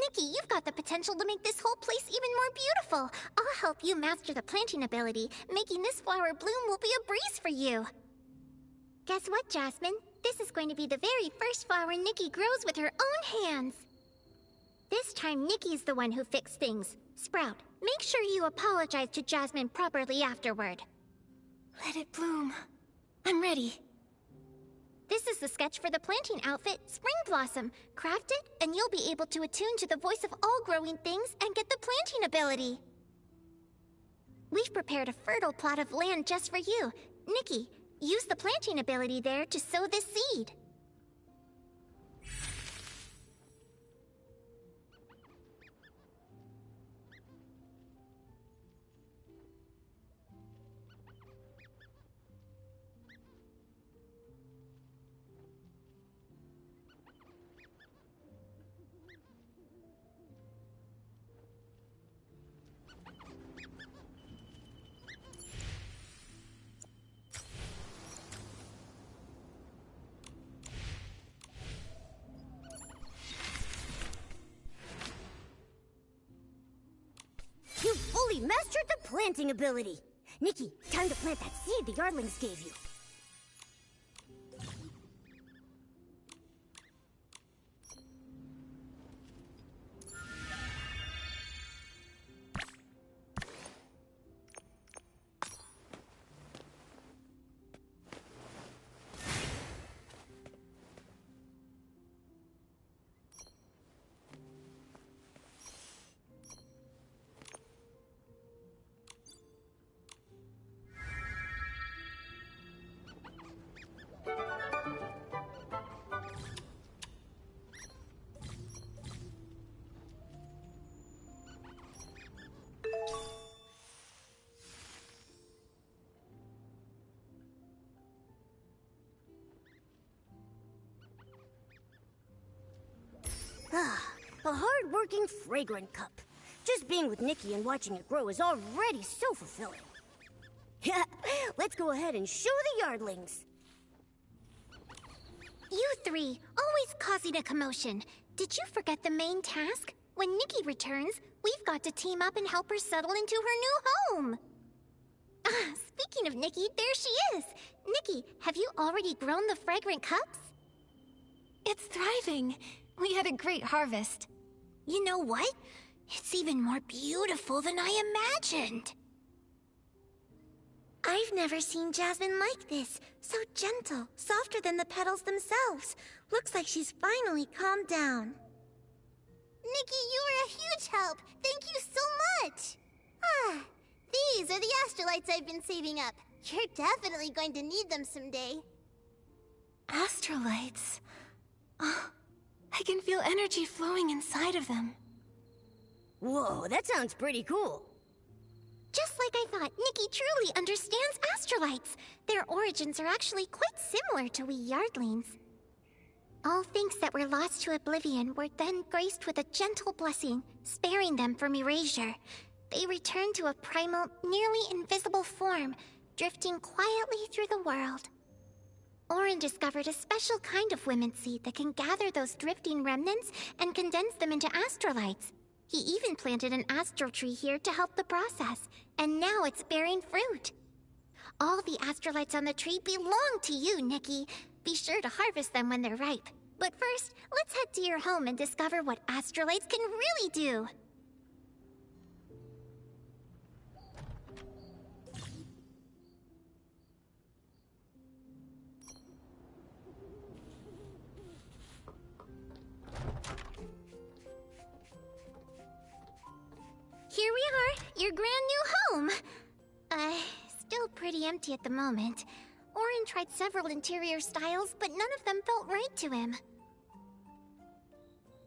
S12: Nikki, you've got the potential to make this whole place even more beautiful. I'll help you master the planting ability. Making this flower bloom will be a breeze for you. Guess what, Jasmine? This is going to be the very first flower Nikki grows with her own hands. This time, Nikki's the one who fixed things. Sprout, make sure you apologize to Jasmine properly afterward.
S10: Let it bloom. I'm ready.
S12: This is the sketch for the planting outfit, Spring Blossom. Craft it, and you'll be able to attune to the voice of all growing things and get the planting ability. We've prepared a fertile plot of land just for you. Nikki, use the planting ability there to sow this seed.
S4: You fully mastered the planting ability. Nikki, time to plant that seed the Yardlings gave you. A hard-working, fragrant cup. Just being with Nikki and watching it grow is already so fulfilling. Yeah, let's go ahead and show the Yardlings.
S12: You three, always causing a commotion. Did you forget the main task? When Nikki returns, we've got to team up and help her settle into her new home. Ah, speaking of Nikki, there she is. Nikki, have you already grown the fragrant cups?
S10: It's thriving. We had a great harvest.
S12: You know what? It's even more beautiful than I imagined.
S19: I've never seen Jasmine like this. So gentle, softer than the petals themselves. Looks like she's finally calmed down.
S12: Nikki, you were a huge help. Thank you so much. Ah, these are the astrolites I've been saving up. You're definitely going to need them someday.
S10: Astrolites? Oh, I can feel energy flowing inside of them.
S4: Whoa, that sounds pretty cool.
S12: Just like I thought, Nikki truly understands astrolites. Their origins are actually quite similar to we Yardlings. All things that were lost to oblivion were then graced with a gentle blessing, sparing them from erasure. They returned to a primal, nearly invisible form, drifting quietly through the world. Orin discovered a special kind of women's seed that can gather those drifting remnants and condense them into astrolites. He even planted an astral tree here to help the process, and now it's bearing fruit. All the astrolites on the tree belong to you, Nikki. Be sure to harvest them when they're ripe. But first, let's head to your home and discover what astrolites can really do. Here we are, your grand new home. Still pretty empty at the moment. Orin tried several interior styles, but none of them felt right to him.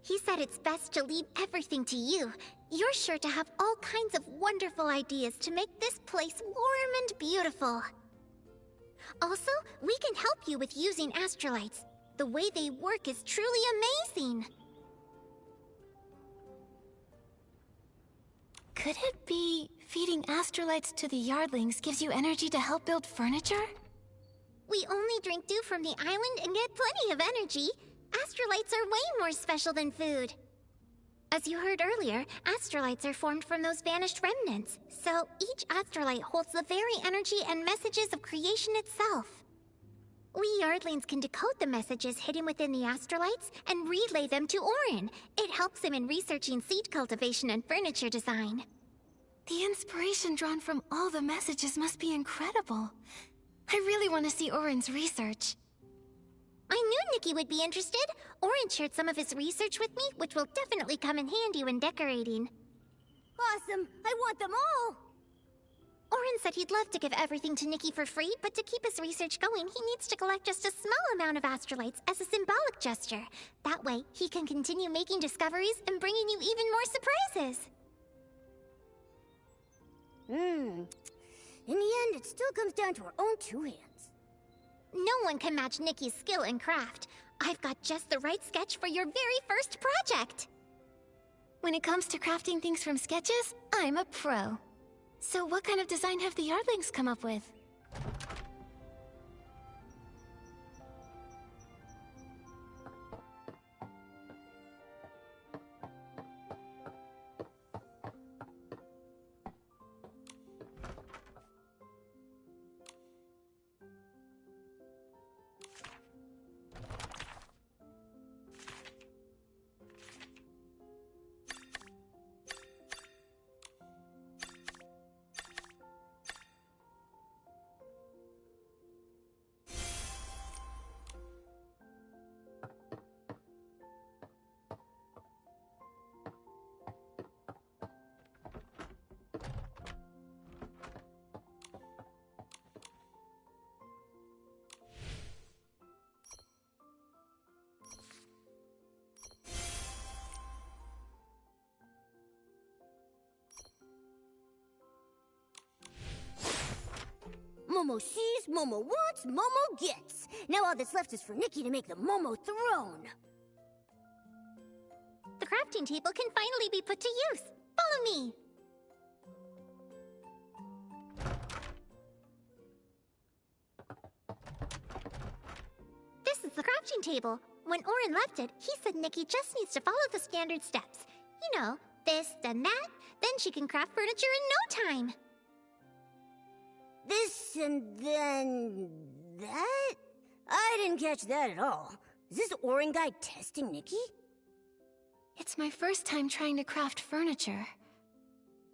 S12: He said it's best to leave everything to you. You're sure to have all kinds of wonderful ideas to make this place warm and beautiful. Also, we can help you with using astrolites. The way they work is truly amazing.
S10: Could it be feeding astrolites to the Yardlings gives you energy to help build furniture?
S12: We only drink dew from the island and get plenty of energy. Astrolites are way more special than food. As you heard earlier, astrolites are formed from those vanished remnants. So each astrolite holds the very energy and messages of creation itself. We Earthlings can decode the messages hidden within the astrolites and relay them to Orin. It helps him in researching seed cultivation and furniture design.
S10: The inspiration drawn from all the messages must be incredible. I really want to see Orin's research.
S12: I knew Nikki would be interested. Orin shared some of his research with me, which will definitely come in handy when decorating.
S4: Awesome! I want them all!
S12: Orin said he'd love to give everything to Nikki for free, but to keep his research going, he needs to collect just a small amount of astrolites as a symbolic gesture. That way, he can continue making discoveries and bringing you even more surprises.
S4: In the end, it still comes down to our own two hands.
S12: No one can match Nikki's skill in craft. I've got just the right sketch for your very first project.
S10: When it comes to crafting things from sketches, I'm a pro. So what kind of design have the Yardlings come up with?
S4: Momo sees, Momo wants, Momo gets. Now all that's left is for Nikki to make the Momo throne.
S12: The crafting table can finally be put to use. Follow me. This is the crafting table. When Orin left it, he said Nikki just needs to follow the standard steps. You know, this, then that, then she can craft furniture in no time.
S4: This and then that? I didn't catch that at all. Is this Orin guy testing Nikki?
S10: It's my first time trying to craft furniture.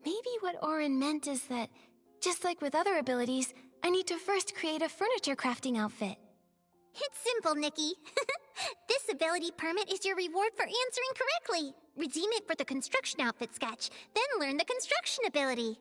S10: Maybe what Orin meant is that, just like with other abilities, I need to first create a furniture crafting outfit.
S12: It's simple, Nikki. This ability permit is your reward for answering correctly. Redeem it for the construction outfit sketch, then learn the construction ability.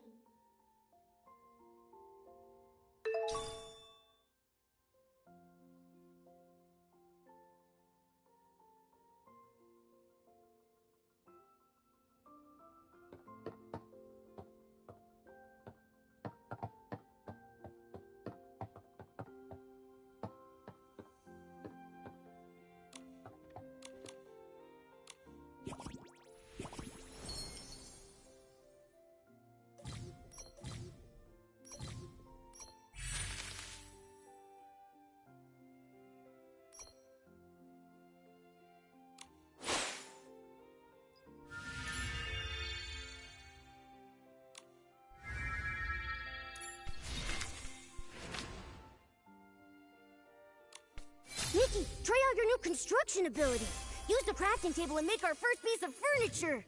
S4: Nikki, try out your new construction ability. Use the crafting table and make our first piece of furniture.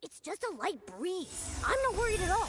S4: It's just a light breeze. I'm not worried at all.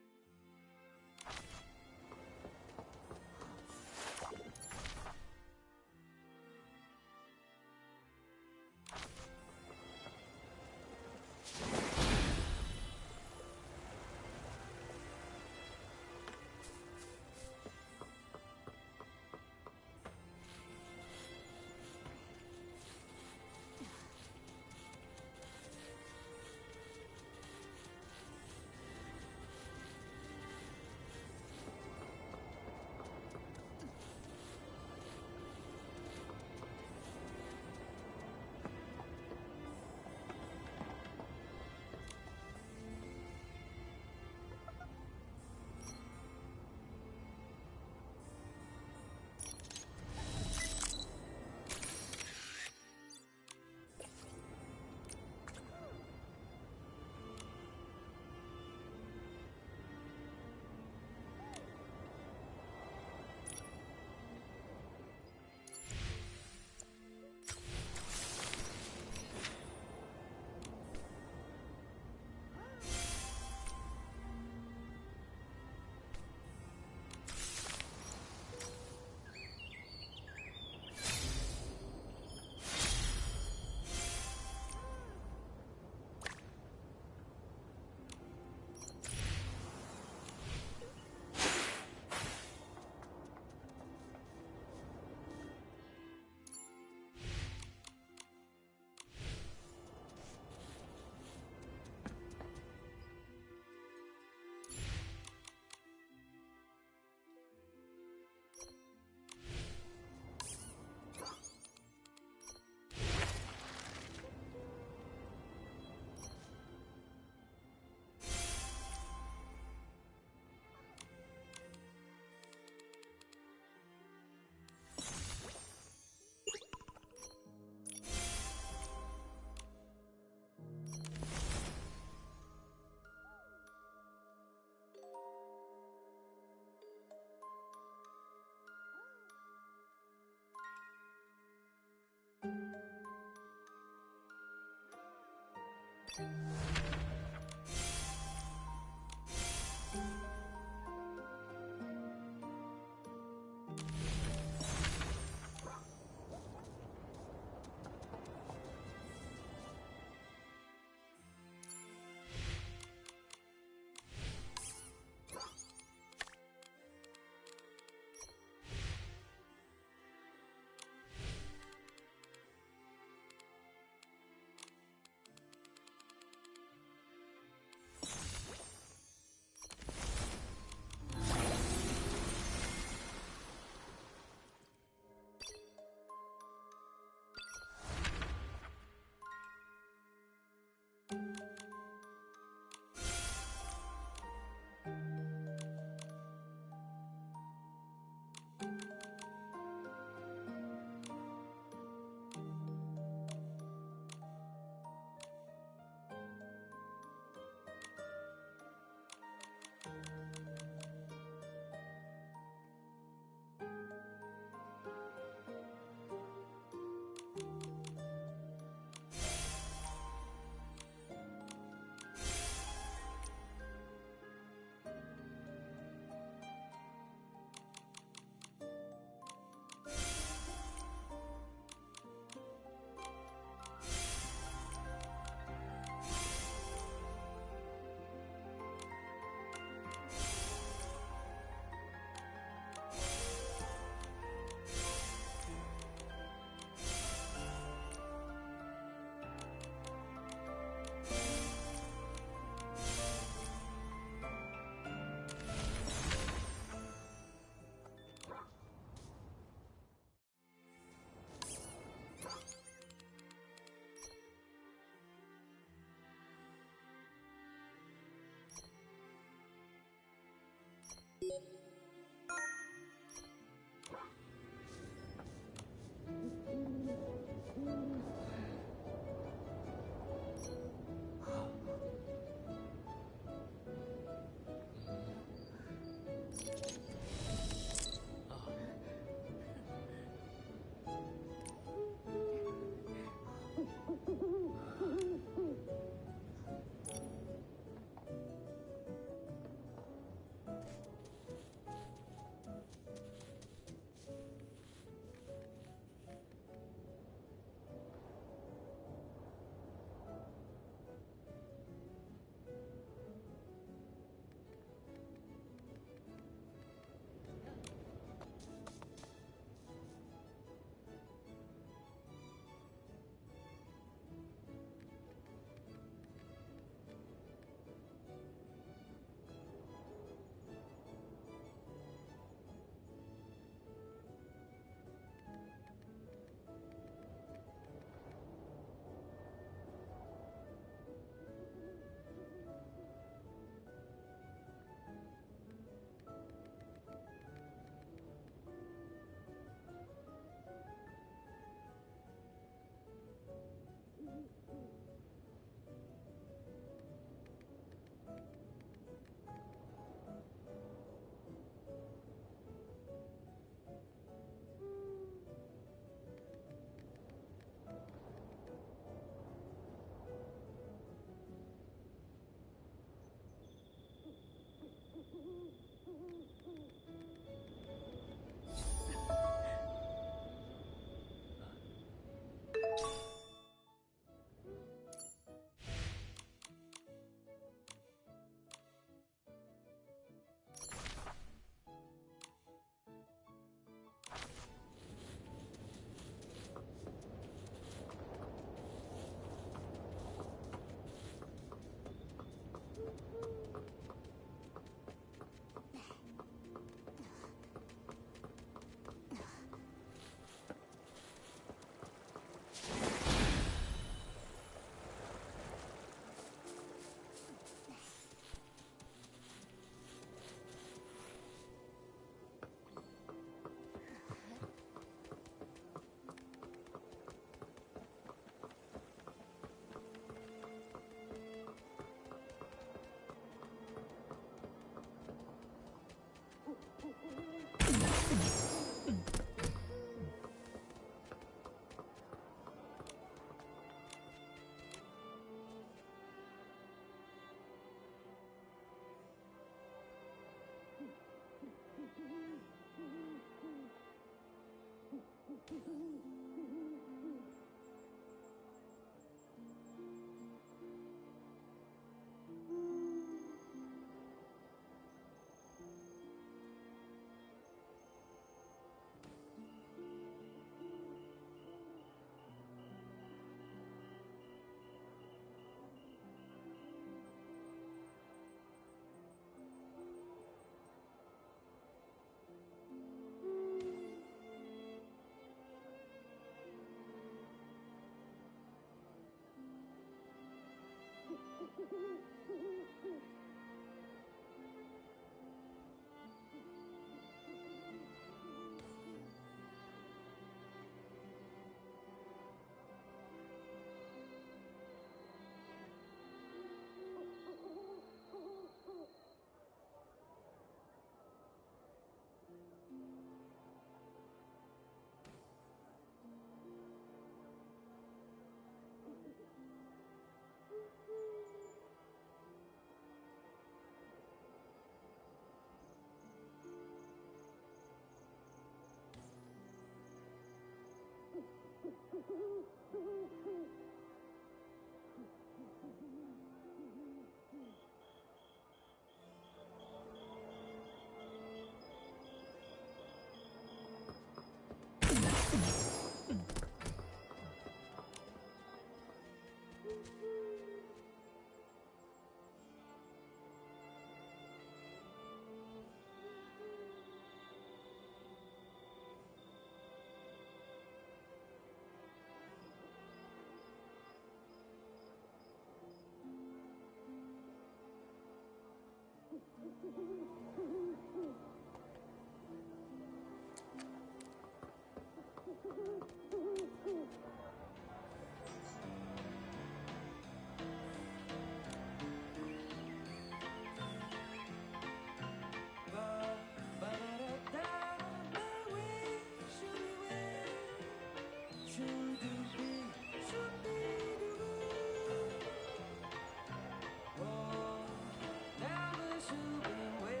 S20: Never should be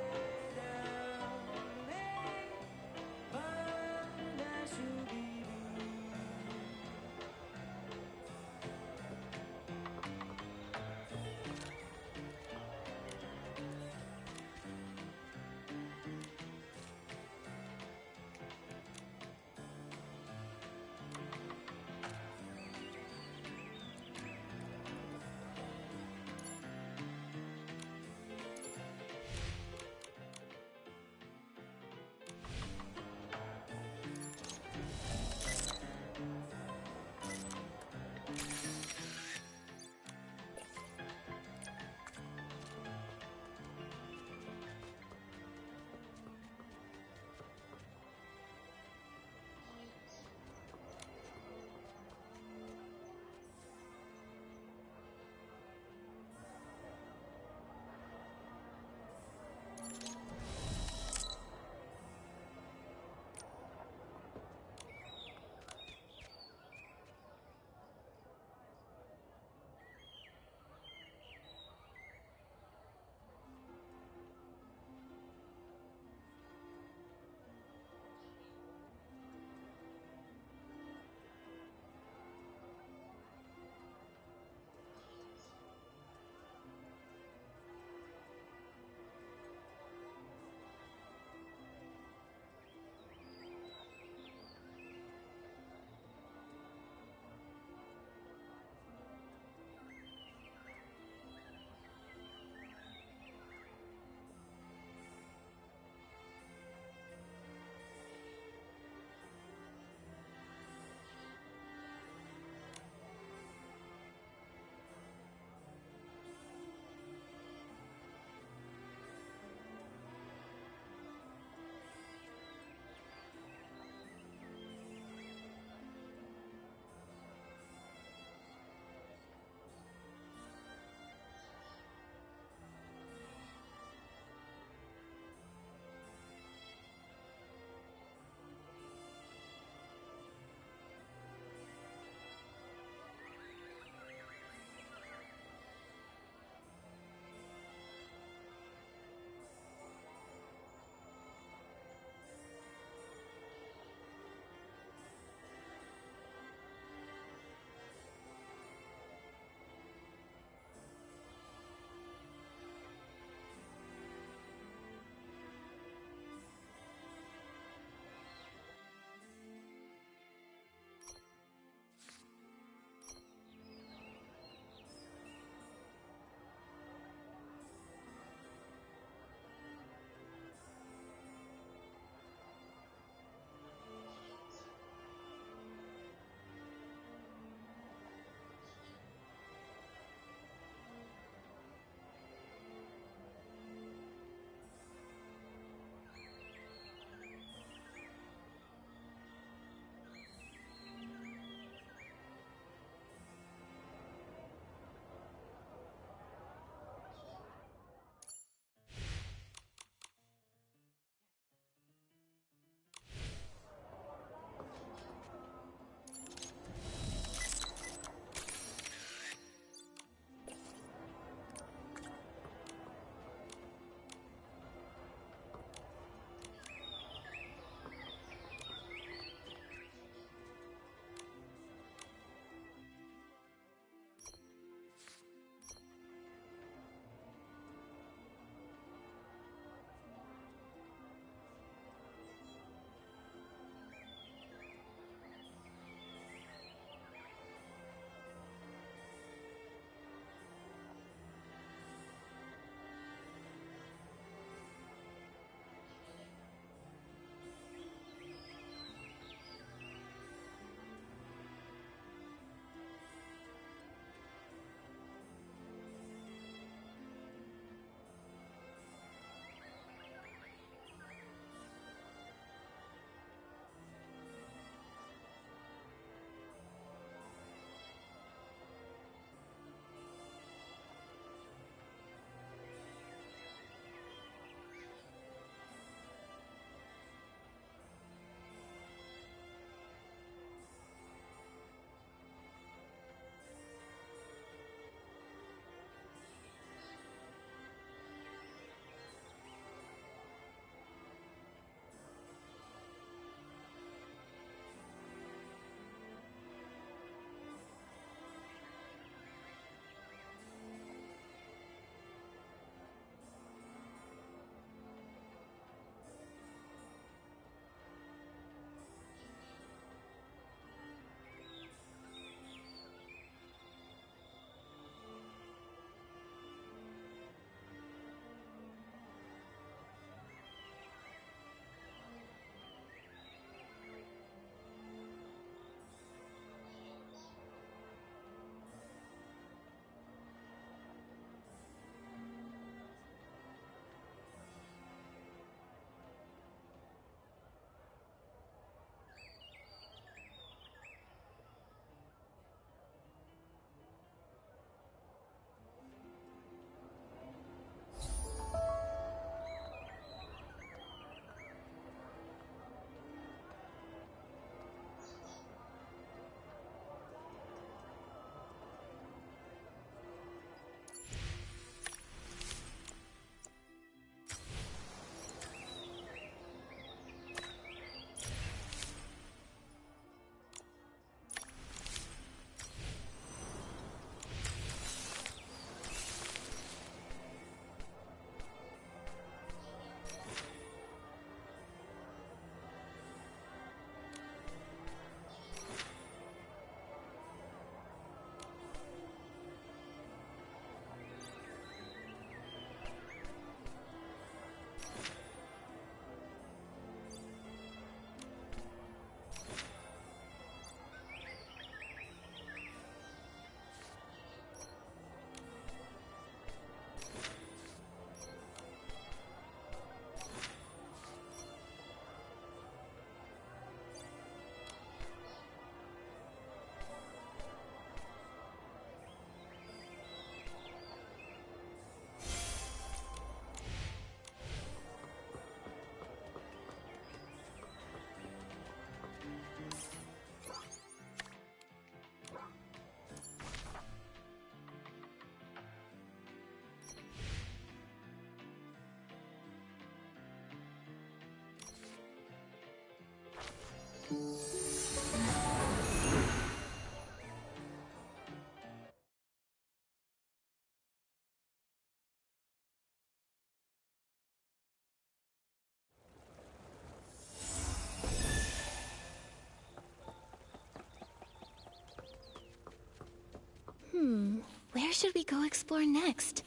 S10: Where should we go explore next?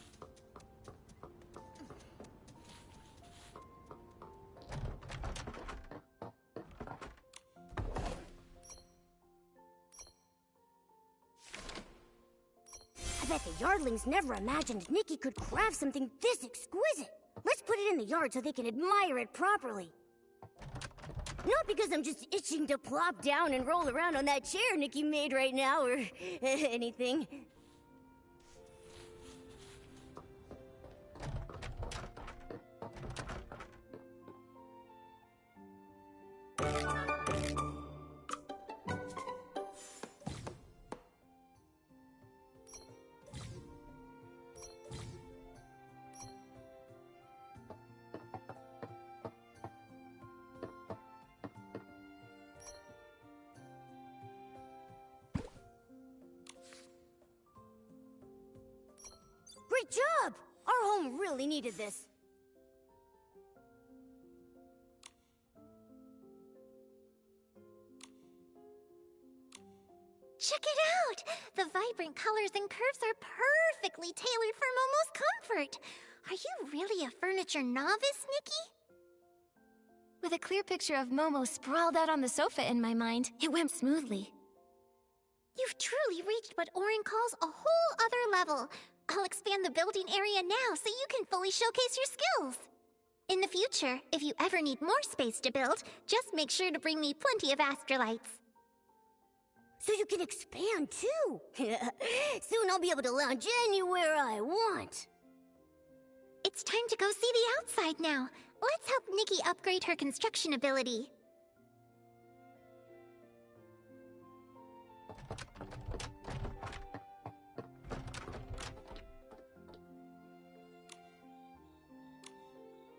S4: I bet the Yardlings never imagined Nikki could craft something this exquisite. Let's put it in the yard so they can admire it properly. Not because I'm just itching to plop down and roll around on that chair Nikki made right now, or anything. Great job! Our home really needed this.
S12: Check it out! The vibrant colors and curves are perfectly tailored for Momo's comfort. Are you really a furniture novice, Nikki?
S10: With a clear picture of Momo sprawled out on the sofa in my mind, it went smoothly.
S12: You've truly reached what Orin calls a whole other level. I'll expand the building area now so you can fully showcase your skills. In the future, if you ever need more space to build, just make sure to bring me plenty of astrolites.
S4: So you can expand too! Soon I'll be able to lounge anywhere I want!
S12: It's time to go see the outside now. Let's help Nikki upgrade her construction ability.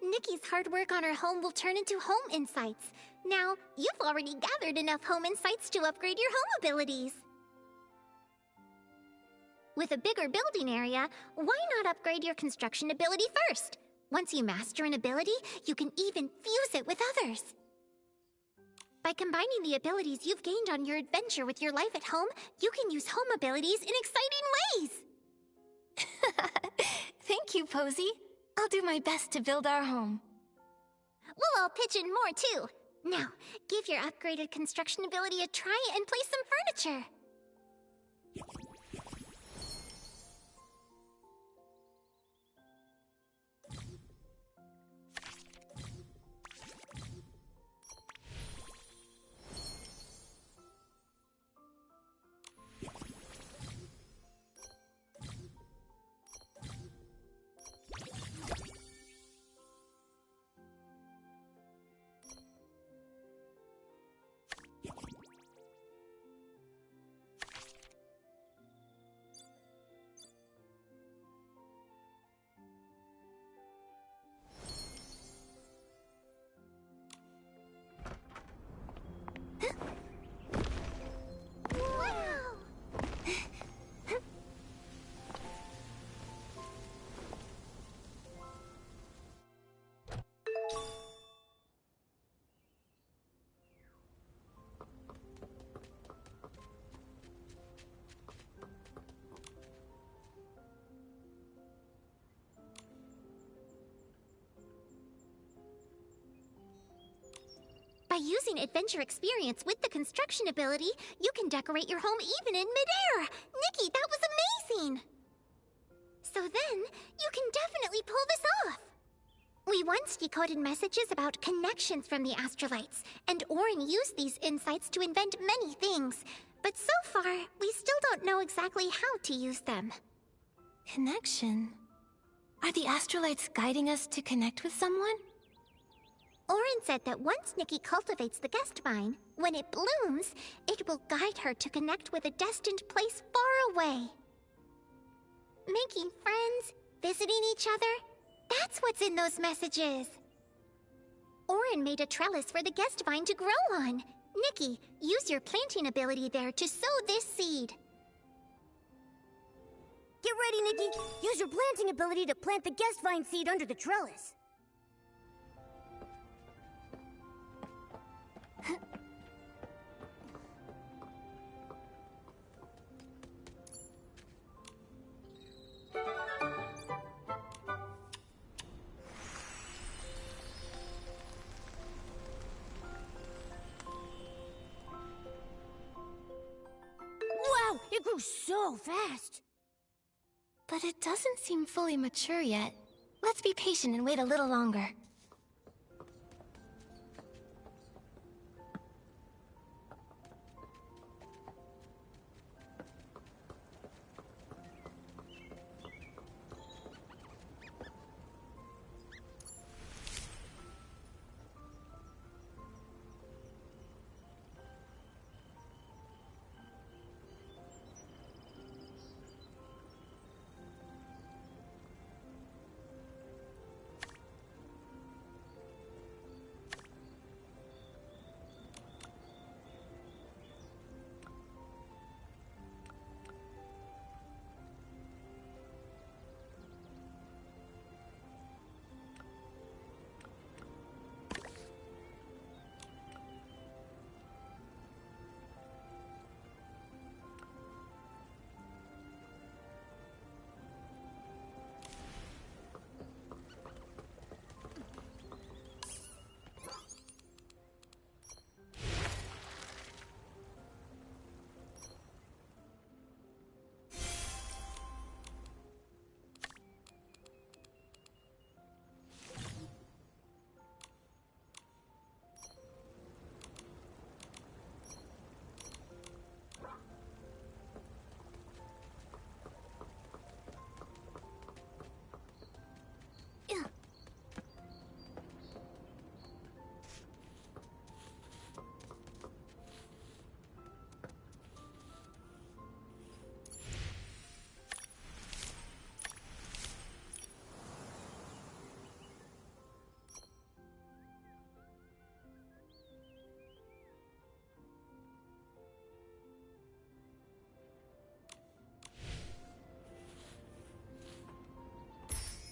S12: Nikki's hard work on her home will turn into home insights. Now, you've already gathered enough home insights to upgrade your home abilities. With a bigger building area, why not upgrade your construction ability first? Once you master an ability, you can even fuse it with others. By combining the abilities you've gained on your adventure with your life at home, you can use home abilities in exciting ways!
S10: Thank you, Posy. I'll do my best to build our home.
S12: We'll all pitch in more, too. Now, give your upgraded construction ability a try and place some furniture. By using adventure experience with the construction ability, you can decorate your home even in midair! Nikki, that was amazing! So then, you can definitely pull this off! We once decoded messages about connections from the astrolites, and Orin used these insights to invent many things. But so far, we still don't know exactly how to use them.
S10: Connection? Are the astrolites guiding us to connect with someone?
S12: Orin said that once Nikki cultivates the guest vine, when it blooms, it will guide her to connect with a destined place far away. Making friends, visiting each other, that's what's in those messages. Orin made a trellis for the guest vine to grow on.
S19: Nikki, use your planting ability there to sow this seed.
S4: Get ready, Nikki. Use your planting ability to plant the guest vine seed under the trellis. Wow, it grew so fast.
S3: But it doesn't seem fully mature yet. Let's be patient and wait a little longer.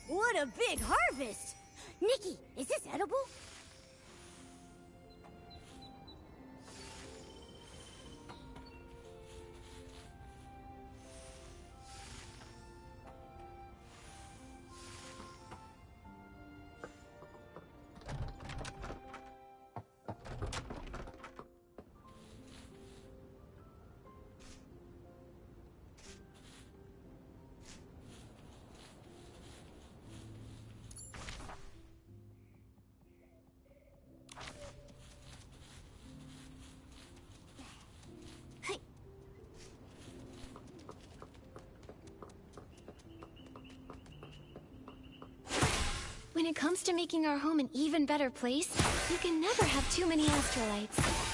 S4: What a big harvest! Nikki, is this edible?
S3: When it comes to making our home an even better place, you can never have too many astrolites.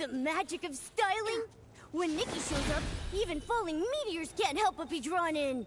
S4: The magic of styling? When Nikki shows up, even falling meteors can't help but be drawn in.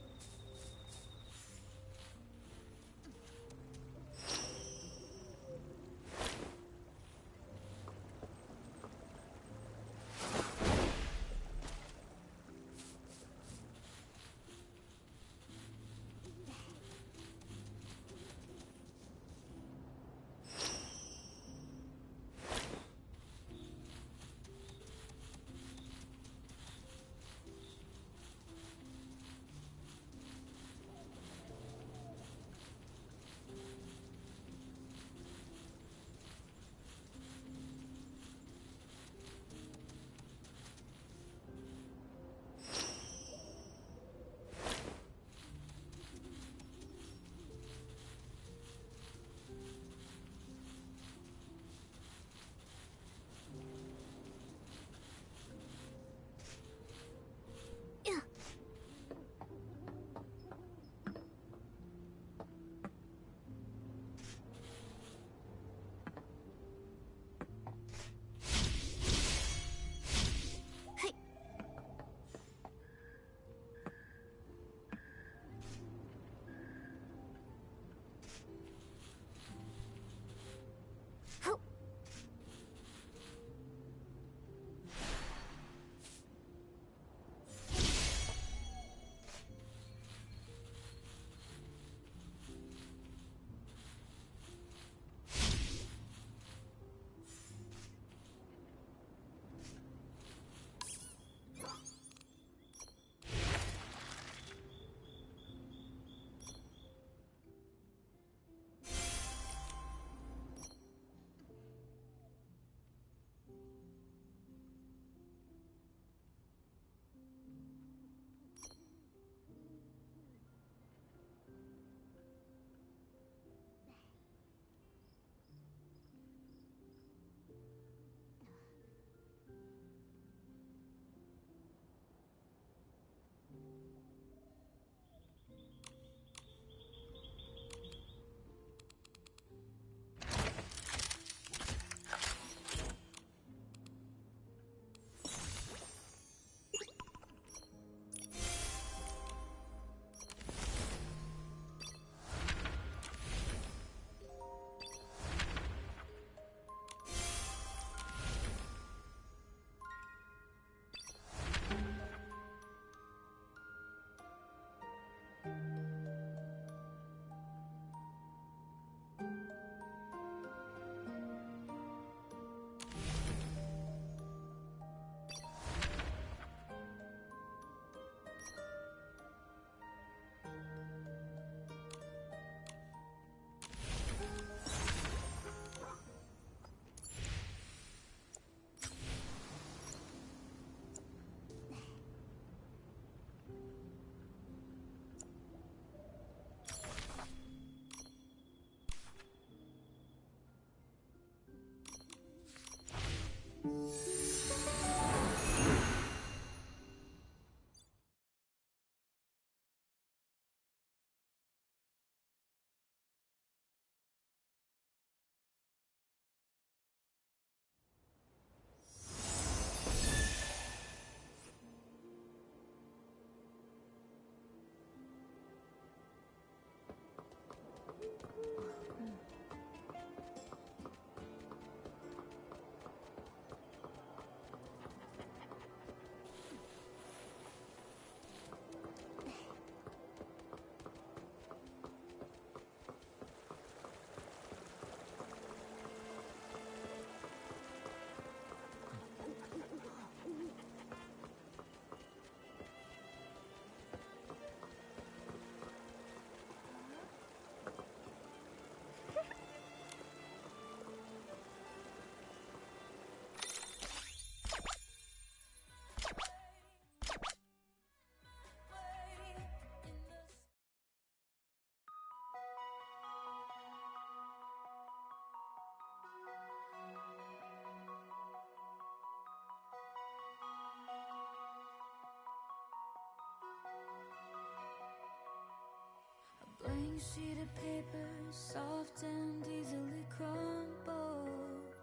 S18: Blank sheet of paper, soft and easily crumbled.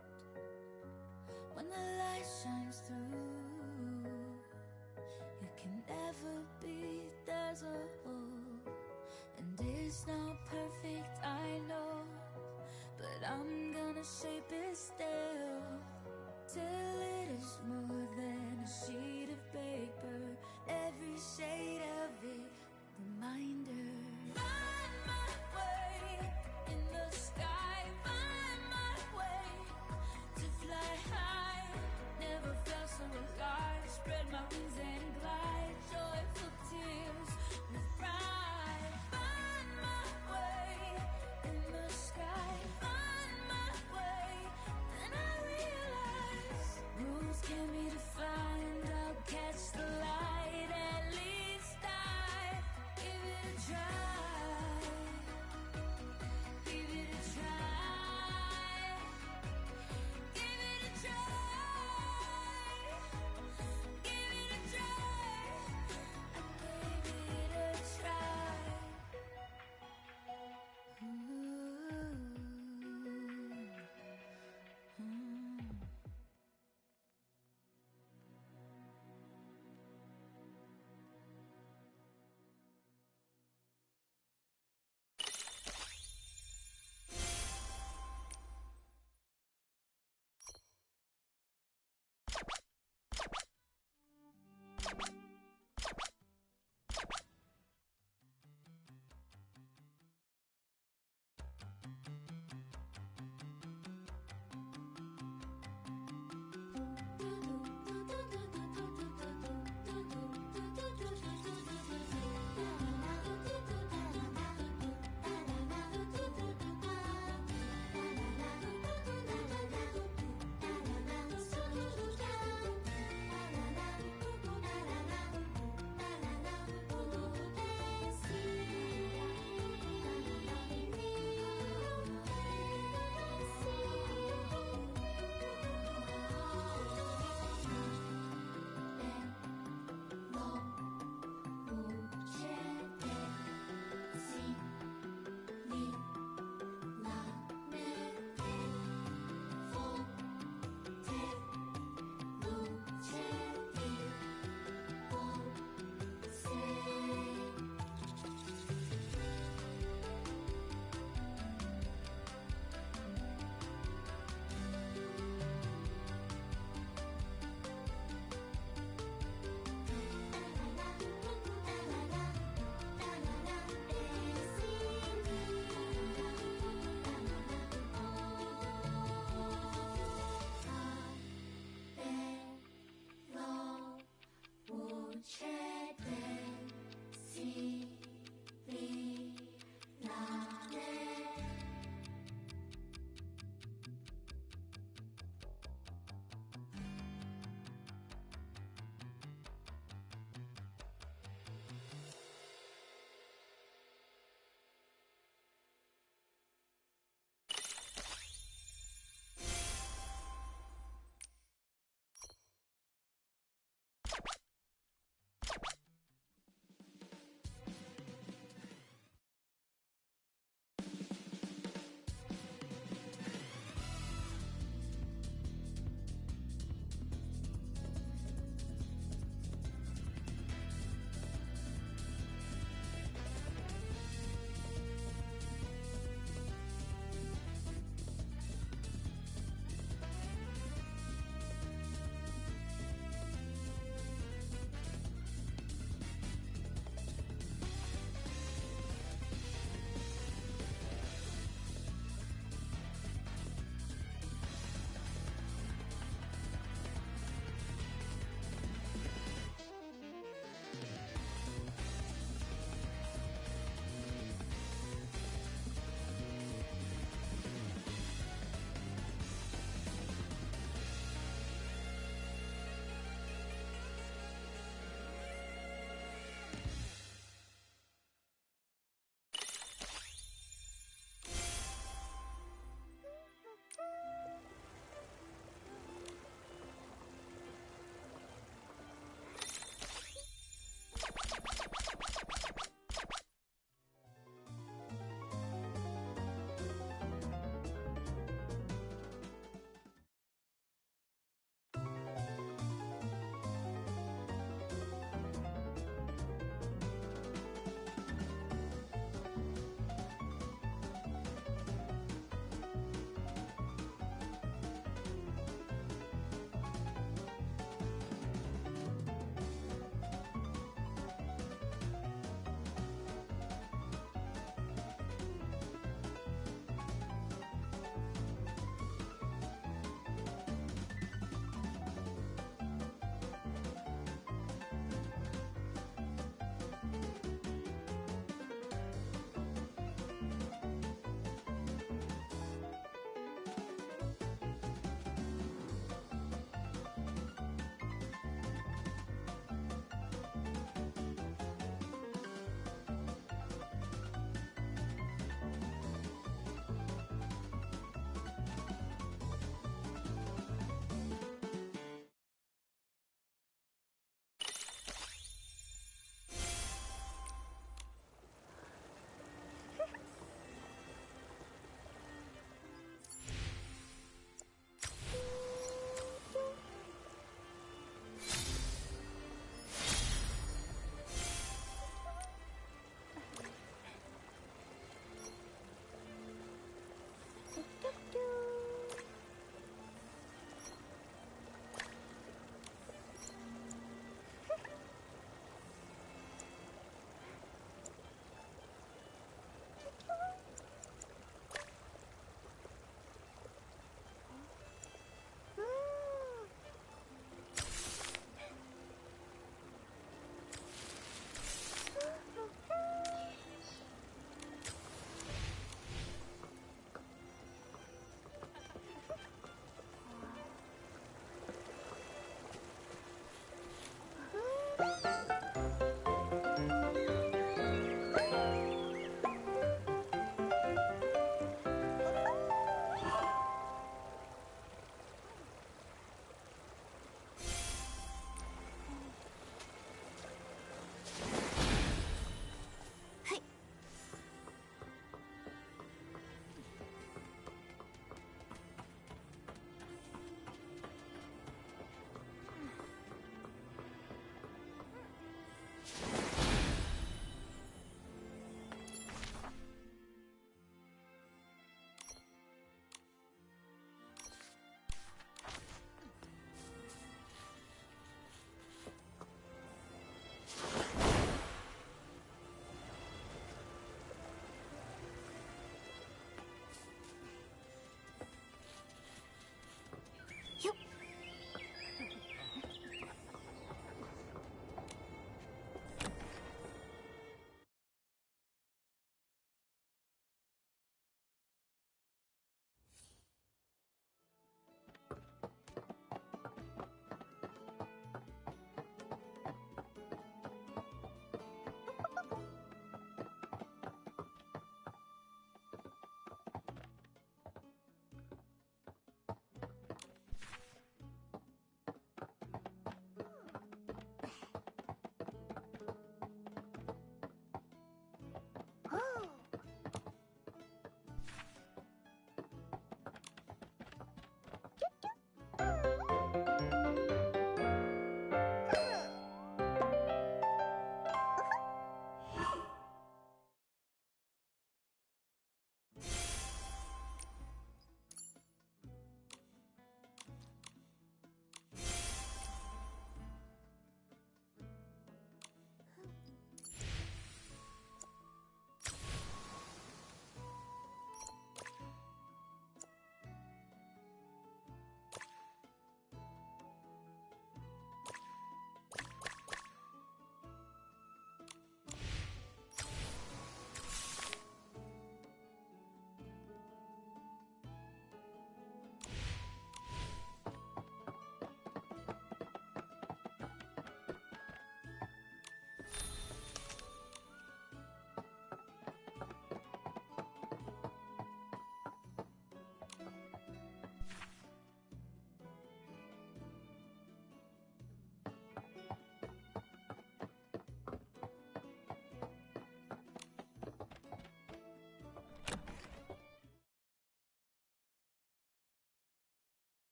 S18: When the light shines comes through. You can never be, there's a hole. And it's not perfect, I know, but I'm gonna shape it still, till it is more than a sheet of paper. Every shade of it, reminder. Find my way in the sky, find my way to fly high. Never felt so alive. Spread my wings and glide. Joyful tears with pride. Find my way in the sky, find my way. Then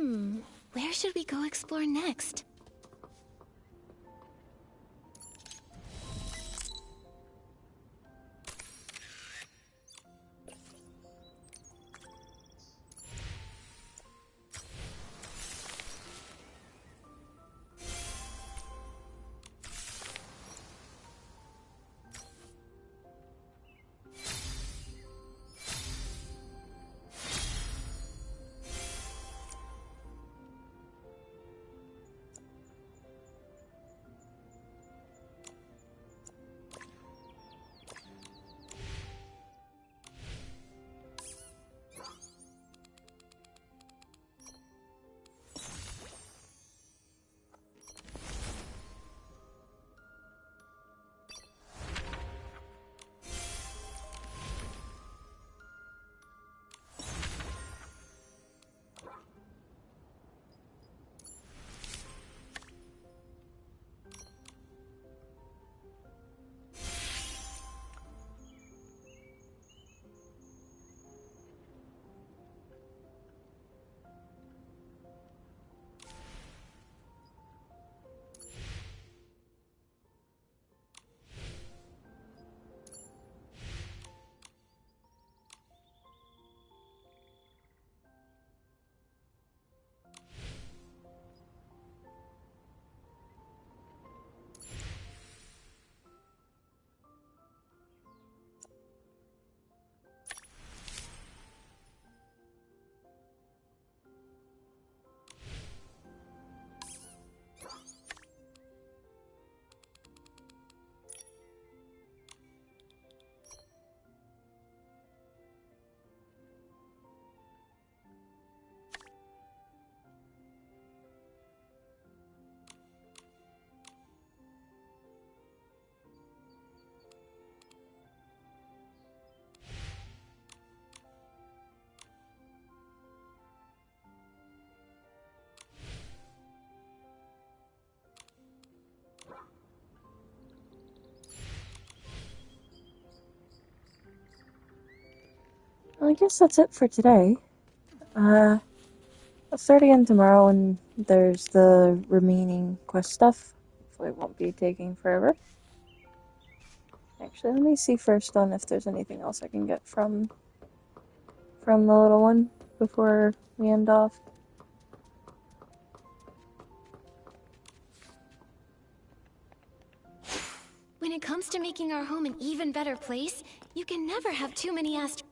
S3: Where should we go explore next?
S20: Well, I guess that's it for today. I'll start again tomorrow when there's the remaining quest stuff. Hopefully it won't be taking forever. Actually, let me see first on if there's anything else I can get from the little one before we end off.
S3: When it comes to making our home an even better place, you can never have too many asteroids.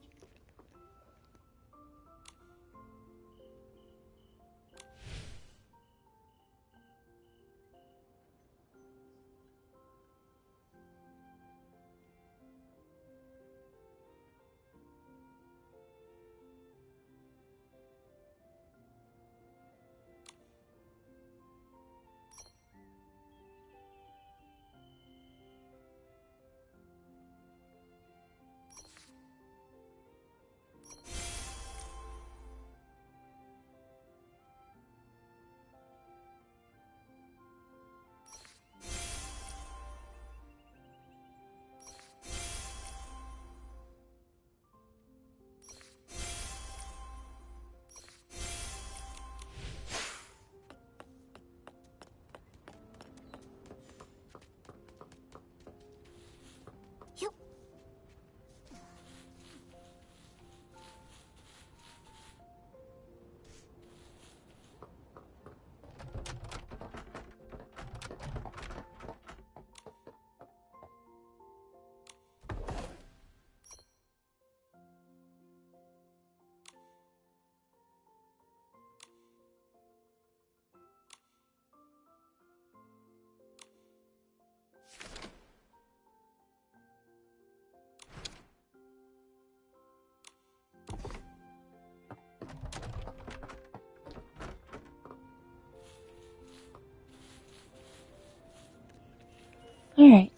S20: Alright,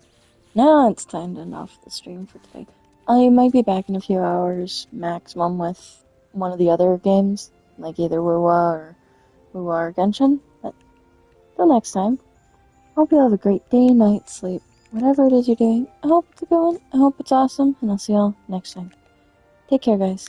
S20: now it's time to end off the stream for today. I might be back in a few hours maximum with one of the other games, like either Wuwa or Genshin, but till next time, I hope you have a great day, night, sleep, whatever it is you're doing. I hope it's going, I hope it's awesome, and I'll see y'all next time. Take care, guys.